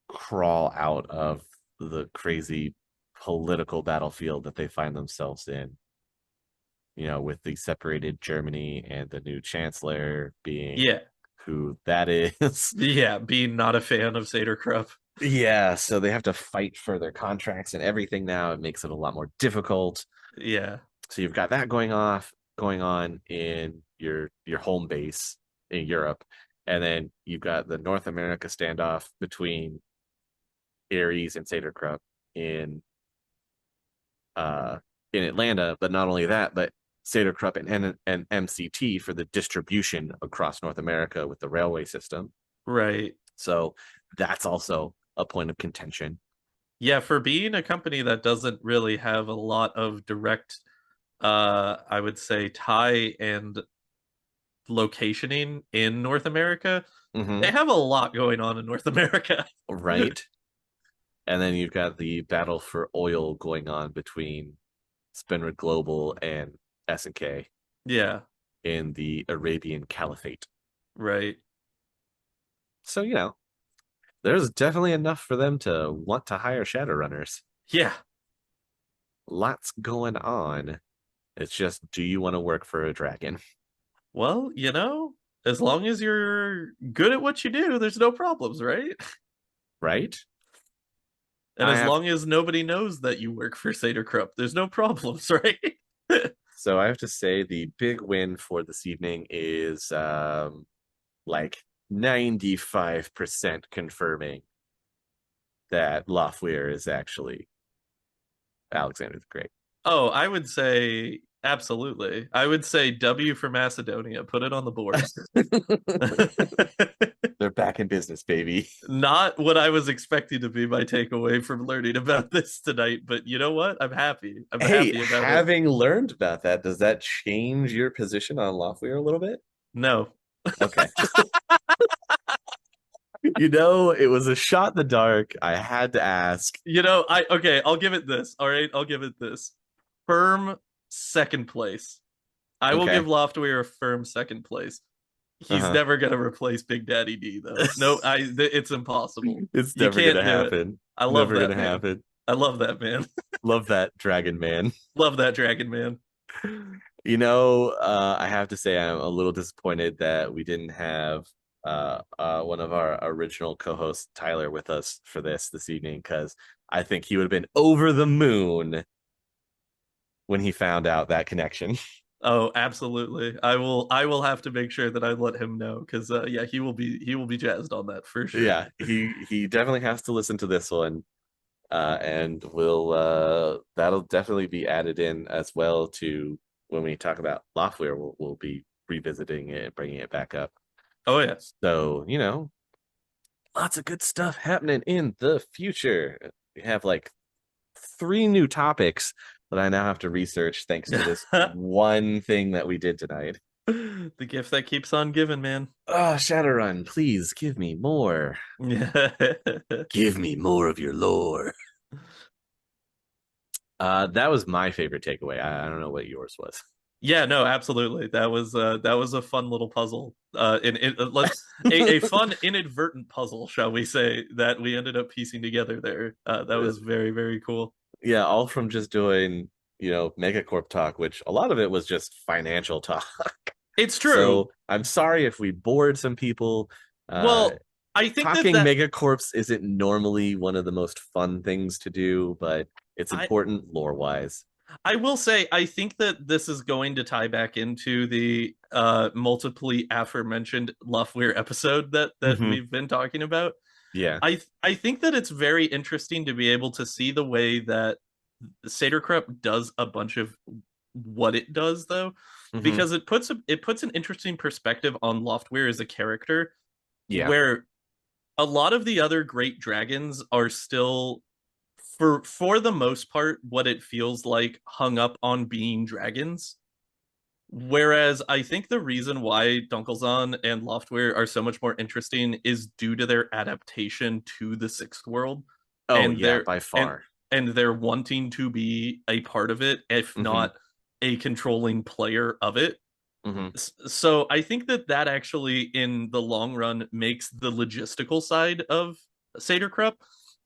Speaker 1: crawl out of the crazy political battlefield that they find themselves in. With the separated Germany and the new chancellor being
Speaker 2: Yeah.
Speaker 1: who that is.
Speaker 2: Yeah. Being not a fan of Sader-Krupp.
Speaker 1: Yeah, so they have to fight for their contracts and everything now. It makes it a lot more difficult.
Speaker 2: Yeah.
Speaker 1: So you've got that going on in your home base in Europe, and then you've got the North America standoff between Ares and Sader-Krupp in uh in Atlanta. But not only that, but Sader-Krupp and MCT for the distribution across North America with the railway system.
Speaker 2: Right.
Speaker 1: So that's also a point of contention.
Speaker 2: Yeah, for being a company that doesn't really have a lot of direct I would say tie and locationing in North America, they
Speaker 1: Mm-hmm.
Speaker 2: have a lot going on in North America.
Speaker 1: Right. And then you've got the battle for oil going on between Spinrad Global and S&K
Speaker 2: Yeah,
Speaker 1: in the Arabian Caliphate.
Speaker 2: right.
Speaker 1: So, there's definitely enough for them to want to hire Shadowrunners.
Speaker 2: Yeah.
Speaker 1: Lots going on. It's just, do you want to work for a dragon?
Speaker 2: Well, as long as you're good at what you do, there's no problems, right?
Speaker 1: Right?
Speaker 2: And
Speaker 1: I
Speaker 2: as
Speaker 1: have
Speaker 2: long as nobody knows that you work for Sader-Krupp, there's no problems, right?
Speaker 1: so I have to say the big win for this evening is like 95% confirming that Lothweir is actually Alexander the Great.
Speaker 2: Oh, I would say absolutely. I would say W for Macedonia. Put it on the board.
Speaker 1: They're back in business, baby.
Speaker 2: Not what I was expecting to be my takeaway from learning about this tonight, but you know what? I'm happy. I'm
Speaker 1: Hey,
Speaker 2: happy about it.
Speaker 1: having learned about that, does that change your position on Lothweir a little bit?
Speaker 2: No.
Speaker 1: Okay. It was a shot in the dark. I had to ask.
Speaker 2: I'll give it this. All right, I'll give it this. Firm second place. I will give
Speaker 1: Okay.
Speaker 2: Loftweir a firm second place. He's
Speaker 1: Uh-huh.
Speaker 2: never gonna replace Big Daddy D though. No, it's impossible.
Speaker 1: It's
Speaker 2: You
Speaker 1: never gonna
Speaker 2: can't do it.
Speaker 1: happen.
Speaker 2: I love
Speaker 1: Never gonna
Speaker 2: that man.
Speaker 1: happen.
Speaker 2: I love that man.
Speaker 1: Love that dragon man.
Speaker 2: Love that dragon man.
Speaker 1: I have to say I'm a little disappointed that we didn't have one of our original co-hosts, Tyler, with us for this evening, because I think he would have been over the moon when he found out that connection.
Speaker 2: Oh, absolutely. I will have to make sure that I let him know because yeah, he will be jazzed on that for sure.
Speaker 1: Yeah, he definitely has to listen to this one. And we'll that'll definitely be added in as well to when we talk about Loftware. We'll be revisiting it, bringing it back up.
Speaker 2: Oh yeah.
Speaker 1: So lots of good stuff happening in the future. We have like 3 new topics that I now have to research thanks to this one thing that we did tonight.
Speaker 2: The gift that keeps on giving, man.
Speaker 1: Oh, Shadowrun, please give me more.
Speaker 2: Yeah.
Speaker 1: Give me more of your lore. That was my favorite takeaway. I don't know what yours was.
Speaker 2: Yeah, no, absolutely. That was a fun little puzzle. Let's a fun inadvertent puzzle, shall we say, that we ended up piecing together there. That was very, very cool.
Speaker 1: Yeah, all from just doing, Megacorp talk, which a lot of it was just financial talk.
Speaker 2: It's true.
Speaker 1: So I'm sorry if we bored some people. Uh,
Speaker 2: Well, I think that
Speaker 1: Talking
Speaker 2: that
Speaker 1: Megacorps isn't normally one of the most fun things to do, but it's
Speaker 2: I
Speaker 1: important lore wise.
Speaker 2: I will say I think that this is going to tie back into the multiply aforementioned Luftweir episode that
Speaker 1: Hmm.
Speaker 2: we've been talking about.
Speaker 1: Yeah.
Speaker 2: I think that it's very interesting to be able to see the way that Sader-Krupp does a bunch of what it does though,
Speaker 1: Hmm.
Speaker 2: because it puts an interesting perspective on Loftweir as a character
Speaker 1: Yeah.
Speaker 2: where a lot of the other great dragons are still for the most part what it feels like hung up on being dragons. Whereas I think the reason why Dunkelzahn and Loftware are so much more interesting is due to their adaptation to the sixth world
Speaker 1: Oh
Speaker 2: and
Speaker 1: yeah,
Speaker 2: their
Speaker 1: by far.
Speaker 2: and they're wanting to be a part of it, if
Speaker 1: Hmm.
Speaker 2: not a controlling player of it.
Speaker 1: Hmm.
Speaker 2: So I think that that actually, in the long run, makes the logistical side of Sader-Krupp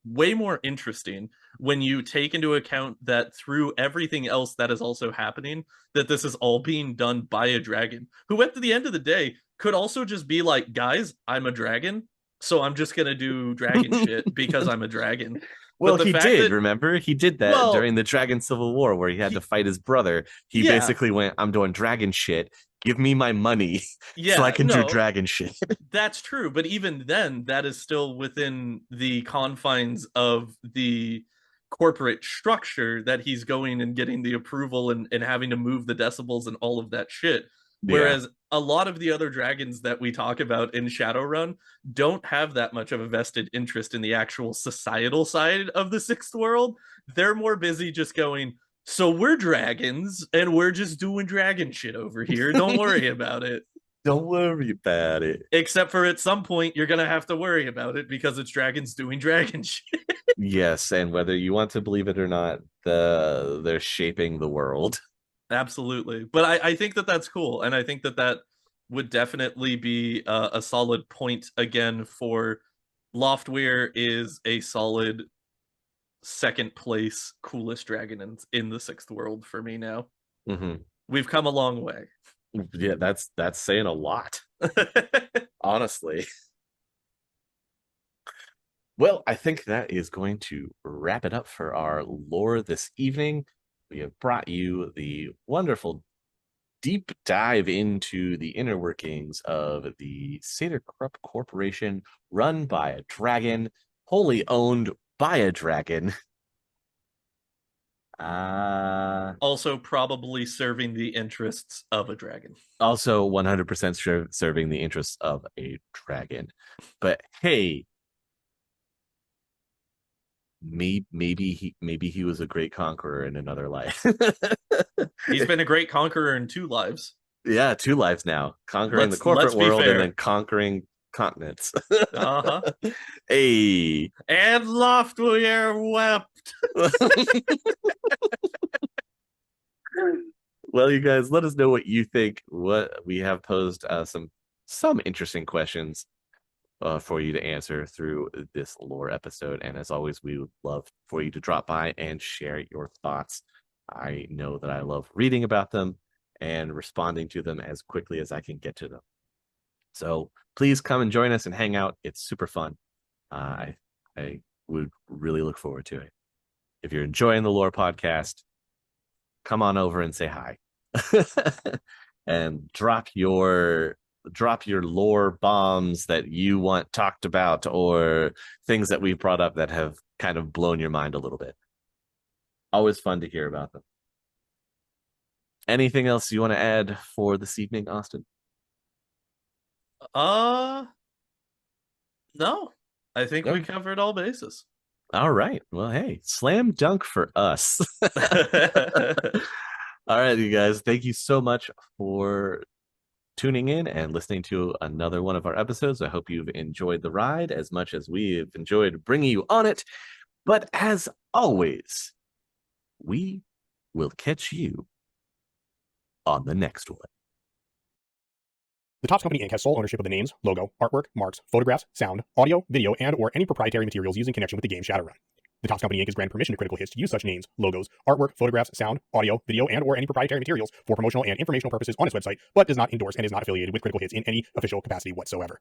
Speaker 2: way more interesting when you take into account that through everything else that is also happening, that this is all being done by a dragon who, at the end of the day, could also just be like, guys, I'm a dragon, so I'm just gonna do dragon shit because I'm a dragon.
Speaker 1: Well,
Speaker 2: But the
Speaker 1: he
Speaker 2: fact
Speaker 1: did,
Speaker 2: that,
Speaker 1: remember? He did that
Speaker 2: well,
Speaker 1: during the Dragon Civil War where he had to
Speaker 2: he,
Speaker 1: fight his brother. He
Speaker 2: yeah,
Speaker 1: basically went, I'm doing dragon shit. Give me my money so I
Speaker 2: yeah,
Speaker 1: can do
Speaker 2: no,
Speaker 1: dragon shit.
Speaker 2: that's true, but even then, that is still within the confines of the corporate structure that he's going and getting the approval and having to move the decibels and all of that shit.
Speaker 1: Yeah.
Speaker 2: Whereas a lot of the other dragons that we talk about in Shadowrun don't have that much of a vested interest in the actual societal side of the sixth world. They're more busy just going, so we're dragons and we're just doing dragon shit over here. Don't worry about it.
Speaker 1: Don't worry about it.
Speaker 2: Except for at some point, you're going to have to worry about it because it's dragons doing dragon shit.
Speaker 1: Yes, and whether you want to believe it or not, they're shaping the world.
Speaker 2: Absolutely. But I think that that's cool. And I think that that would definitely be a solid point again for Loftware is a solid second place coolest dragon in the sixth world for me now.
Speaker 1: Hmm.
Speaker 2: We've come a long way.
Speaker 1: Yeah, that's saying a lot, honestly. Well, I think that is going to wrap it up for our lore this evening. We have brought you the wonderful deep dive into the inner workings of the Sader-Krupp Corporation, run by a dragon, wholly owned by a dragon. Uh,
Speaker 2: Also, probably serving the interests of a dragon.
Speaker 1: Also 100% sure serving the interests of a dragon. But hey, maybe he was a great conqueror in another life.
Speaker 2: He's been a great conqueror in two lives.
Speaker 1: Yeah, two lives now, conquering the
Speaker 2: Let's
Speaker 1: corporate
Speaker 2: be
Speaker 1: world and then
Speaker 2: fair.
Speaker 1: conquering continents.
Speaker 2: Uh-huh.
Speaker 1: Hey.
Speaker 2: And Loftware wept.
Speaker 1: Well, you guys, let us know what you think. What we have posed some interesting questions for you to answer through this lore episode. And as always, we would love for you to drop by and share your thoughts. I know that I love reading about them and responding to them as quickly as I can get to them. So please come and join us and hang out. It's super fun. I would really look forward to it. If you're enjoying the Lore podcast, come on over and say hi. And drop your lore bombs that you want talked about or things that we've brought up that have kind of blown your mind a little bit. Always fun to hear about them. Anything else you want to add for this evening, Austin?
Speaker 2: Uh, no. I think we
Speaker 1: Okay.
Speaker 2: covered all bases.
Speaker 1: All right. Well, hey, slam dunk for us. All right, you guys. Thank you so much for tuning in and listening to another one of our episodes. I hope you've enjoyed the ride as much as we've enjoyed bringing you on it. But as always, we will catch you on the next one.
Speaker 3: The Topps Company Inc. has sole ownership of the names, logo, artwork, marks, photographs, sound, audio, video, and or any proprietary materials used in connection with the game Shadowrun. The Topps Company Inc. is granted permission to Critical Hits to use such names, logos, artwork, photographs, sound, audio, video, and or any proprietary materials for promotional and informational purposes on its website, but does not endorse and is not affiliated with Critical Hits in any official capacity whatsoever.